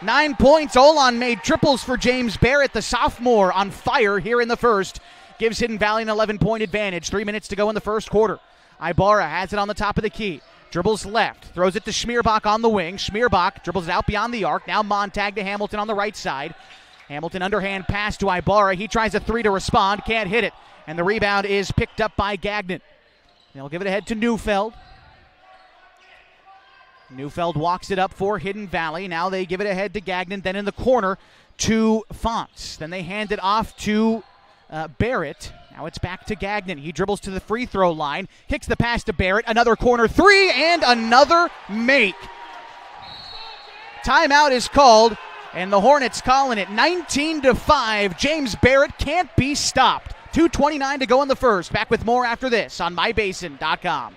9 points. Olan made triples for James Barrett, the sophomore, on fire here in the first. Gives Hidden Valley an 11-point advantage. 3 minutes to go in the first quarter. Ibarra has it on the top of the key. Dribbles left. Throws it to Schmierbach on the wing. Schmierbach dribbles it out beyond the arc. Now Montag to Hamilton on the right side. Hamilton underhand pass to Ibarra. He tries a three to respond. Can't hit it. And the rebound is picked up by Gagnon. They'll give it ahead to Neufeld. Neufeld walks it up for Hidden Valley. Now they give it ahead to Gagnon. Then in the corner to Fonts. Then they hand it off to Barrett. Now it's back to Gagnon. He dribbles to the free throw line, kicks the pass to Barrett, another corner three, and another make. Timeout is called, and the Hornets calling it 19-5. James Barrett can't be stopped. 2:29 to go in the first. Back with more after this on mybasin.com.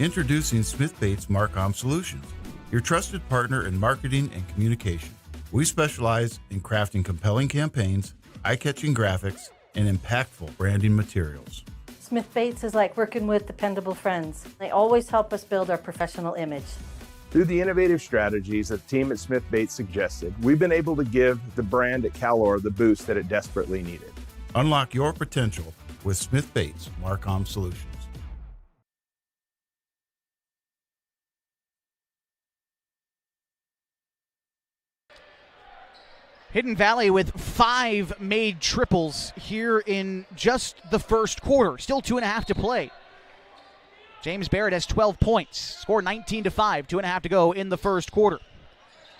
Introducing Smith Bates Marcom Solutions, your trusted partner in marketing and communication. We specialize in crafting compelling campaigns, eye-catching graphics, and impactful branding materials. Smith Bates is like working with dependable friends. They always help us build our professional image. Through the innovative strategies that the team at Smith Bates suggested, we've been able to give the brand at Calor the boost that it desperately needed. Unlock your potential with Smith Bates Marcom Solutions. Hidden Valley with 5 made triples here in just the first quarter. Still 2.5 to play. James Barrett has 12 points. Score 19-5. 2.5 to go in the first quarter.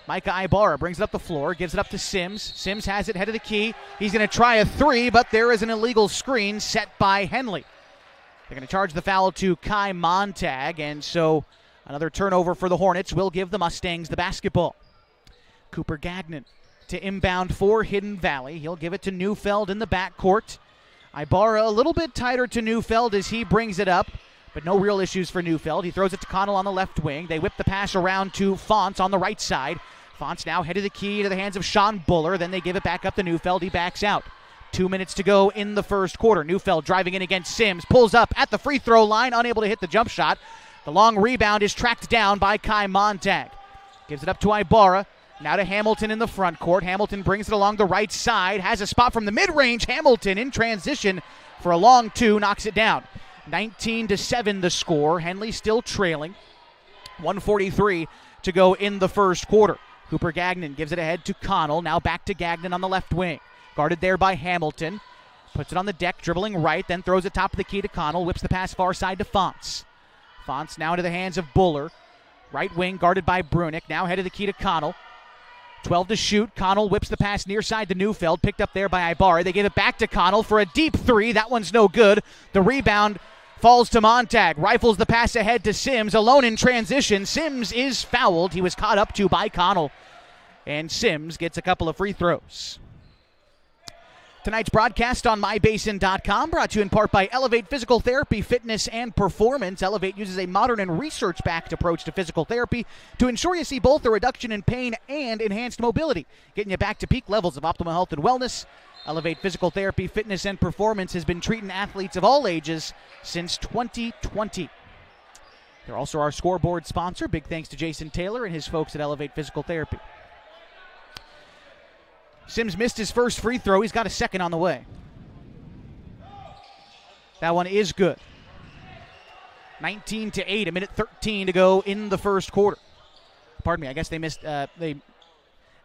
Micah Ibarra brings it up the floor, gives it up to Sims. Sims has it, head of the key. He's going to try a three, but there is an illegal screen set by Henley. They're going to charge the foul to Kai Montag, and so another turnover for the Hornets will give the Mustangs the basketball. Cooper Gagnon to inbound for Hidden Valley. He'll give it to Neufeld in the backcourt. Ibarra a little bit tighter to Neufeld as he brings it up, but no real issues for Neufeld. He throws it to Connell on the left wing. They whip the pass around to Fonts on the right side. Fonts now head of the key to the hands of Sean Buller. Then they give it back up to Neufeld. He backs out. 2 minutes to go in the first quarter. Neufeld driving in against Sims. Pulls up at the free throw line, unable to hit the jump shot. The long rebound is tracked down by Kai Montag. Gives it up to Ibarra. Now to Hamilton in the front court. Hamilton brings it along the right side. Has a spot from the mid-range. Hamilton in transition for a long two. Knocks it down. 19-7 the score. Henley still trailing. 1:43 to go in the first quarter. Cooper Gagnon gives it ahead to Connell. Now back to Gagnon on the left wing. Guarded there by Hamilton. Puts it on the deck, dribbling right, then throws it top of the key to Connell. Whips the pass far side to Fonts. Fonts now into the hands of Buller. Right wing guarded by Brunick. Now head of the key to Connell. 12 to shoot. Connell whips the pass near side to Neufeld. Picked up there by Ibarra. They give it back to Connell for a deep three. That one's no good. The rebound falls to Montag. Rifles the pass ahead to Sims. Alone in transition. Sims is fouled. He was caught up to by Connell. And Sims gets a couple of free throws. Tonight's broadcast on MyBasin.com brought to you in part by Elevate Physical Therapy, Fitness, and Performance. Elevate uses a modern and research-backed approach to physical therapy to ensure you see both a reduction in pain and enhanced mobility, getting you back to peak levels of optimal health and wellness. Elevate Physical Therapy, Fitness, and Performance has been treating athletes of all ages since 2020. They're also our scoreboard sponsor. Big thanks to Jason Taylor and his folks at Elevate Physical Therapy. Sims missed his first free throw. He's got a second on the way. That one is good. 19-8, a minute 13 to go in the first quarter. Pardon me, I guess they missed. They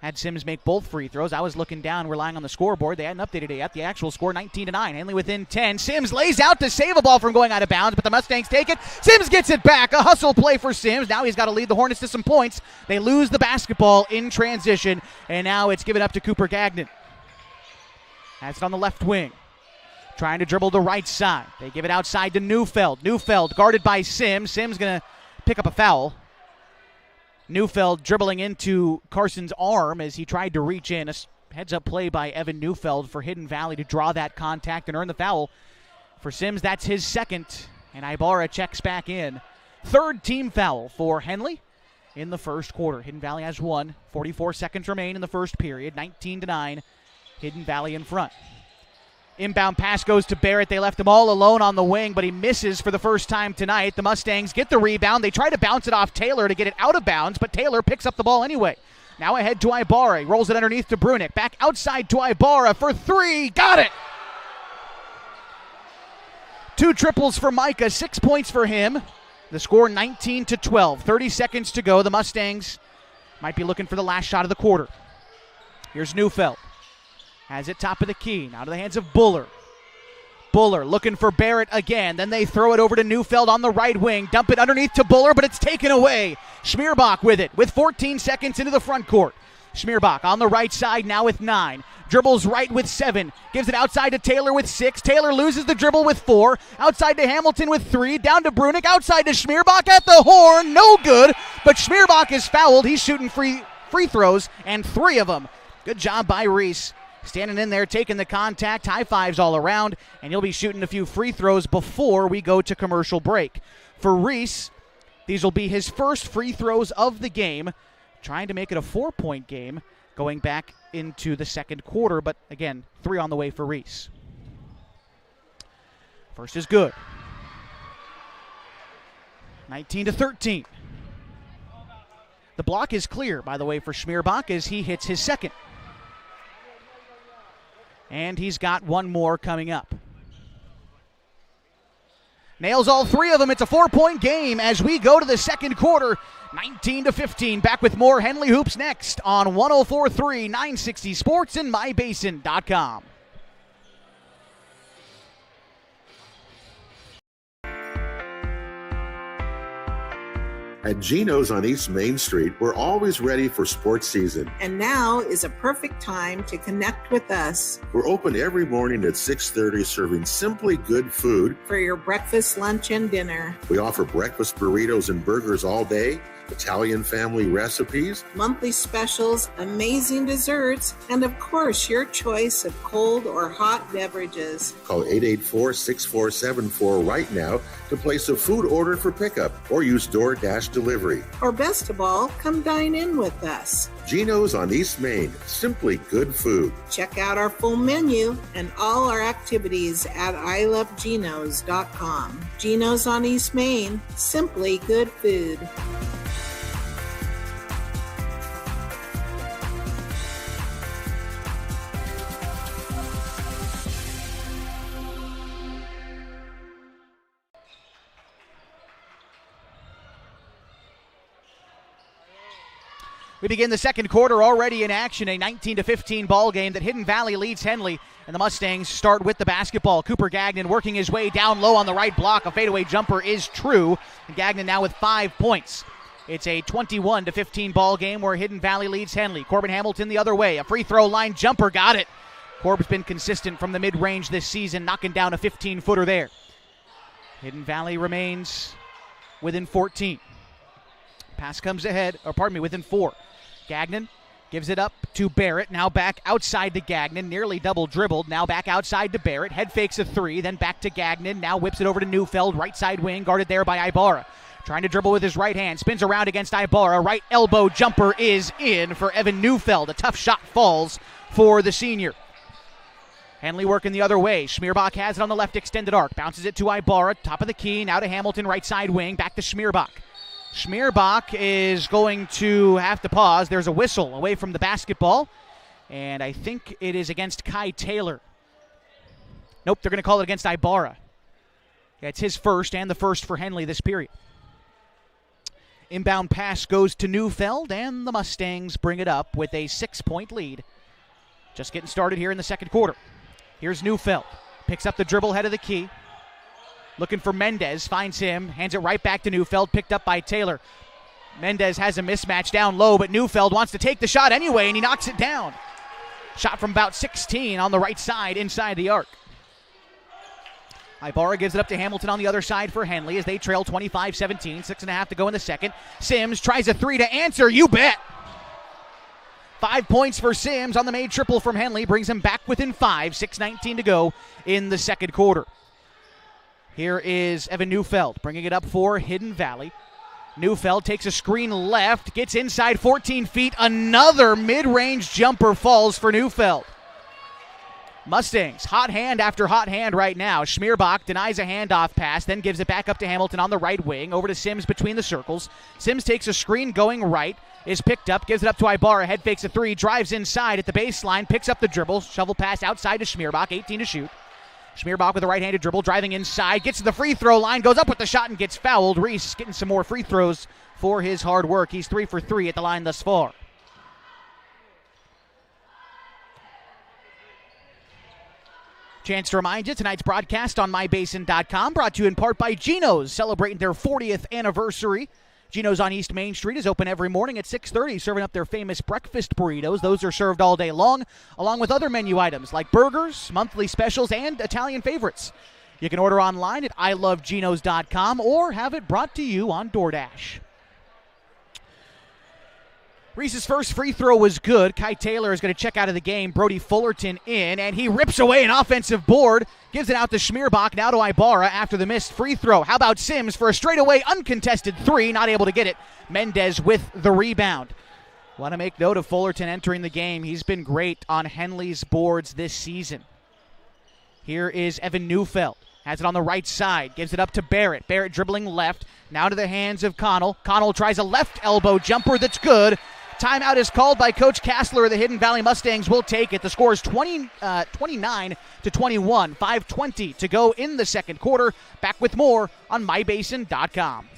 had Sims make both free throws. I was looking down, relying on the scoreboard. They hadn't updated it yet. The actual score, 19-9. Henley within 10. Sims lays out to save a ball from going out of bounds, but the Mustangs take it. Sims gets it back. A hustle play for Sims. Now he's got to lead the Hornets to some points. They lose the basketball in transition, and now it's given up to Cooper Gagnon. That's it on the left wing. Trying to dribble the right side. They give it outside to Neufeld. Neufeld guarded by Sims. Sims going to pick up a foul. Neufeld dribbling into Carson's arm as he tried to reach in. A heads-up play by Evan Neufeld for Hidden Valley to draw that contact and earn the foul. For Sims, that's his second, and Ibarra checks back in. Third team foul for Henley in the first quarter. Hidden Valley has one. 44 seconds remain in the first period. 19-9, Hidden Valley in front. Inbound pass goes to Barrett. They left him all alone on the wing, but he misses for the first time tonight. The Mustangs get the rebound. They try to bounce it off Taylor to get it out of bounds, but Taylor picks up the ball anyway. Now ahead to Ibarra. Rolls it underneath to Brunick. Back outside to Ibarra for three. Got it! 2 triples for Micah. 6 points for him. The score 19-12. 30 seconds to go. The Mustangs might be looking for the last shot of the quarter. Here's Neufeld. Has it top of the key. Now to the hands of Buller. Buller looking for Barrett again. Then they throw it over to Neufeld on the right wing. Dump it underneath to Buller, but it's taken away. Schmierbach with it with 14 seconds into the front court. Schmierbach on the right side now with 9. Dribbles right with 7. Gives it outside to Taylor with 6. Taylor loses the dribble with 4. Outside to Hamilton with 3. Down to Brunick. Outside to Schmierbach at the horn. No good, but Schmierbach is fouled. He's shooting free throws, and 3 of them. Good job by Reese. Standing in there, taking the contact, high fives all around, and he'll be shooting a few free throws before we go to commercial break. For Reese, these will be his first free throws of the game, trying to make it a 4-point game going back into the second quarter, but again, 3 on the way for Reese. First is good. 19-13. The block is clear, by the way, for Schmierbach as he hits his second. And he's got one more coming up. Nails all 3 of them. It's a 4-point game as we go to the second quarter. 19-15. Back with more Henley Hoops next on 104.3 960 Sports and MyBasin.com. At Geno's on East Main Street, we're always ready for sports season. And now is a perfect time to connect with us. We're open every morning at 6:30, serving simply good food for your breakfast, lunch, and dinner. We offer breakfast burritos and burgers all day, Italian family recipes, monthly specials, amazing desserts, and of course, your choice of cold or hot beverages. Call 884-6474 right now to place a food order for pickup or use DoorDash delivery. Or best of all, come dine in with us. Geno's on East Main, simply good food. Check out our full menu and all our activities at ilovegenos.com. Geno's on East Main, simply good food. We begin the second quarter already in action, a 19-15 ball game that Hidden Valley leads Henley, and the Mustangs start with the basketball. Cooper Gagnon working his way down low on the right block. A fadeaway jumper is true, and Gagnon now with 5 points. It's a 21-15 ball game where Hidden Valley leads Henley. Corbin Hamilton the other way. A free throw line jumper, got it. Corb's been consistent from the mid-range this season, knocking down a 15-footer there. Hidden Valley remains within 14. Pass comes ahead, within 4. Gagnon gives it up to Barrett, now back outside to Gagnon, nearly double dribbled, now back outside to Barrett, head fakes a 3, then back to Gagnon, now whips it over to Neufeld, right side wing, guarded there by Ibarra. Trying to dribble with his right hand, spins around against Ibarra, right elbow jumper is in for Evan Neufeld. A tough shot falls for the senior. Henley working the other way. Schmierbach has it on the left extended arc, bounces it to Ibarra, top of the key, now to Hamilton, right side wing, back to Schmierbach. Schmierbach is going to have to pause. There's a whistle away from the basketball, and I think it is against Kai Taylor. Nope, they're going to call it against Ibarra. Yeah, it's his first and the first for Henley this period. Inbound pass goes to Neufeld, and the Mustangs bring it up with a 6-point lead. Just getting started here in the second quarter. Here's Neufeld. Picks up the dribble, head of the key. Looking for Mendez, finds him, hands it right back to Neufeld, picked up by Taylor. Mendez has a mismatch down low, but Neufeld wants to take the shot anyway, and he knocks it down. Shot from about 16 on the right side, inside the arc. Ibarra gives it up to Hamilton on the other side for Henley as they trail 25-17, 6.5 to go in the second. Sims tries a 3 to answer, you bet. 5 points for Sims on the made triple from Henley, brings him back within 5, 6:19 to go in the second quarter. Here is Evan Neufeld bringing it up for Hidden Valley. Neufeld takes a screen left, gets inside 14 feet. Another mid-range jumper falls for Neufeld. Mustangs, hot hand after hot hand right now. Schmierbach denies a handoff pass, then gives it back up to Hamilton on the right wing, over to Sims between the circles. Sims takes a screen going right, is picked up, gives it up to Ibarra, head fakes a 3, drives inside at the baseline, picks up the dribble, shovel pass outside to Schmierbach, 18 to shoot. Schmierbach with a right-handed dribble, driving inside, gets to the free throw line, goes up with the shot and gets fouled. Reese getting some more free throws for his hard work. He's 3 for 3 at the line thus far. Chance to remind you, tonight's broadcast on MyBasin.com, brought to you in part by Geno's, celebrating their 40th anniversary. Geno's on East Main Street is open every morning at 6:30, serving up their famous breakfast burritos. Those are served all day long, along with other menu items like burgers, monthly specials, and Italian favorites. You can order online at ilovegenos.com or have it brought to you on DoorDash. Reese's first free throw was good. Kai Taylor is going to check out of the game. Brody Fullerton in, and he rips away an offensive board. Gives it out to Schmierbach, now to Ibarra after the missed free throw. How about Sims for a straightaway uncontested 3? Not able to get it. Mendez with the rebound. Want to make note of Fullerton entering the game. He's been great on Henley's boards this season. Here is Evan Neufeld. Has it on the right side. Gives it up to Barrett. Barrett dribbling left. Now to the hands of Connell. Connell tries a left elbow jumper that's good. Timeout is called by Coach Kassler. The Hidden Valley Mustangs will take it. The score is 29-21. 5:20 to go in the second quarter. Back with more on MyBasin.com.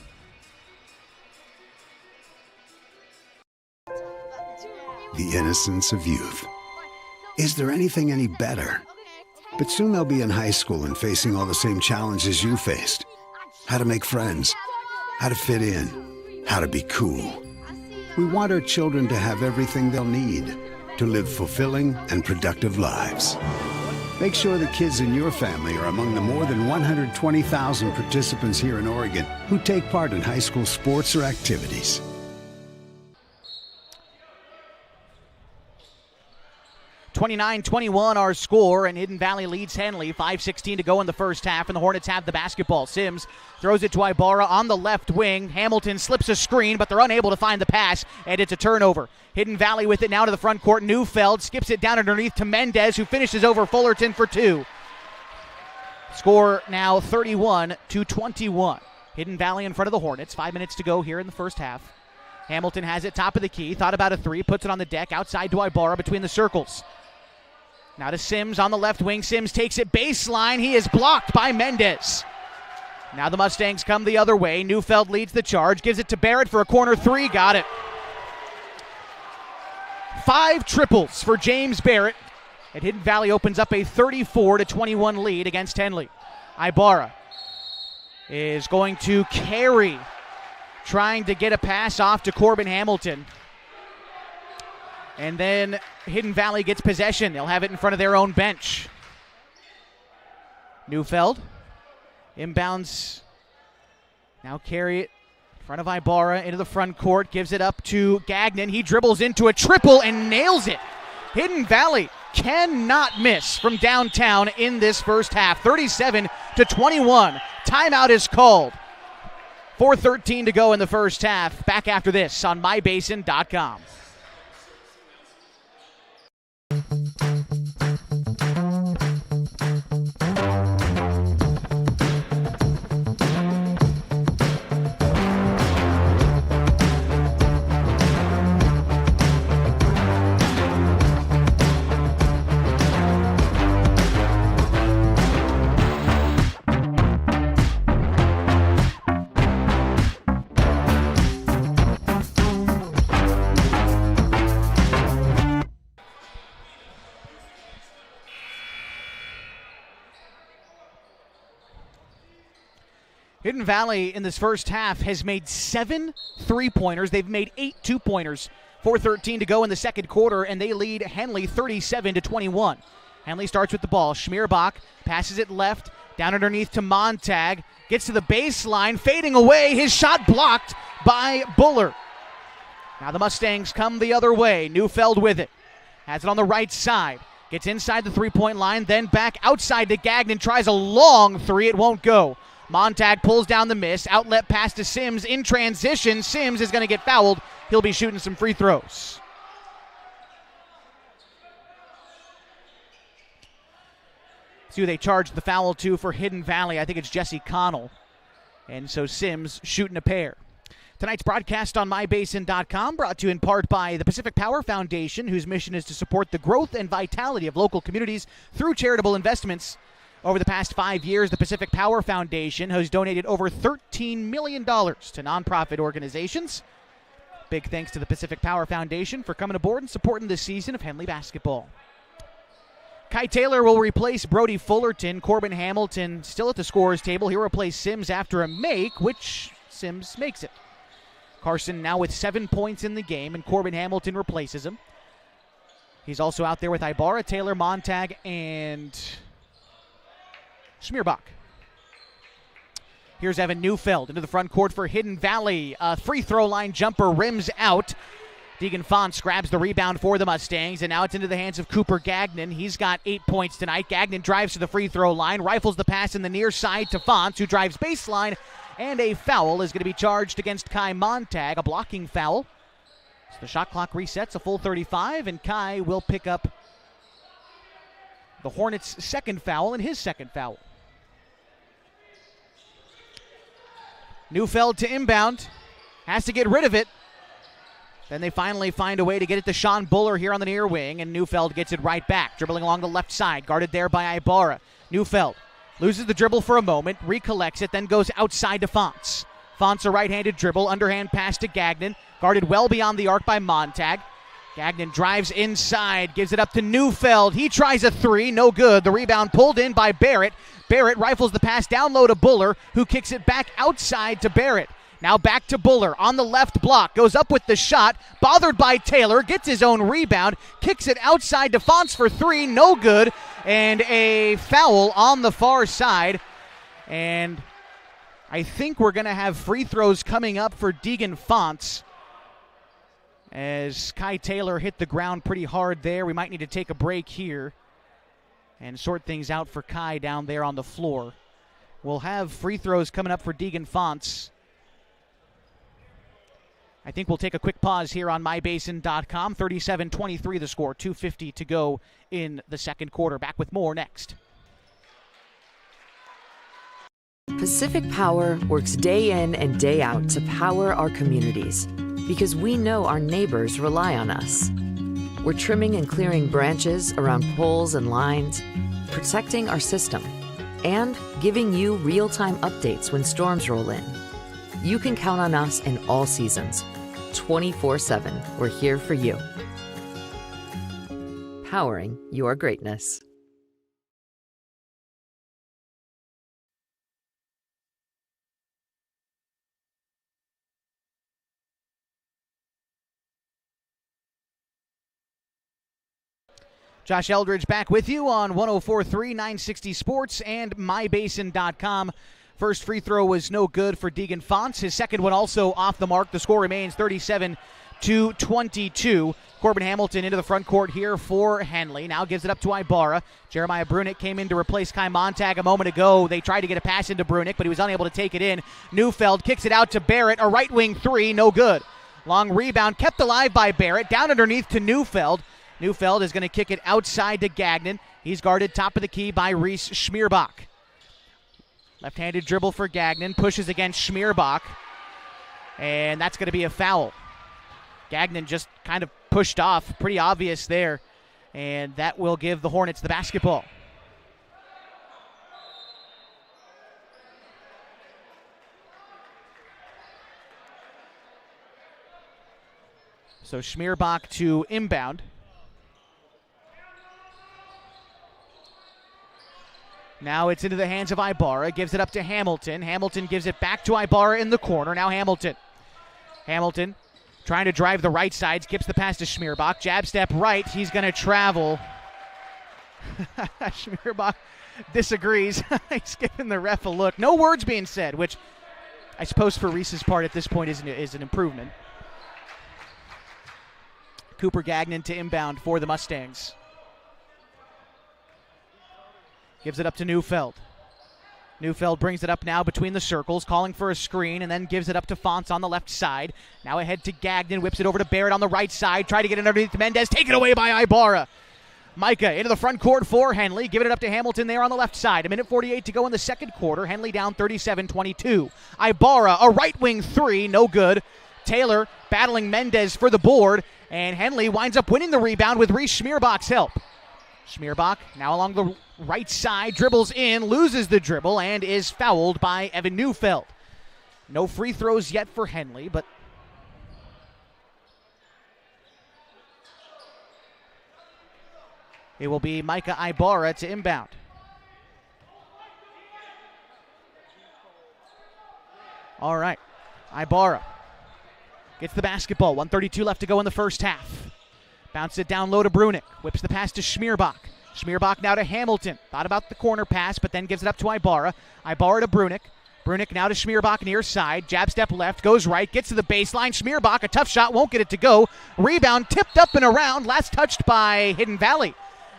The innocence of youth. Is there anything any better? But soon they'll be in high school and facing all the same challenges you faced. How to make friends, how to fit in, how to be cool. We want our children to have everything they'll need to live fulfilling and productive lives. Make sure the kids in your family are among the more than 120,000 participants here in Oregon who take part in high school sports or activities. (29-21) our score, and Hidden Valley leads Henley. 5:16 to go in the first half, and the Hornets have the basketball. Sims throws it to Ibarra on the left wing. Hamilton slips a screen, but they're unable to find the pass, and it's a turnover. Hidden Valley with it now to the front court. Neufeld skips it down underneath to Mendez, who finishes over Fullerton for 2. Score now 31-21. Hidden Valley in front of the Hornets. 5 minutes to go here in the first half. Hamilton has it top of the key. Thought about a 3. Puts it on the deck. Outside to Ibarra between the circles. Now to Sims on the left wing. Sims takes it baseline. He is blocked by Mendez. Now the Mustangs come the other way. Neufeld leads the charge. Gives it to Barrett for a corner 3. Got it. 5 triples for James Barrett. And Hidden Valley opens up a 34-21 lead against Henley. Ibarra is going to carry, trying to get a pass off to Corbin Hamilton. And then Hidden Valley gets possession. They'll have it in front of their own bench. Neufeld inbounds. Now carry it in front of Ibarra into the front court. Gives it up to Gagnon. He dribbles into a triple and nails it. Hidden Valley cannot miss from downtown in this first half. 37-21. Timeout is called. 4:13 to go in the first half. Back after this on mybasin.com. Hidden Valley in this first half has made 7 3-pointers. They've made 8 2-pointers. 4:13 to go in the second quarter, and they lead Henley 37-21. Henley starts with the ball. Schmierbach passes it left, down underneath to Montag. Gets to the baseline, fading away. His shot blocked by Buller. Now the Mustangs come the other way. Neufeld with it. Has it on the right side. Gets inside the three-point line, then back outside to Gagnon. Tries a long three. It won't go. Montag pulls down the miss. Outlet pass to Sims in transition. Sims is going to get fouled. He'll be shooting some free throws. See who they charge the foul to for Hidden Valley. I think it's Jesse Connell. And so Sims shooting a pair. Tonight's broadcast on mybasin.com brought to you in part by the Pacific Power Foundation, whose mission is to support the growth and vitality of local communities through charitable investments. Over the past 5 years, the Pacific Power Foundation has donated over $13 million to nonprofit organizations. Big thanks to the Pacific Power Foundation for coming aboard and supporting this season of Henley basketball. Kai Taylor will replace Brody Fullerton. Corbin Hamilton still at the scorer's table. He'll replace Sims after a make, which Sims makes it. Carson now with 7 points in the game, and Corbin Hamilton replaces him. He's also out there with Ibarra, Taylor, Montag, and Schmierbach. Here's Evan Neufeld into the front court for Hidden Valley. A free throw line jumper rims out. Deegan Fonts grabs the rebound for the Mustangs, and now it's into the hands of Cooper Gagnon. He's got 8 points tonight. Gagnon drives to the free throw line, rifles the pass in the near side to Fonts, who drives baseline, and a foul is going to be charged against Kai Montag, a blocking foul. So the shot clock resets, a full 35, and Kai will pick up the Hornets' second foul and his second foul. Neufeld to inbound. Has to get rid of it. Then they finally find a way to get it to Sean Buller here on the near wing, and Neufeld gets it right back. Dribbling along the left side. Guarded there by Ibarra. Neufeld loses the dribble for a moment, recollects it, then goes outside to Fonts. Fonts a right-handed dribble, underhand pass to Gagnon. Guarded well beyond the arc by Montag. Gagnon drives inside, gives it up to Neufeld. He tries a three, no good. The rebound pulled in by Barrett. Barrett rifles the pass down low to Buller, who kicks it back outside to Barrett. Now back to Buller on the left block, goes up with the shot, bothered by Taylor, gets his own rebound, kicks it outside to Fonts for three, no good, and a foul on the far side. And I think we're going to have free throws coming up for Deegan Fonts, as Kai Taylor hit the ground pretty hard there. We might need to take a break here and sort things out for Kai down there on the floor. We'll have free throws coming up for Deegan Fonts. I think we'll take a quick pause here on mybasin.com. 37-23 the score, 2:50 to go in the second quarter. Back with more next. Pacific Power works day in and day out to power our communities because we know our neighbors rely on us. We're trimming and clearing branches around poles and lines, protecting our system, and giving you real-time updates when storms roll in. You can count on us in all seasons. 24/7, we're here for you. powering your greatness. Josh Eldridge back with you on 104.3 960 Sports and MyBasin.com. First free throw was no good for Deegan Fonts. His second one also off the mark. The score remains 37-22. Corbin Hamilton into the front court here for Henley. Now gives it up to Ibarra. Jeremiah Brunick came in to replace Kai Montag a moment ago. They tried to get a pass into Brunick, but he was unable to take it in. Neufeld kicks it out to Barrett. A right wing three, no good. Long rebound kept alive by Barrett. Down underneath to Neufeld. Neufeld is going to kick it outside to Gagnon. He's guarded top of the key by Reese Schmierbach. Left-handed dribble for Gagnon. Pushes against Schmierbach. And that's going to be a foul. Gagnon just kind of pushed off. Pretty obvious there. And that will give the Hornets the basketball. So Schmierbach to inbound. Now it's into the hands of Ibarra. Gives it up to Hamilton. Hamilton gives it back to Ibarra in the corner. Now Hamilton. Hamilton trying to drive the right side. Skips the pass to Schmierbach. Jab step right. He's going to travel. Schmierbach disagrees. He's giving the ref a look. No words being said, which I suppose for Reese's part at this point is an improvement. Cooper Gagnon to inbound for the Mustangs. Gives it up to Neufeld. Neufeld brings it up now between the circles, calling for a screen, and then gives it up to Fonts on the left side. Now ahead to Gagnon, whips it over to Barrett on the right side. Try to get it underneath Mendez, taken away by Ibarra. Micah into the front court for Henley, giving it up to Hamilton there on the left side. 1:48 to go in the second quarter. Henley down 37-22. Ibarra, a right wing three, no good. Taylor battling Mendez for the board, and Henley winds up winning the rebound with Reese Schmierbach's help. Schmierbach now along the right side, dribbles in, loses the dribble, and is fouled by Evan Neufeld. No free throws yet for Henley, but it will be Micah Ibarra to inbound. All right, Ibarra gets the basketball. 1:32 left to go in the first half. Bounces it down low to Brunick. Whips the pass to Schmierbach. Schmierbach now to Hamilton. Thought about the corner pass, but then gives it up to Ibarra. Ibarra to Brunick. Brunick now to Schmierbach near side. Jab step left, goes right, gets to the baseline. Schmierbach, a tough shot, won't get it to go. Rebound tipped up and around. Last touched by Hidden Valley.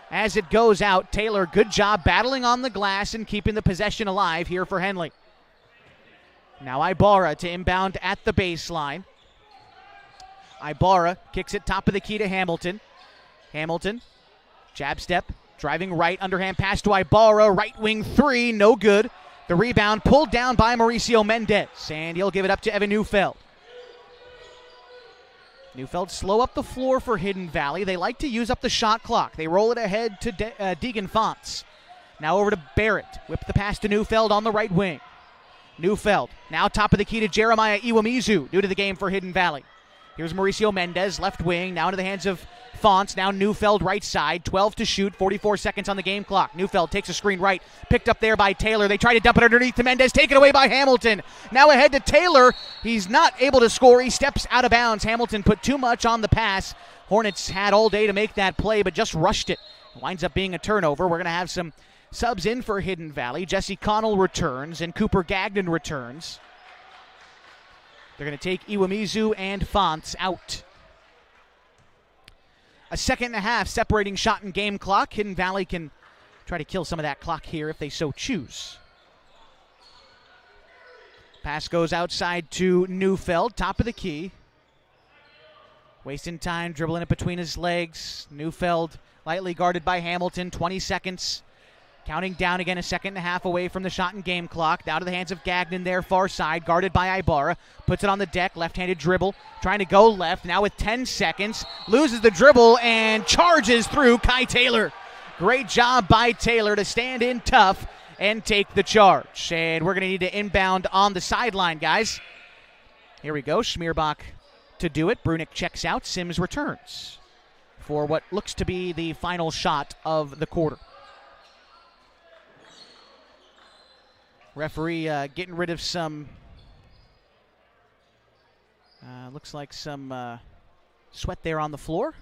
As it goes out, Taylor, good job battling on the glass and keeping the possession alive here for Henley. Now Ibarra to inbound at the baseline. Ibarra kicks it top of the key to Hamilton. Hamilton, jab step, driving right, underhand pass to Ibarra, right wing three, no good. The rebound pulled down by Mauricio Mendez, and he'll give it up to Evan Neufeld. Neufeld slow up the floor for Hidden Valley. They like to use up the shot clock. They roll it ahead to Deegan Fonts. Now over to Barrett. Whip the pass to Neufeld on the right wing. Neufeld now top of the key to Jeremiah Iwamizu, new to the game for Hidden Valley. Here's Mauricio Mendez, left wing, now into the hands of Fonts. Now Neufeld right side, 12 to shoot, 44 seconds on the game clock. Neufeld takes a screen right, picked up there by Taylor. They try to dump it underneath to Mendez, taken away by Hamilton. Now ahead to Taylor. He's not able to score. He steps out of bounds. Hamilton put too much on the pass. Hornets had all day to make that play, but just rushed it. It winds up being a turnover. We're going to have some subs in for Hidden Valley. Jesse Connell returns, and Cooper Gagnon returns. They're going to take Iwamizu and Fonts out. A second and a half separating shot and game clock. Hidden Valley can try to kill some of that clock here if they so choose. Pass goes outside to Neufeld, top of the key. Wasting time, dribbling it between his legs. Neufeld lightly guarded by Hamilton, 20 seconds. Counting down again, a second and a half away from the shot and game clock. Down to the hands of Gagnon there, far side, guarded by Ibarra. Puts it on the deck, left-handed dribble, trying to go left. Now with 10 seconds, loses the dribble and charges through Kai Taylor. Great job by Taylor to stand in tough and take the charge. And we're going to need to inbound on the sideline, guys. Here we go, Schmierbach to do it. Brunick checks out, Sims returns. for what looks to be the final shot of the quarter. Referee getting rid of some, looks like some sweat there on the floor.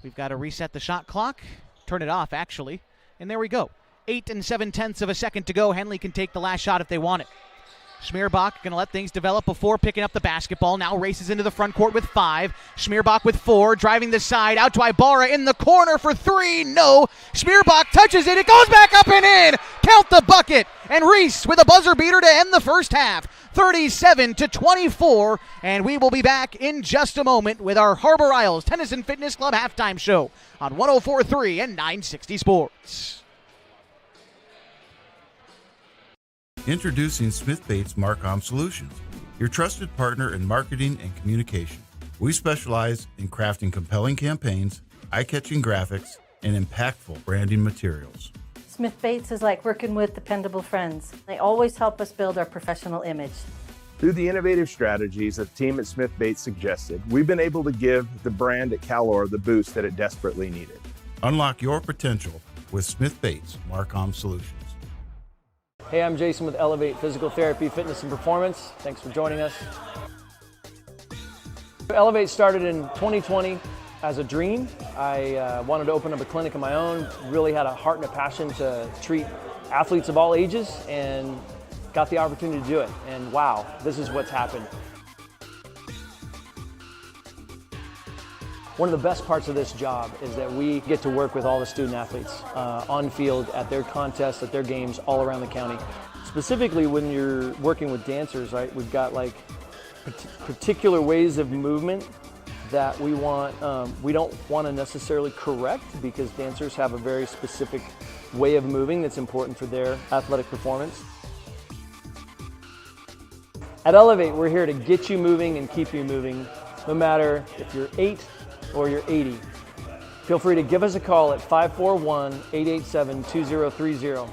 We've got to reset the shot clock, turn it off actually, and there we go. 8 7/10 of a second to go. Henley can take the last shot if they want it. Schmierbach going to let things develop before picking up the basketball. Now races into the front court with 5. Schmierbach with 4, driving the side, out to Ibarra in the corner for 3. No. Schmierbach touches it. It goes back up and in. Count the bucket. And Reese with a buzzer beater to end the first half. 37-24. And we will be back in just a moment with our Harbor Isles Tennis and Fitness Club halftime show on 104.3 and 960 Sports. Introducing Smith Bates Marcom Solutions, your trusted partner in marketing and communication. We specialize in crafting compelling campaigns, eye-catching graphics, and impactful branding materials. Smith Bates is like working with dependable friends. They always help us build our professional image. Through the innovative strategies that the team at Smith Bates suggested, we've been able to give the brand at Calor the boost that it desperately needed. Unlock your potential with Smith Bates Marcom Solutions. Hey, I'm Jason with Elevate Physical Therapy, Fitness and Performance. Thanks for joining us. Elevate started in 2020 as a dream. I wanted to open up a clinic of my own, really had a heart and a passion to treat athletes of all ages, and got the opportunity to do it. And wow, this is what's happened. One of the best parts of this job is that we get to work with all the student athletes on field, at their contests, at their games all around the county. Specifically when you're working with dancers, right? We've got like particular ways of movement that we don't want to necessarily correct, because dancers have a very specific way of moving that's important for their athletic performance. At Elevate, we're here to get you moving and keep you moving, no matter if you're 8 or you're 80. Feel free to give us a call at 541-887-2030.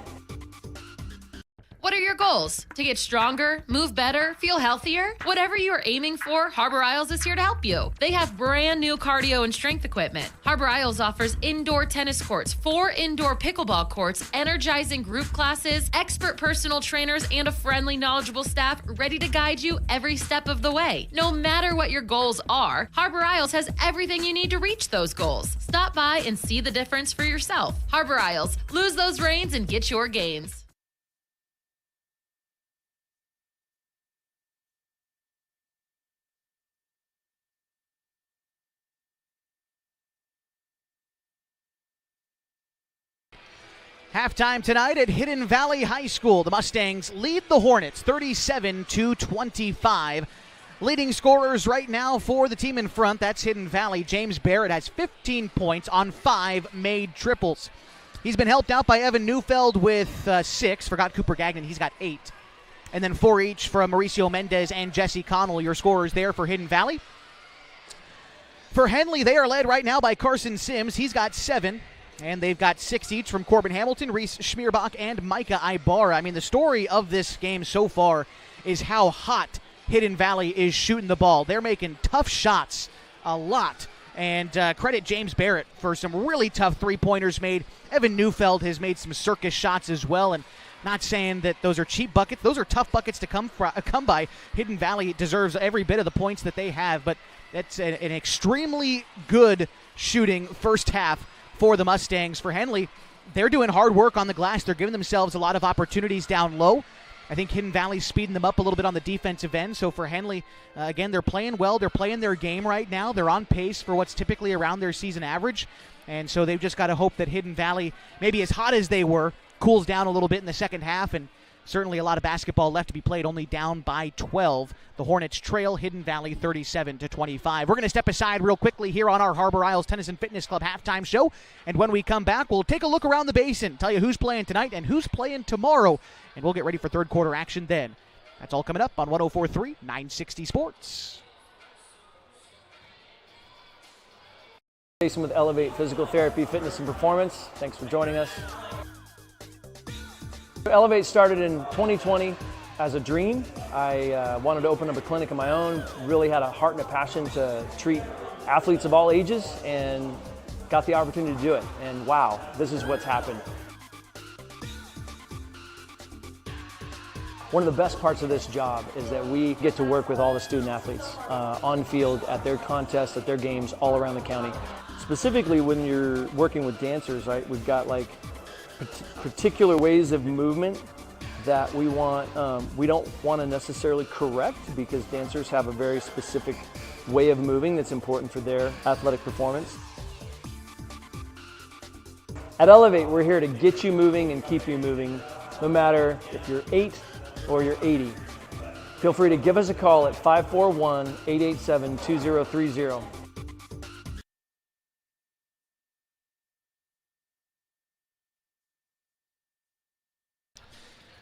What are your goals? To get stronger, move better, feel healthier? Whatever you are aiming for, Harbor Isles is here to help you. They have brand new cardio and strength equipment. Harbor Isles offers indoor tennis courts, 4 indoor pickleball courts, energizing group classes, expert personal trainers, and a friendly, knowledgeable staff ready to guide you every step of the way. No matter what your goals are, Harbor Isles has everything you need to reach those goals. Stop by and see the difference for yourself. Harbor Isles, lose those reins and get your gains. Halftime tonight at Hidden Valley High School. The Mustangs lead the Hornets 37-25. Leading scorers right now for the team in front, that's Hidden Valley. James Barrett has 15 points on 5 made triples. He's been helped out by Evan Neufeld with 6. Forgot Cooper Gagnon, he's got 8. And then 4 each from Mauricio Mendez and Jesse Connell, your scorers there for Hidden Valley. For Henley, they are led right now by Carson Sims. He's got 7. And they've got 6 each from Corbin Hamilton, Reese Schmierbach, and Micah Ibarra. I mean, the story of this game so far is how hot Hidden Valley is shooting the ball. They're making tough shots a lot. And credit James Barrett for some really tough three-pointers made. Evan Neufeld has made some circus shots as well. And not saying that those are cheap buckets. Those are tough buckets to come by. Hidden Valley deserves every bit of the points that they have. But that's an extremely good shooting first half for the Mustangs. For Henley, they're doing hard work on the glass. They're giving themselves a lot of opportunities down low. I think Hidden Valley's speeding them up a little bit on the defensive end. So for Henley, again, they're playing well. They're playing their game right now. They're on pace for what's typically around their season average. And so they've just got to hope that Hidden Valley, maybe as hot as they were, cools down a little bit in the second half. And certainly a lot of basketball left to be played, only down by 12. The Hornets trail Hidden Valley 37-25. We're going to step aside real quickly here on our Harbor Isles Tennis and Fitness Club halftime show. And when we come back, we'll take a look around the basin, tell you who's playing tonight and who's playing tomorrow. And we'll get ready for third quarter action then. That's all coming up on 104.3 960 Sports. Jason with Elevate Physical Therapy, Fitness and Performance. Thanks for joining us. Elevate started in 2020 as a dream. I wanted to open up a clinic of my own, really had a heart and a passion to treat athletes of all ages, and got the opportunity to do it, and wow, this is what's happened. One of the best parts of this job is that we get to work with all the student athletes on field, at their contests, at their games all around the county. Specifically when you're working with dancers, right, we've got like particular ways of movement that we don't want to necessarily correct, because dancers have a very specific way of moving that's important for their athletic performance. At Elevate, we're here to get you moving and keep you moving, no matter if you're 8 or you're 80. Feel free to give us a call at 541-887-2030.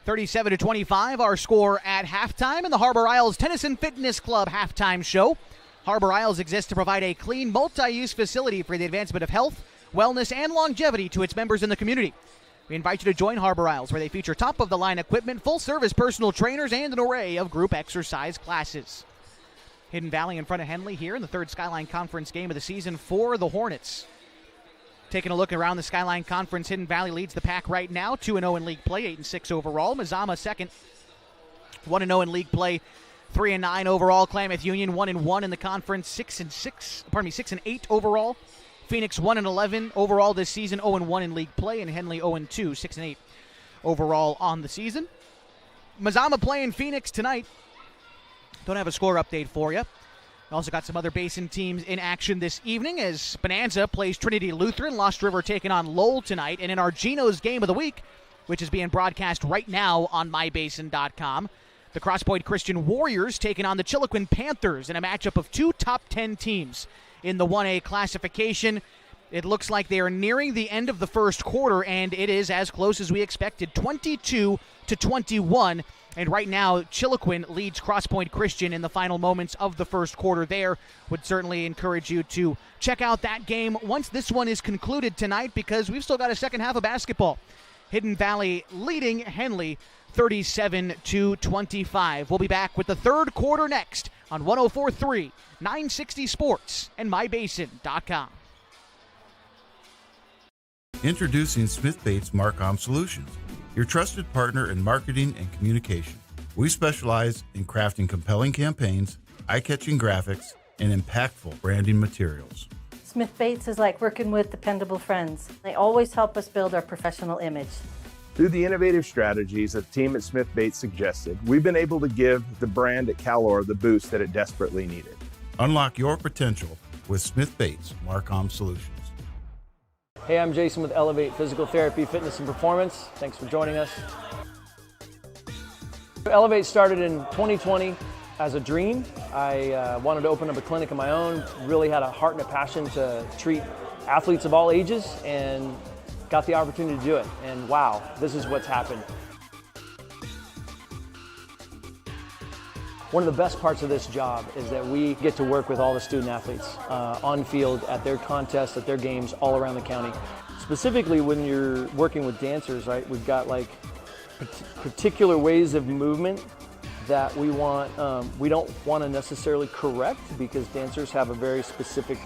37-25, our score at halftime in the Harbor Isles Tennis and Fitness Club halftime show. Harbor Isles exists to provide a clean, multi-use facility for the advancement of health, wellness, and longevity to its members in the community. We invite you to join Harbor Isles, where they feature top-of-the-line equipment, full-service personal trainers, and an array of group exercise classes. Hidden Valley in front of Henley here in the third Skyline Conference game of the season for the Hornets. Taking a look around the Skyline Conference, Hidden Valley leads the pack right now, 2-0 in league play, 8-6 overall. Mazama second, 1-0 in league play, 3-9 overall. Klamath Union 1-1 in the conference, 6-8 overall. Phoenix 1-11 overall this season, 0-1 in league play, and Henley 0-2, 6-8 overall on the season. Mazama playing Phoenix tonight. Don't have a score update for you. We also got some other Basin teams in action this evening as Bonanza plays Trinity Lutheran. Lost River taking on Lowell tonight. And in our Geno's Game of the Week, which is being broadcast right now on mybasin.com, the Crosspoint Christian Warriors taking on the Chiloquin Panthers in a matchup of two top 10 teams in the 1A classification. It looks like they are nearing the end of the first quarter, and it is as close as we expected, 22-21. And right now, Chiloquin leads Crosspoint Christian in the final moments of the first quarter there. Would certainly encourage you to check out that game once this one is concluded tonight, because we've still got a second half of basketball. Hidden Valley leading Henley 37-25. We'll be back with the third quarter next on 104.3, 960 Sports, and mybasin.com. Introducing Smith Bates Marcom Solutions, your trusted partner in marketing and communication. We specialize in crafting compelling campaigns, eye-catching graphics, and impactful branding materials. Smith Bates is like working with dependable friends. They always help us build our professional image. Through the innovative strategies that the team at Smith Bates suggested, we've been able to give the brand at Calor the boost that it desperately needed. Unlock your potential with Smith Bates Marcom Solutions. Hey, I'm Jason with Elevate Physical Therapy, Fitness, and Performance. Thanks for joining us. Elevate started in 2020 as a dream. I wanted to open up a clinic of my own, really had a heart and a passion to treat athletes of all ages, and got the opportunity to do it. And wow, this is what's happened. One of the best parts of this job is that we get to work with all the student athletes on field, at their contests, at their games all around the county. Specifically when you're working with dancers, right, we've got like particular ways of movement that we don't want to necessarily correct, because dancers have a very specific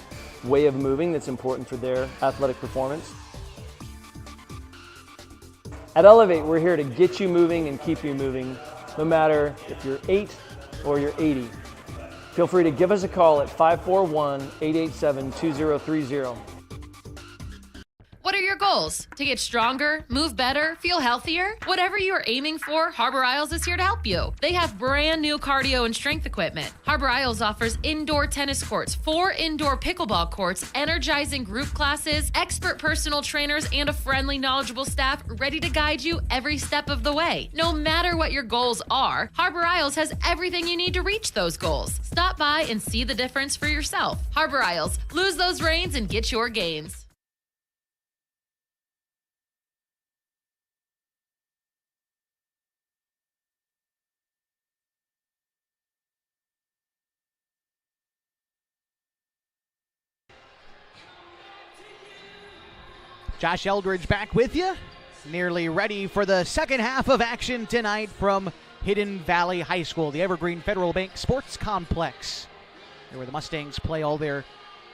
way of moving that's important for their athletic performance. At Elevate, we're here to get you moving and keep you moving, no matter if you're 8 or you're 80. Feel free to give us a call at 541-887-2030. What are your goals? To get stronger, move better, feel healthier? Whatever you are aiming for, Harbor Isles is here to help you. They have brand new cardio and strength equipment. Harbor Isles offers indoor tennis courts, 4 indoor pickleball courts, energizing group classes, expert personal trainers, and a friendly, knowledgeable staff ready to guide you every step of the way. No matter what your goals are, Harbor Isles has everything you need to reach those goals. Stop by and see the difference for yourself. Harbor Isles, lose those reins and get your gains. Josh Eldridge back with you, nearly ready for the second half of action tonight from Hidden Valley High School, the Evergreen Federal Bank Sports Complex, where the Mustangs play all their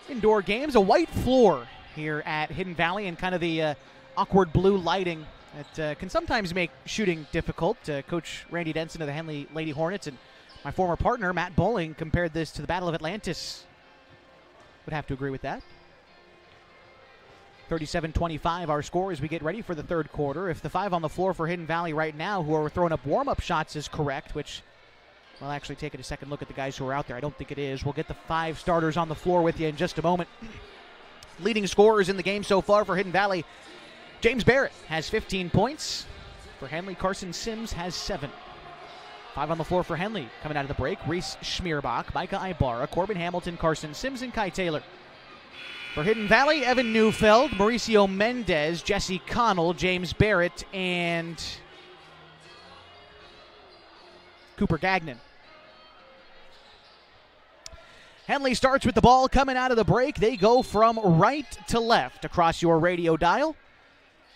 indoor games. A white floor here at Hidden Valley, and kind of the awkward blue lighting that can sometimes make shooting difficult. Coach Randy Denson of the Henley Lady Hornets and my former partner, Matt Bowling, compared this to the Battle of Atlantis. Would have to agree with that. 37-25 our score as we get ready for the third quarter. If the 5 on the floor for Hidden Valley right now who are throwing up warm-up shots is correct, which we'll actually take a second look at the guys who are out there. I don't think it is. We'll get the 5 starters on the floor with you in just a moment. Leading scorers in the game so far for Hidden Valley, James Barrett has 15 points. For Henley, Carson Sims has 7. 5 on the floor for Henley coming out of the break. Reese Schmierbach, Micah Ibarra, Corbin Hamilton, Carson Sims, and Kai Taylor. For Hidden Valley, Evan Neufeld, Mauricio Mendez, Jesse Connell, James Barrett, and Cooper Gagnon. Henley starts with the ball coming out of the break. They go from right to left across your radio dial.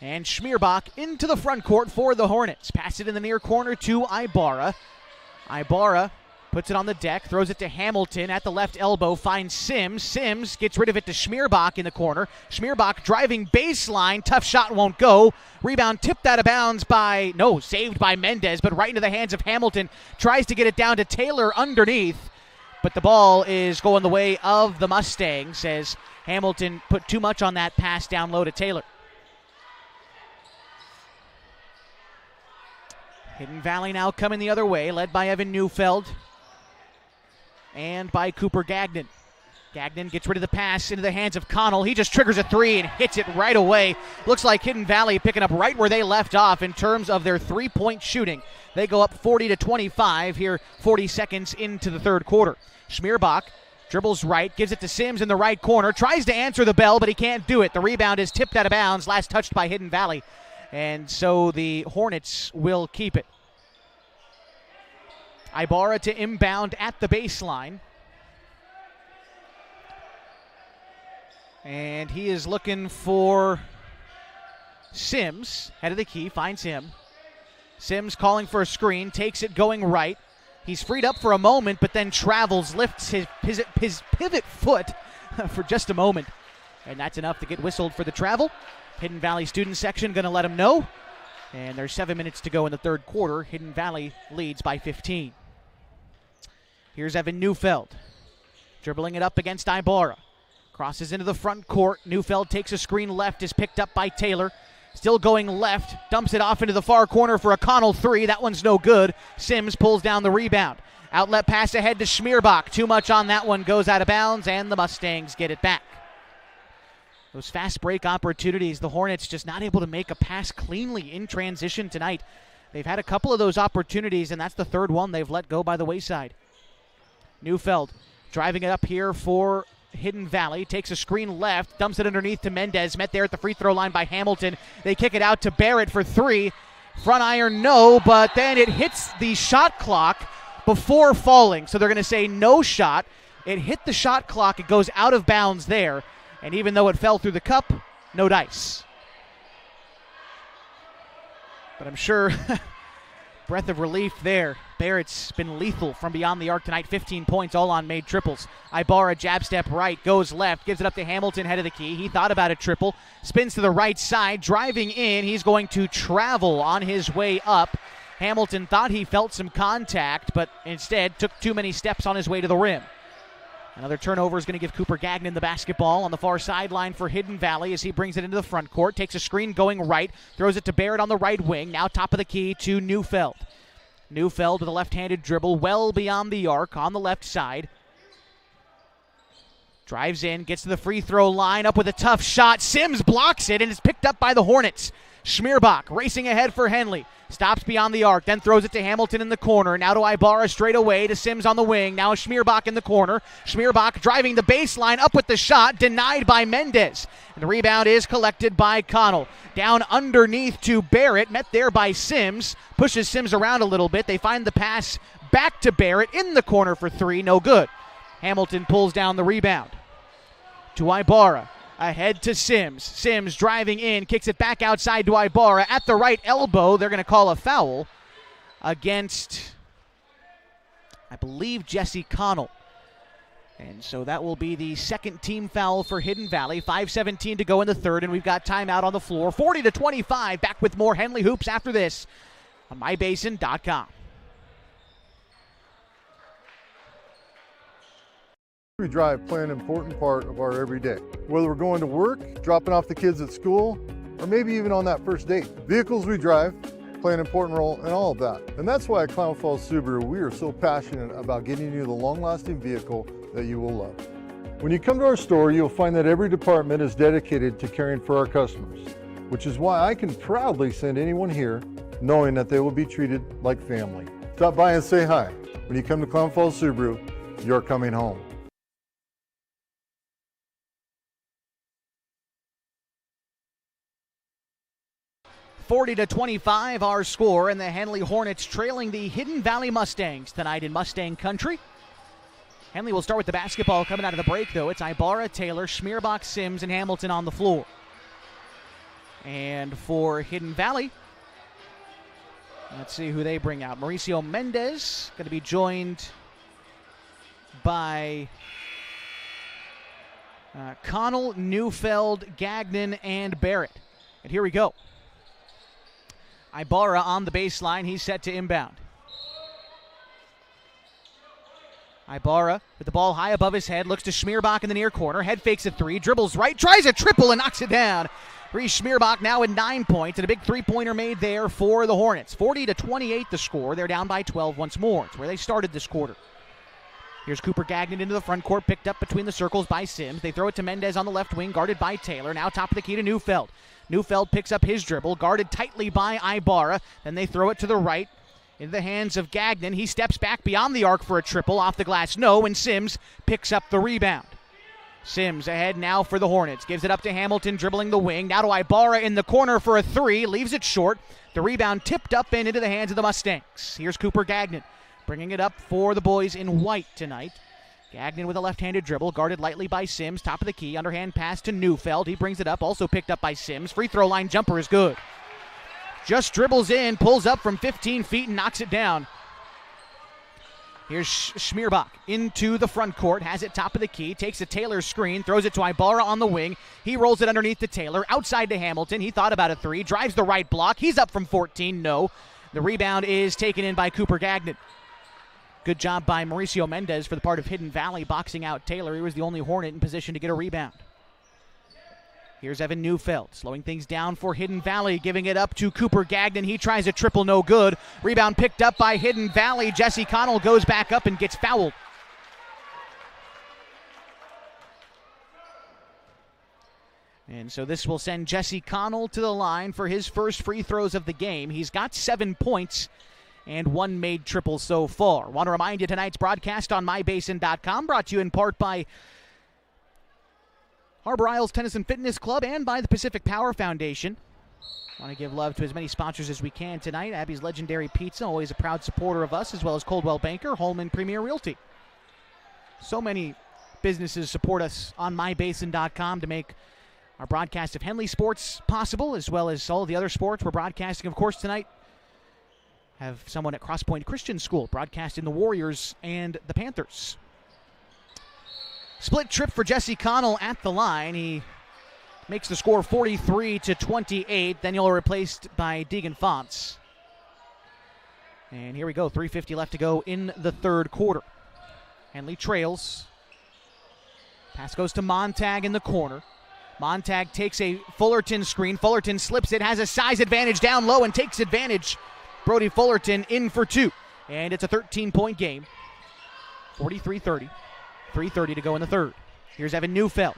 And Schmierbach into the front court for the Hornets. Pass it in the near corner to Ibarra. Ibarra puts it on the deck, throws it to Hamilton at the left elbow, finds Sims. Sims gets rid of it to Schmierbach in the corner. Schmierbach driving baseline, tough shot won't go. Rebound tipped out of bounds saved by Mendez, but right into the hands of Hamilton. Tries to get it down to Taylor underneath, but the ball is going the way of the Mustangs as Hamilton put too much on that pass down low to Taylor. Hidden Valley now coming the other way, led by Evan Neufeld and by Cooper Gagnon. Gagnon gets rid of the pass into the hands of Connell. He just triggers a 3 and hits it right away. Looks like Hidden Valley picking up right where they left off in terms of their three-point shooting. They go up 40-25 here, 40 seconds into the third quarter. Schmierbach dribbles right, gives it to Sims in the right corner, tries to answer the bell, but he can't do it. The rebound is tipped out of bounds, last touched by Hidden Valley. And so the Hornets will keep it. Ibarra to inbound at the baseline. And he is looking for Sims. Head of the key, finds him. Sims calling for a screen, takes it going right. He's freed up for a moment, but then travels, lifts his pivot foot for just a moment. And that's enough to get whistled for the travel. Hidden Valley student section going to let him know. And there's 7 minutes to go in the third quarter. Hidden Valley leads by 15. Here's Evan Neufeld. Dribbling it up against Ibarra. Crosses into the front court. Neufeld takes a screen left, is picked up by Taylor. Still going left. Dumps it off into the far corner for a Connell 3. That one's no good. Sims pulls down the rebound. Outlet pass ahead to Schmierbach. Too much on that one. Goes out of bounds, and the Mustangs get it back. Those fast break opportunities, the Hornets just not able to make a pass cleanly in transition tonight. They've had a couple of those opportunities, and that's the third one they've let go by the wayside. Neufeld driving it up here for Hidden Valley. Takes a screen left, dumps it underneath to Mendez. Met there at the free throw line by Hamilton. They kick it out to Barrett for 3. Front iron, no, but then it hits the shot clock before falling. So they're going to say no shot. It hit the shot clock. It goes out of bounds there. And even though it fell through the cup, no dice. But I'm sure breath of relief there. Barrett's been lethal from beyond the arc tonight. 15 points, all on made triples. Ibarra jab step right, goes left, gives it up to Hamilton, head of the key. He thought about a triple, spins to the right side, driving in. He's going to travel on his way up. Hamilton thought he felt some contact, but instead took too many steps on his way to the rim. Another turnover is going to give Cooper Gagnon the basketball on the far sideline for Hidden Valley as he brings it into the front court. Takes a screen going right, throws it to Barrett on the right wing. Now top of the key to Neufeld. Neufeld with a left-handed dribble well beyond the arc on the left side. Drives in, gets to the free throw line, up with a tough shot. Sims blocks it and is picked up by the Hornets. Schmierbach racing ahead for Henley. Stops beyond the arc, then throws it to Hamilton in the corner. Now to Ibarra straight away to Sims on the wing. Now Schmierbach in the corner. Schmierbach driving the baseline, up with the shot, denied by Mendez. And the rebound is collected by Connell. Down underneath to Barrett, met there by Sims. Pushes Sims around a little bit. They find the pass back to Barrett in the corner for 3, no good. Hamilton pulls down the rebound. To Ibarra. Ahead to Sims. Sims driving in, kicks it back outside to Ibarra. At the right elbow, they're going to call a foul against, I believe, Jesse Connell. And so that will be the second team foul for Hidden Valley. 5:17 to go in the third, and we've got timeout on the floor. 40-25. Back with more Henley Hoops after this on mybasin.com. We drive play an important part of our everyday. Whether we're going to work, dropping off the kids at school, or maybe even on that first date. Vehicles we drive play an important role in all of that. And that's why at Clown Falls Subaru, we are so passionate about getting you the long-lasting vehicle that you will love. When you come to our store, you'll find that every department is dedicated to caring for our customers, which is why I can proudly send anyone here knowing that they will be treated like family. Stop by and say hi. When you come to Clown Falls Subaru, you're coming home. (40-25) our score, and the Henley Hornets trailing the Hidden Valley Mustangs tonight in Mustang Country. Henley will start with the basketball coming out of the break, though. It's Ibarra, Taylor, Schmierbach, Sims, and Hamilton on the floor. And for Hidden Valley, let's see who they bring out. Mauricio Mendez, going to be joined by Connell, Neufeld, Gagnon, and Barrett. And here we go. Ibarra on the baseline. He's set to inbound. Ibarra with the ball high above his head. Looks to Schmierbach in the near corner. Head fakes a three. Dribbles right. Tries a triple and knocks it down. Reese Schmierbach now with 9 points. And a big three-pointer made there for the Hornets. 40-28 the score. They're down by 12 once more. It's where they started this quarter. Here's Cooper Gagnon into the front court. Picked up between the circles by Sims. They throw it to Mendez on the left wing. Guarded by Taylor. Now top of the key to Neufeld. Neufeld picks up his dribble, guarded tightly by Ibarra. Then they throw it to the right in the hands of Gagnon. He steps back beyond the arc for a triple. Off the glass, no, and Sims picks up the rebound. Sims ahead now for the Hornets. Gives it up to Hamilton, dribbling the wing. Now to Ibarra in the corner for a three. Leaves it short. The rebound tipped up and into the hands of the Mustangs. Here's Cooper Gagnon, bringing it up for the boys in white tonight. Gagnon with a left-handed dribble, guarded lightly by Sims. Top of the key, underhand pass to Neufeld. He brings it up, also picked up by Sims. Free throw line jumper is good. Just dribbles in, pulls up from 15 feet and knocks it down. Here's Schmierbach into the front court, has it top of the key, takes a Taylor screen, throws it to Ibarra on the wing. He rolls it underneath to Taylor, outside to Hamilton. He thought about a three, drives the right block. He's up from 14, no. The rebound is taken in by Cooper Gagnon. Good job by Mauricio Mendez for the part of Hidden Valley, boxing out Taylor. He was the only Hornet in position to get a rebound. Here's Evan Neufeld, slowing things down for Hidden Valley, giving it up to Cooper Gagnon. He tries a triple, no good. Rebound picked up by Hidden Valley. Jesse Connell goes back up and gets fouled. And so this will send Jesse Connell to the line for his first free throws of the game. He's got 7 points and 1 made triple so far. Want to remind you tonight's broadcast on mybasin.com, brought to you in part by Harbor Isles Tennis and Fitness Club and by the Pacific Power Foundation. Want to give love to as many sponsors as we can tonight. Abby's Legendary Pizza, always a proud supporter of us, as well as Coldwell Banker, Holman Premier Realty. So many businesses support us on mybasin.com to make our broadcast of Henley sports possible, as well as all the other sports we're broadcasting. Of course, tonight have someone at Cross Point Christian School broadcasting the Warriors and the Panthers. Split trip for Jesse Connell at the line. He makes the score 43-28. Then he'll be replaced by Deegan Fonts. And here we go, 3:50 left to go in the third quarter. Henley trails. Pass goes to Montag in the corner. Montag takes a Fullerton screen. Fullerton slips it, has a size advantage down low and takes advantage. Brody Fullerton in for 2. And it's a 13-point game. 43-30. 3:30 to go in the third. Here's Evan Neufeld.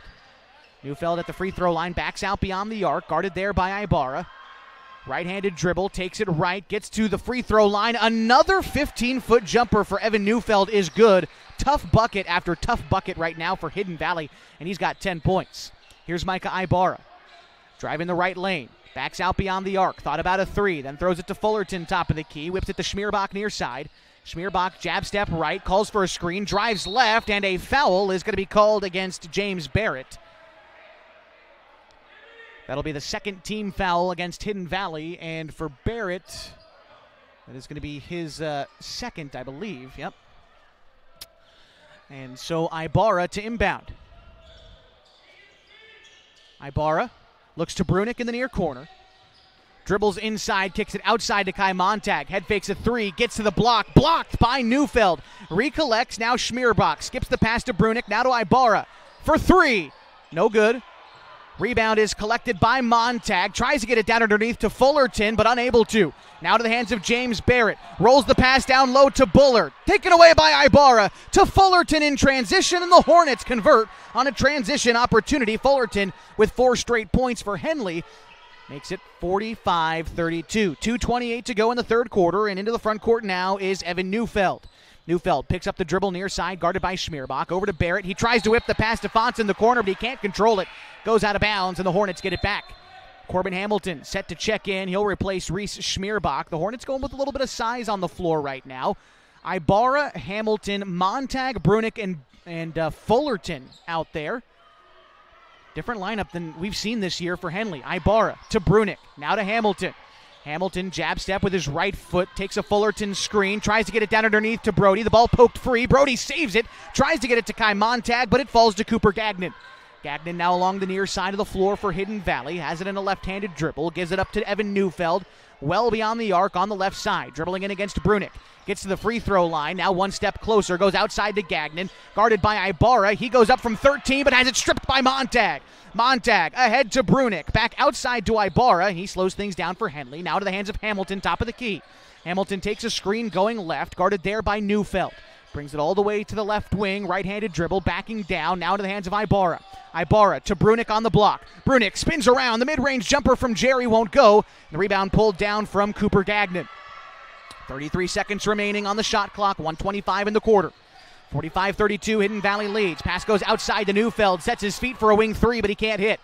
Neufeld at the free throw line, backs out beyond the arc, guarded there by Ibarra. Right-handed dribble, takes it right, gets to the free throw line. Another 15-foot jumper for Evan Neufeld is good. Tough bucket after tough bucket right now for Hidden Valley, and he's got 10 points. Here's Micah Ibarra, driving the right lane. Backs out beyond the arc, thought about a three, then throws it to Fullerton, top of the key, whips it to Schmierbach near side. Schmierbach jab step right, calls for a screen, drives left, and a foul is going to be called against James Barrett. That'll be the second team foul against Hidden Valley, and for Barrett, that is going to be his second, I believe. Yep. And so Ibarra to inbound. Ibarra looks to Brunick in the near corner. Dribbles inside, kicks it outside to Kai Montag. Head fakes a three, gets to the block. Blocked by Neufeld. Recollects, now Schmierbach. Skips the pass to Brunick, now to Ibarra. For three. No good. Rebound is collected by Montag. Tries to get it down underneath to Fullerton, but unable to. Now to the hands of James Barrett. Rolls the pass down low to Bullard. Taken away by Ibarra to Fullerton in transition, and the Hornets convert on a transition opportunity. Fullerton with 4 straight points for Henley. Makes it 45-32. 2:28 to go in the third quarter, and into the front court now is Evan Neufeld. Neufeld picks up the dribble near side, guarded by Schmierbach. Over to Barrett. He tries to whip the pass to Fonts in the corner, but he can't control it. Goes out of bounds, and the Hornets get it back. Corbin Hamilton set to check in. He'll replace Reese Schmierbach. The Hornets going with a little bit of size on the floor right now. Ibarra, Hamilton, Montag, Brunick, and Fullerton out there. Different lineup than we've seen this year for Henley. Ibarra to Brunick, now to Hamilton. Hamilton jab step with his right foot, takes a Fullerton screen, tries to get it down underneath to Brody. The ball poked free. Brody saves it, tries to get it to Kai Montag, but it falls to Cooper Gagnon. Gagnon now along the near side of the floor for Hidden Valley. Has it in a left-handed dribble, gives it up to Evan Neufeld, well beyond the arc on the left side, dribbling in against Brunick. Gets to the free throw line, now one step closer, goes outside to Gagnon, guarded by Ibarra. He goes up from 13, but has it stripped by Montag. Montag ahead to Brunick, back outside to Ibarra. He slows things down for Henley. Now to the hands of Hamilton, top of the key. Hamilton takes a screen going left, guarded there by Neufeld. Brings it all the way to the left wing, right-handed dribble, backing down, now to the hands of Ibarra. Ibarra to Brunick on the block. Brunick spins around, the mid-range jumper from Jerry won't go. The rebound pulled down from Cooper Gagnon. 33 seconds remaining on the shot clock, 1:25 in the quarter. 45-32, Hidden Valley leads. Pass goes outside to Neufeld, sets his feet for a wing three, but he can't hit.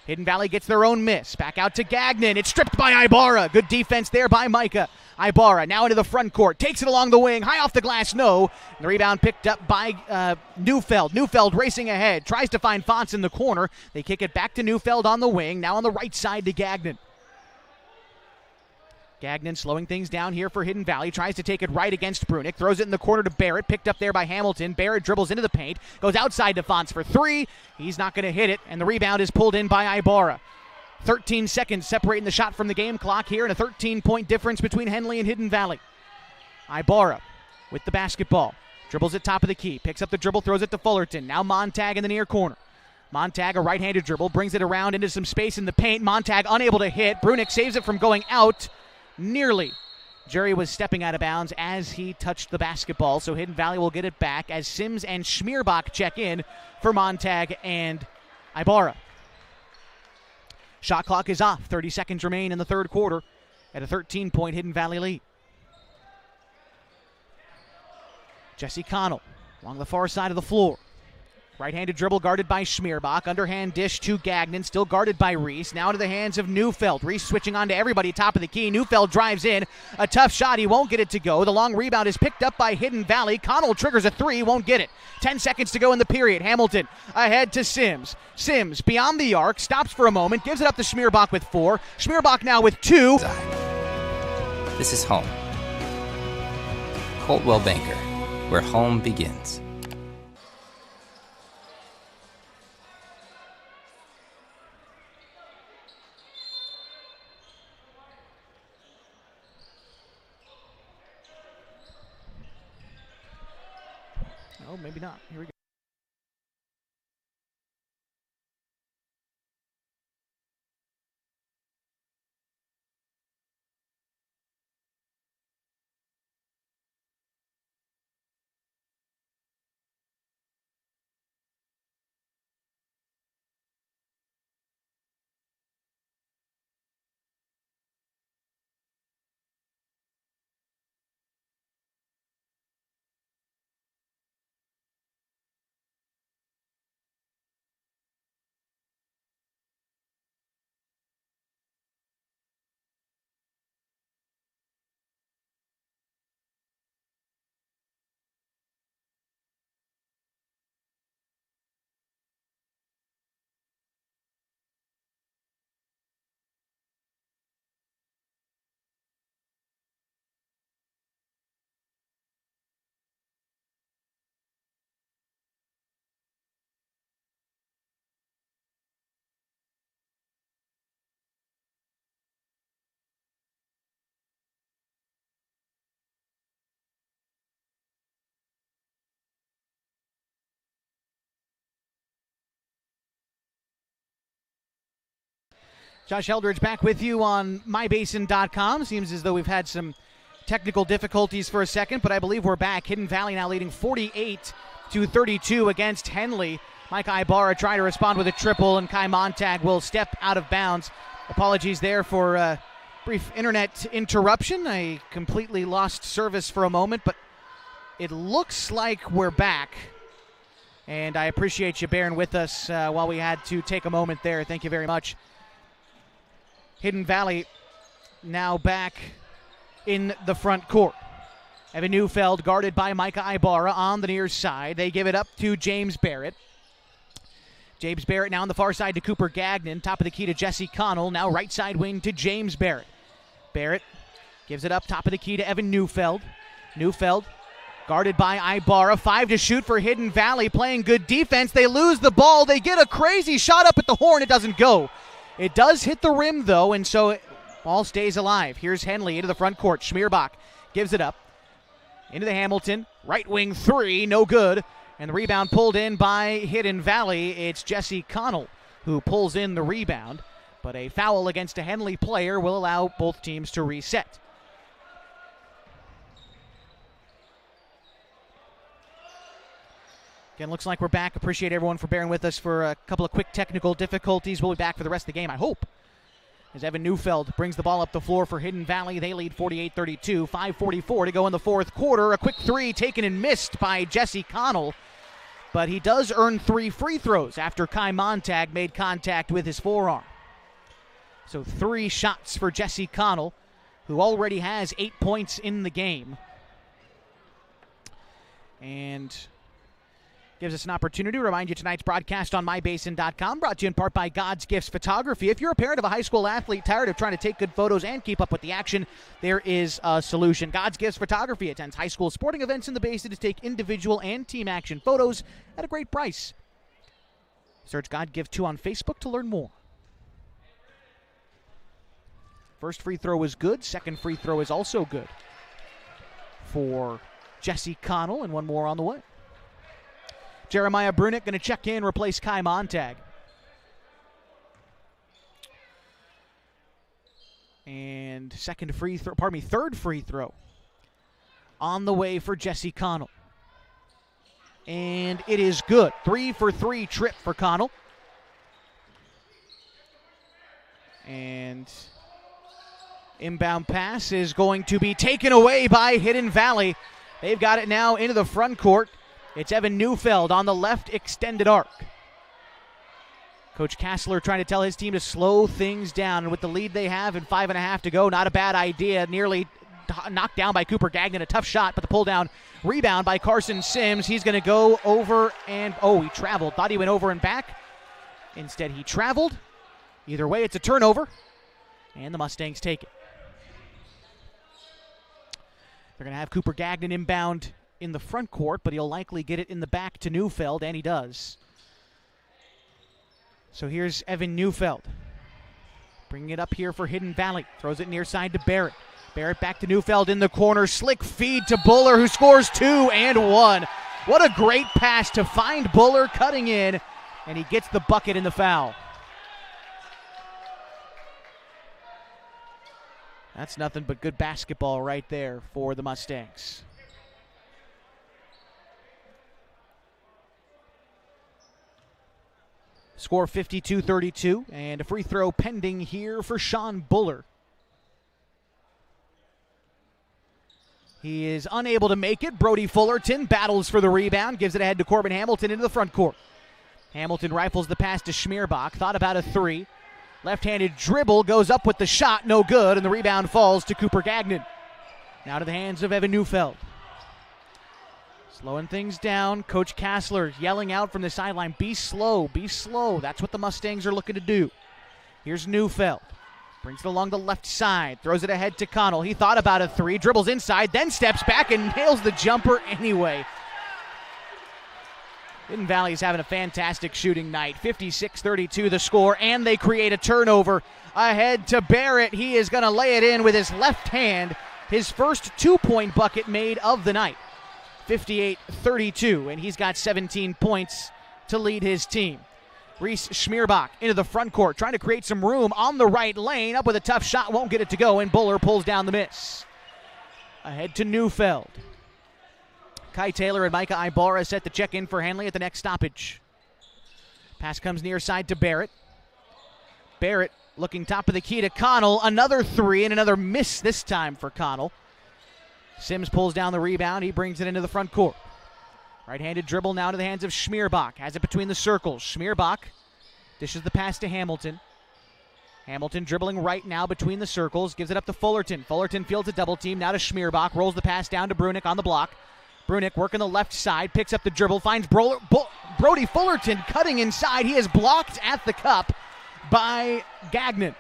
Hidden Valley gets their own miss. Back out to Gagnon. It's stripped by Ibarra. Good defense there by Micah. Ibarra now into the front court. Takes it along the wing. High off the glass, no. The rebound picked up by Neufeld. Neufeld racing ahead. Tries to find Fonts in the corner. They kick it back to Neufeld on the wing. Now on the right side to Gagnon. Gagnon slowing things down here for Hidden Valley. Tries to take it right against Brunick. Throws it in the corner to Barrett. Picked up there by Hamilton. Barrett dribbles into the paint. Goes outside to Fonts for three. He's not going to hit it. And the rebound is pulled in by Ibarra. 13 seconds separating the shot from the game clock here. And a 13-point difference between Henley and Hidden Valley. Ibarra with the basketball. Dribbles at top of the key. Picks up the dribble. Throws it to Fullerton. Now Montag in the near corner. Montag, a right-handed dribble. Brings it around into some space in the paint. Montag unable to hit. Brunick saves it from going out. Nearly. Jerry was stepping out of bounds as he touched the basketball, so Hidden Valley will get it back as Sims and Schmierbach check in for Montag and Ibarra. Shot clock is off. 30 seconds remain in the third quarter at a 13-point Hidden Valley lead. Jesse Connell along the far side of the floor. Right-handed dribble guarded by Schmierbach. Underhand dish to Gagnon, still guarded by Reese. Now to the hands of Neufeld. Reese switching on to everybody, top of the key. Neufeld drives in. A tough shot. He won't get it to go. The long rebound is picked up by Hidden Valley. Connell triggers a three, won't get it. 10 seconds to go in the period. Hamilton ahead to Sims. Sims beyond the arc, stops for a moment, gives it up to Schmierbach with four. Schmierbach now with two. This is home. Coltwell Banker, where home begins. Oh, maybe not. Here we go. Josh Eldridge back with you on mybasin.com. Seems as though we've had some technical difficulties for a second, but I believe we're back. Hidden Valley now leading 48-32 against Henley. Mike Ibarra trying to respond with a triple, and Kai Montag will step out of bounds. Apologies there for a brief internet interruption. I completely lost service for a moment, but it looks like we're back. And I appreciate you bearing with us while we had to take a moment there. Thank you very much. Hidden Valley now back in the front court. Evan Neufeld guarded by Micah Ibarra on the near side. They give it up to James Barrett. James Barrett now on the far side to Cooper Gagnon. Top of the key to Jesse Connell. Now right side wing to James Barrett. Barrett gives it up top of the key to Evan Neufeld. Neufeld guarded by Ibarra. 5 to shoot for Hidden Valley. Playing good defense. They lose the ball. They get a crazy shot up at the horn. It doesn't go. It does hit the rim, though, and so it all stays alive. Here's Henley into the front court. Schmierbach gives it up. Into the Hamilton. Right wing three. No good. And the rebound pulled in by Hidden Valley. It's Jesse Connell who pulls in the rebound. But a foul against a Henley player will allow both teams to reset. Again, looks like we're back. Appreciate everyone for bearing with us for a couple of quick technical difficulties. We'll be back for the rest of the game, I hope. As Evan Neufeld brings the ball up the floor for Hidden Valley. They lead 48-32. 5:44 to go in the fourth quarter. A quick three taken and missed by Jesse Connell. But he does earn 3 free throws after Kai Montag made contact with his forearm. So 3 shots for Jesse Connell, who already has 8 points in the game. And gives us an opportunity to remind you tonight's broadcast on mybasin.com, brought to you in part by God's Gifts Photography. If you're a parent of a high school athlete tired of trying to take good photos and keep up with the action, there is a solution. God's Gifts Photography attends high school sporting events in the Basin to take individual and team action photos at a great price. Search God Give 2 on Facebook to learn more. First free throw is good. Second free throw is also good for Jesse Connell, and one more on the way. Jeremiah Brunick going to check in, replace Kai Montag. And third free throw on the way for Jesse Connell. And it is good. 3 for 3 trip for Connell. And inbound pass is going to be taken away by Hidden Valley. They've got it now into the front court. It's Evan Neufeld on the left extended arc. Coach Kassler trying to tell his team to slow things down. And with the lead they have and 5.5 to go, not a bad idea. Nearly knocked down by Cooper Gagnon. A tough shot, but the pull down rebound by Carson Sims. He's going to go over and, he traveled. Thought he went over and back. Instead, he traveled. Either way, it's a turnover. And the Mustangs take it. They're going to have Cooper Gagnon inbound in the front court, but he'll likely get it in the back to Neufeld, and he does. So here's Evan Neufeld. Bringing it up here for Hidden Valley. Throws it near side to Barrett. Barrett back to Neufeld in the corner. Slick feed to Buller, who scores 2 and 1. What a great pass to find Buller cutting in, and he gets the bucket in the foul. That's nothing but good basketball right there for the Mustangs. Score 52-32, and a free throw pending here for Sean Buller. He is unable to make it. Brody Fullerton battles for the rebound, gives it ahead to Corbin Hamilton into the front court. Hamilton rifles the pass to Schmierbach, thought about a 3. Left-handed dribble, goes up with the shot, no good, and the rebound falls to Cooper Gagnon. Now to the hands of Evan Neufeld. Slowing things down. Coach Kassler yelling out from the sideline, be slow, be slow. That's what the Mustangs are looking to do. Here's Neufeld. Brings it along the left side. Throws it ahead to Connell. He thought about a 3. Dribbles inside, then steps back and nails the jumper anyway. Hidden Valley's having a fantastic shooting night. 56-32 the score, and they create a turnover. Ahead to Barrett. He is going to lay it in with his left hand. His first 2-point bucket made of the night. 58-32, and he's got 17 points to lead his team. Reese Schmierbach into the front court, trying to create some room on the right lane. Up with a tough shot, won't get it to go, and Buller pulls down the miss. Ahead to Neufeld. Kai Taylor and Micah Ibarra set to check in for Henley at the next stoppage. Pass comes near side to Barrett. Barrett looking top of the key to Connell. Another three and another miss this time for Connell. Sims pulls down the rebound. He brings it into the front court. Right-handed dribble now to the hands of Schmierbach. Has it between the circles. Schmierbach dishes the pass to Hamilton. Hamilton dribbling right now between the circles. Gives it up to Fullerton. Fullerton fields a double team. Now to Schmierbach. Rolls the pass down to Brunick on the block. Brunick working the left side. Picks up the dribble. Finds Brody Fullerton cutting inside. He is blocked at the cup by Gagnon.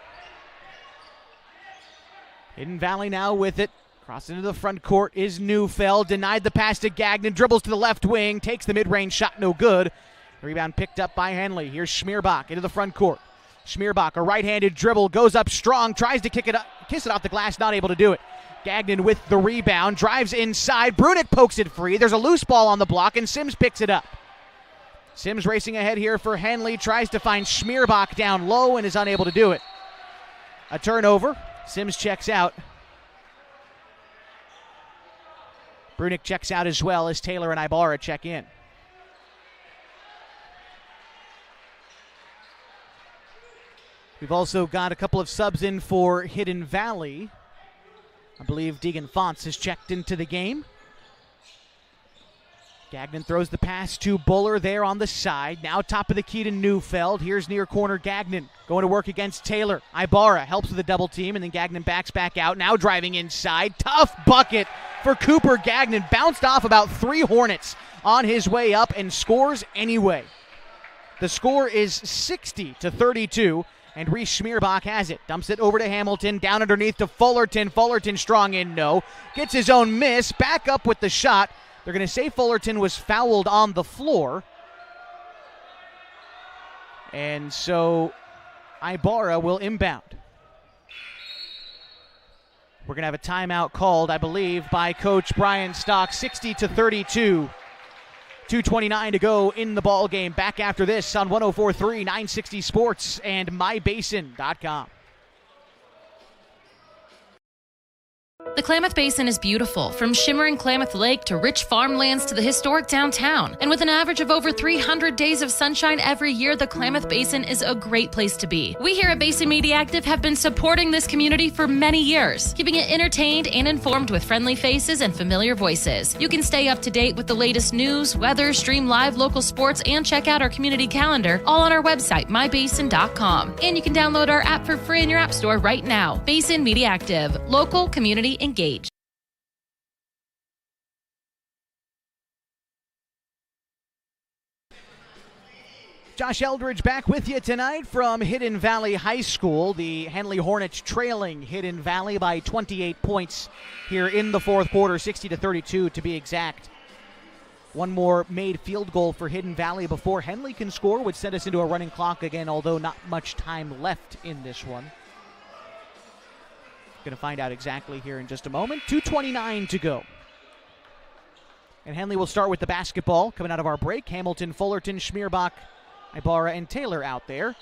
Hidden Valley now with it. Crossing into the front court is Neufeld. Denied the pass to Gagnon. Dribbles to the left wing. Takes the mid-range shot. No good. The rebound picked up by Henley. Here's Schmierbach into the front court. Schmierbach, a right-handed dribble. Goes up strong. Tries to kiss it off the glass. Not able to do it. Gagnon with the rebound. Drives inside. Brunick pokes it free. There's a loose ball on the block, and Sims picks it up. Sims racing ahead here for Henley. Tries to find Schmierbach down low and is unable to do it. A turnover. Sims checks out. Brunick checks out as well as Taylor and Ibarra check in. We've also got a couple of subs in for Hidden Valley. I believe Deegan Fonts has checked into the game. Gagnon throws the pass to Buller there on the side. Now top of the key to Neufeld. Here's near corner Gagnon going to work against Taylor. Ibarra helps with a double team, and then Gagnon backs back out. Now driving inside. Tough bucket for Cooper Gagnon. Bounced off about 3 Hornets on his way up and scores anyway. The score is 60-32, and Reese Schmierbach has it. Dumps it over to Hamilton. Down underneath to Fullerton. Fullerton strong in, no. Gets his own miss. Back up with the shot. They're going to say Fullerton was fouled on the floor. And so Ibarra will inbound. We're going to have a timeout called, I believe, by Coach Brian Stock. 60-32. 2:29 to go in the ball game. Back after this on 104.3, 960 Sports and MyBasin.com. The Klamath Basin is beautiful, from shimmering Klamath Lake to rich farmlands to the historic downtown. And with an average of over 300 days of sunshine every year, the Klamath Basin is a great place to be. We here at Basin Media Active have been supporting this community for many years, keeping it entertained and informed with friendly faces and familiar voices. You can stay up to date with the latest news, weather, stream live local sports, and check out our community calendar, all on our website, mybasin.com. And you can download our app for free in your app store right now. Basin Media Active, local community engaged. Josh Eldridge back with you tonight from Hidden Valley High School. The Henley Hornets trailing Hidden Valley by 28 points here in the fourth quarter, 60-32 to be exact. One more made field goal for Hidden Valley before Henley can score, would send us into a running clock again, although not much time left in this one. Going to find out exactly here in just a moment. 2:29 to go. And Henley will start with the basketball coming out of our break. Hamilton, Fullerton, Schmierbach, Ibarra, and Taylor out there.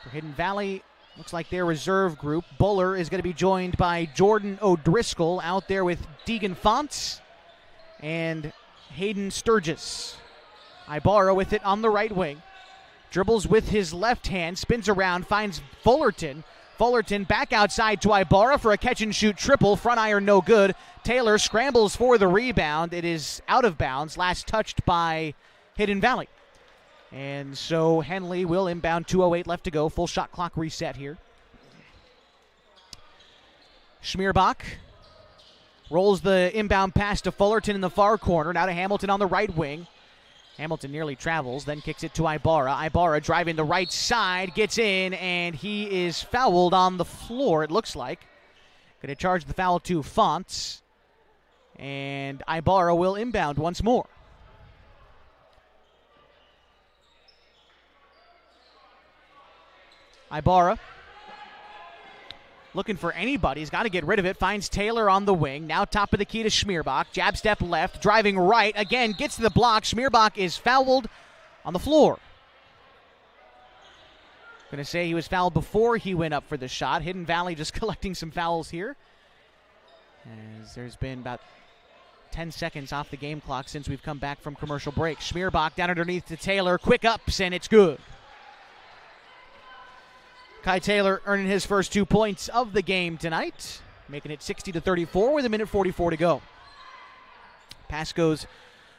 For Hidden Valley, looks like their reserve group. Buller is going to be joined by Jordan O'Driscoll out there with Deegan Fonts and Hayden Sturgis. Ibarra with it on the right wing. Dribbles with his left hand, spins around, finds Fullerton. Fullerton back outside to Ibarra for a catch-and-shoot triple. Front iron no good. Taylor scrambles for the rebound. It is out of bounds. Last touched by Hidden Valley. And so Henley will inbound. 2:08 left to go. Full shot clock reset here. Schmierbach rolls the inbound pass to Fullerton in the far corner. Now to Hamilton on the right wing. Hamilton nearly travels, then kicks it to Ibarra. Ibarra driving the right side, gets in, and he is fouled on the floor, it looks like. Going to charge the foul to Fonts. And Ibarra will inbound once more. Ibarra looking for anybody. He's got to get rid of it. Finds Taylor on the wing. Now top of the key to Schmierbach. Jab step left. Driving right. Again, gets to the block. Schmierbach is fouled on the floor. Going to say he was fouled before he went up for the shot. Hidden Valley just collecting some fouls here, as there's been about 10 seconds off the game clock since we've come back from commercial break. Schmierbach down underneath to Taylor. Quick ups, and it's good. Kai Taylor earning his first 2 points of the game tonight, making it 60-34 with 1:44 to go. Pass goes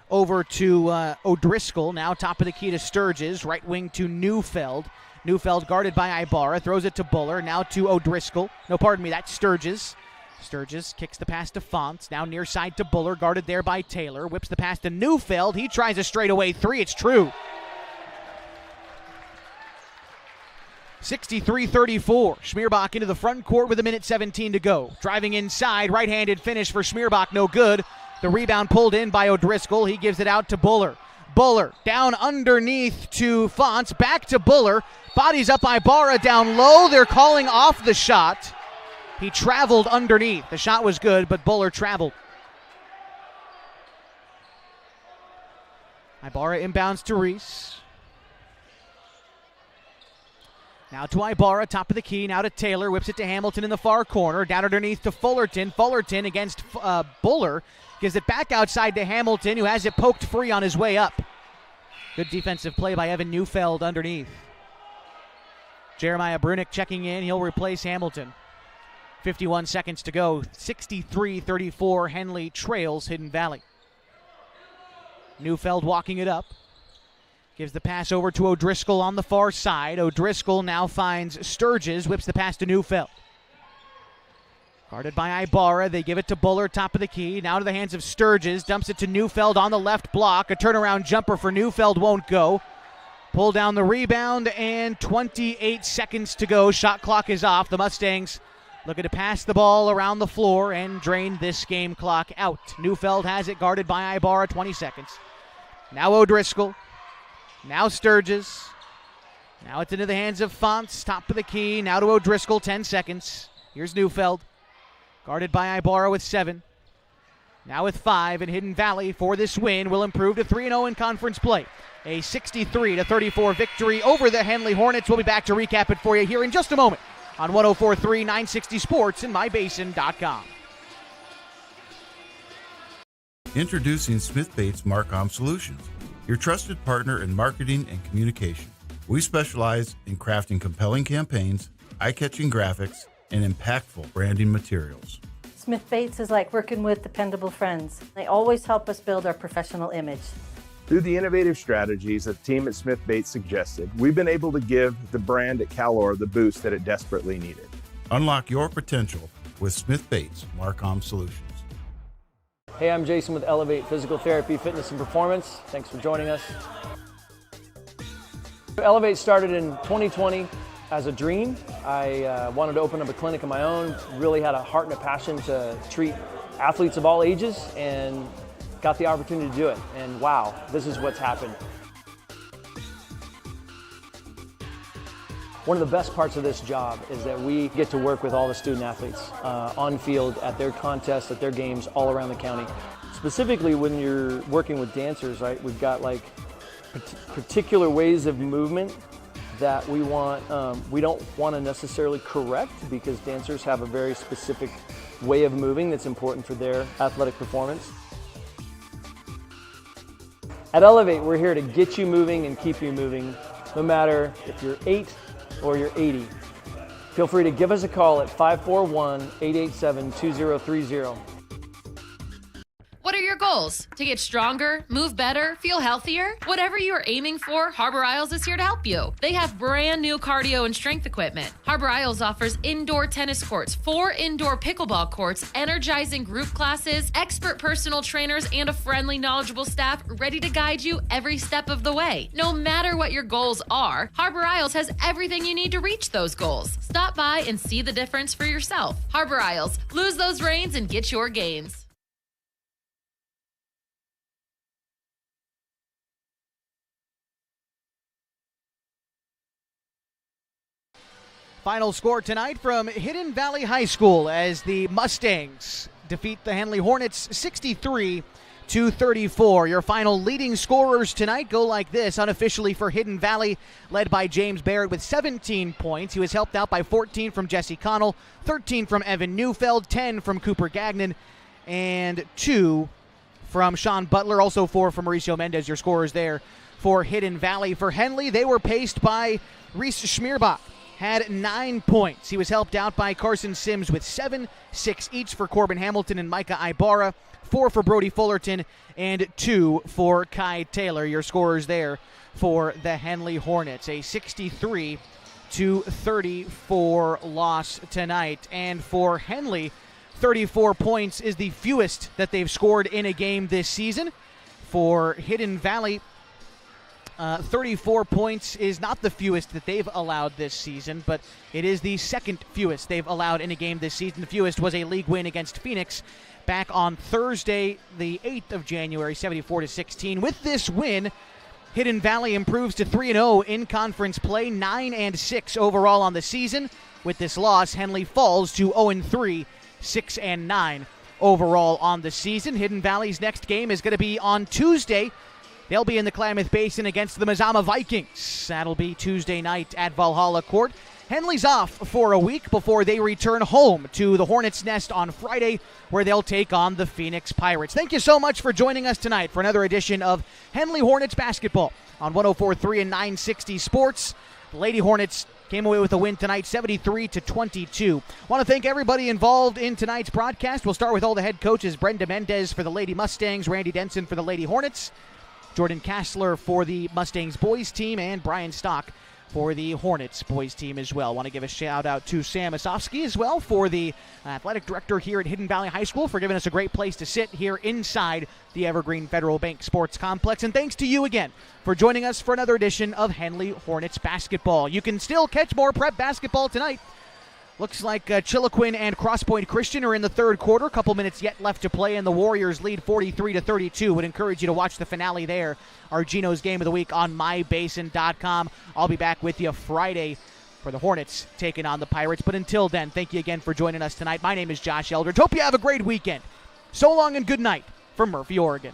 over to O'Driscoll. Now top of the key to Sturgis. Right wing to Neufeld. Neufeld guarded by Ibarra. Throws it to Buller. Now to O'Driscoll. No, pardon me, that's Sturgis. Sturgis kicks the pass to Fonts. Now near side to Buller. Guarded there by Taylor. Whips the pass to Neufeld. He tries a straightaway three. It's true. 63-34. Schmierbach into the front court with 1:17 to go. Driving inside. Right-handed finish for Schmierbach. No good. The rebound pulled in by O'Driscoll. He gives it out to Buller. Buller down underneath to Fonts. Back to Buller. Bodies up Ibarra down low. They're calling off the shot. He traveled underneath. The shot was good, but Buller traveled. Ibarra inbounds to Reese. Now to Ibarra, top of the key. Now to Taylor. Whips it to Hamilton in the far corner. Down underneath to Fullerton. Fullerton against Buller. Gives it back outside to Hamilton, who has it poked free on his way up. Good defensive play by Evan Neufeld underneath. Jeremiah Brunick checking in. He'll replace Hamilton. 51 seconds to go. 63-34. Henley trails Hidden Valley. Neufeld walking it up. Gives the pass over to O'Driscoll on the far side. O'Driscoll now finds Sturgis. Whips the pass to Neufeld. Guarded by Ibarra. They give it to Buller, top of the key. Now to the hands of Sturgis. Dumps it to Neufeld on the left block. A turnaround jumper for Neufeld won't go. Pull down the rebound, and 28 seconds to go. Shot clock is off. The Mustangs looking to pass the ball around the floor and drain this game clock out. Neufeld has it, guarded by Ibarra. 20 seconds. Now O'Driscoll. Now Sturgis. Now it's into the hands of Fonts, top of the key. Now to O'Driscoll. 10 seconds. Here's Neufeld. Guarded by Ibarra with 7. Now with 5, and Hidden Valley for this win will improve to 3-0 in conference play. A 63-34 victory over the Henley Hornets. We'll be back to recap it for you here in just a moment on 104.3 960 Sports and MyBasin.com. Introducing Smith Bates Marcom Solutions, your trusted partner in marketing and communication. We specialize in crafting compelling campaigns, eye-catching graphics, and impactful branding materials. Smith Bates is like working with dependable friends. They always help us build our professional image. Through the innovative strategies that the team at Smith Bates suggested, we've been able to give the brand at Calor the boost that it desperately needed. Unlock your potential with Smith Bates Marcom Solutions. Hey, I'm Jason with Elevate Physical Therapy, Fitness and Performance. Thanks for joining us. Elevate started in 2020 as a dream. I wanted to open up a clinic of my own, really had a heart and a passion to treat athletes of all ages, and got the opportunity to do it. And wow, this is what's happened. One of the best parts of this job is that we get to work with all the student athletes on field, at their contests, at their games all around the county. Specifically when you're working with dancers, right, we've got like particular ways of movement that we don't want to necessarily correct, because dancers have a very specific way of moving that's important for their athletic performance. At Elevate, we're here to get you moving and keep you moving, no matter if you're 8 or you're 80. Feel free to give us a call at 541-887-2030. What are your goals? To get stronger, move better, feel healthier? Whatever you are aiming for, Harbor Isles is here to help you. They have brand new cardio and strength equipment. Harbor Isles offers indoor tennis courts, 4 indoor pickleball courts, energizing group classes, expert personal trainers, and a friendly, knowledgeable staff ready to guide you every step of the way. No matter what your goals are, Harbor Isles has everything you need to reach those goals. Stop by and see the difference for yourself. Harbor Isles, lose those reins and get your gains. Final score tonight from Hidden Valley High School as the Mustangs defeat the Henley Hornets 63-34. 38-34. Your final leading scorers tonight go like this. Unofficially for Hidden Valley, led by James Barrett with 17 points. He was helped out by 14 from Jesse Connell, 13 from Evan Neufeld, 10 from Cooper Gagnon, and 2 from Sean Butler. Also 4 from Mauricio Mendez, your scorers there for Hidden Valley. For Henley, they were paced by Reese Schmierbach. Had 9 points. He was helped out by Carson Sims with 7, 6 each for Corbin Hamilton and Micah Ibarra, 4 for Brody Fullerton, and 2 for Kai Taylor. Your scorers there for the Henley Hornets. A 63-34 loss tonight. And for Henley, 34 points is the fewest that they've scored in a game this season. For Hidden Valley, 34 points is not the fewest that they've allowed this season, but it is the second fewest they've allowed in a game this season. The fewest was a league win against Phoenix back on Thursday, the 8th of January, 74-16. With this win, Hidden Valley improves to 3-0 in conference play, 9-6 overall on the season. With this loss, Henley falls to 0-3, 6-9 overall on the season. Hidden Valley's next game is going to be on Tuesday. They'll be in the Klamath Basin against the Mazama Vikings. That'll be Tuesday night at Valhalla Court. Henley's off for a week before they return home to the Hornets' Nest on Friday, where they'll take on the Phoenix Pirates. Thank you so much for joining us tonight for another edition of Henley Hornets basketball on 104.3 and 960 Sports. The Lady Hornets came away with a win tonight, 73-22. Want to thank everybody involved in tonight's broadcast. We'll start with all the head coaches: Brenda Mendez for the Lady Mustangs, Randy Denson for the Lady Hornets, Jordan Kassler for the Mustangs boys team, and Brian Stock for the Hornets boys team as well. Want to give a shout out to Sam Osofsky as well, for the athletic director here at Hidden Valley High School, for giving us a great place to sit here inside the Evergreen Federal Bank Sports Complex. And thanks to you again for joining us for another edition of Henley Hornets basketball. You can still catch more prep basketball tonight. Looks like Chiloquin and Cross Point Christian are in the third quarter. A couple minutes yet left to play, and the Warriors lead 43-32. Would encourage you to watch the finale there, our Geno's Game of the Week, on mybasin.com. I'll be back with you Friday for the Hornets taking on the Pirates. But until then, thank you again for joining us tonight. My name is Josh Eldridge. Hope you have a great weekend. So long and good night from Murphy, Oregon.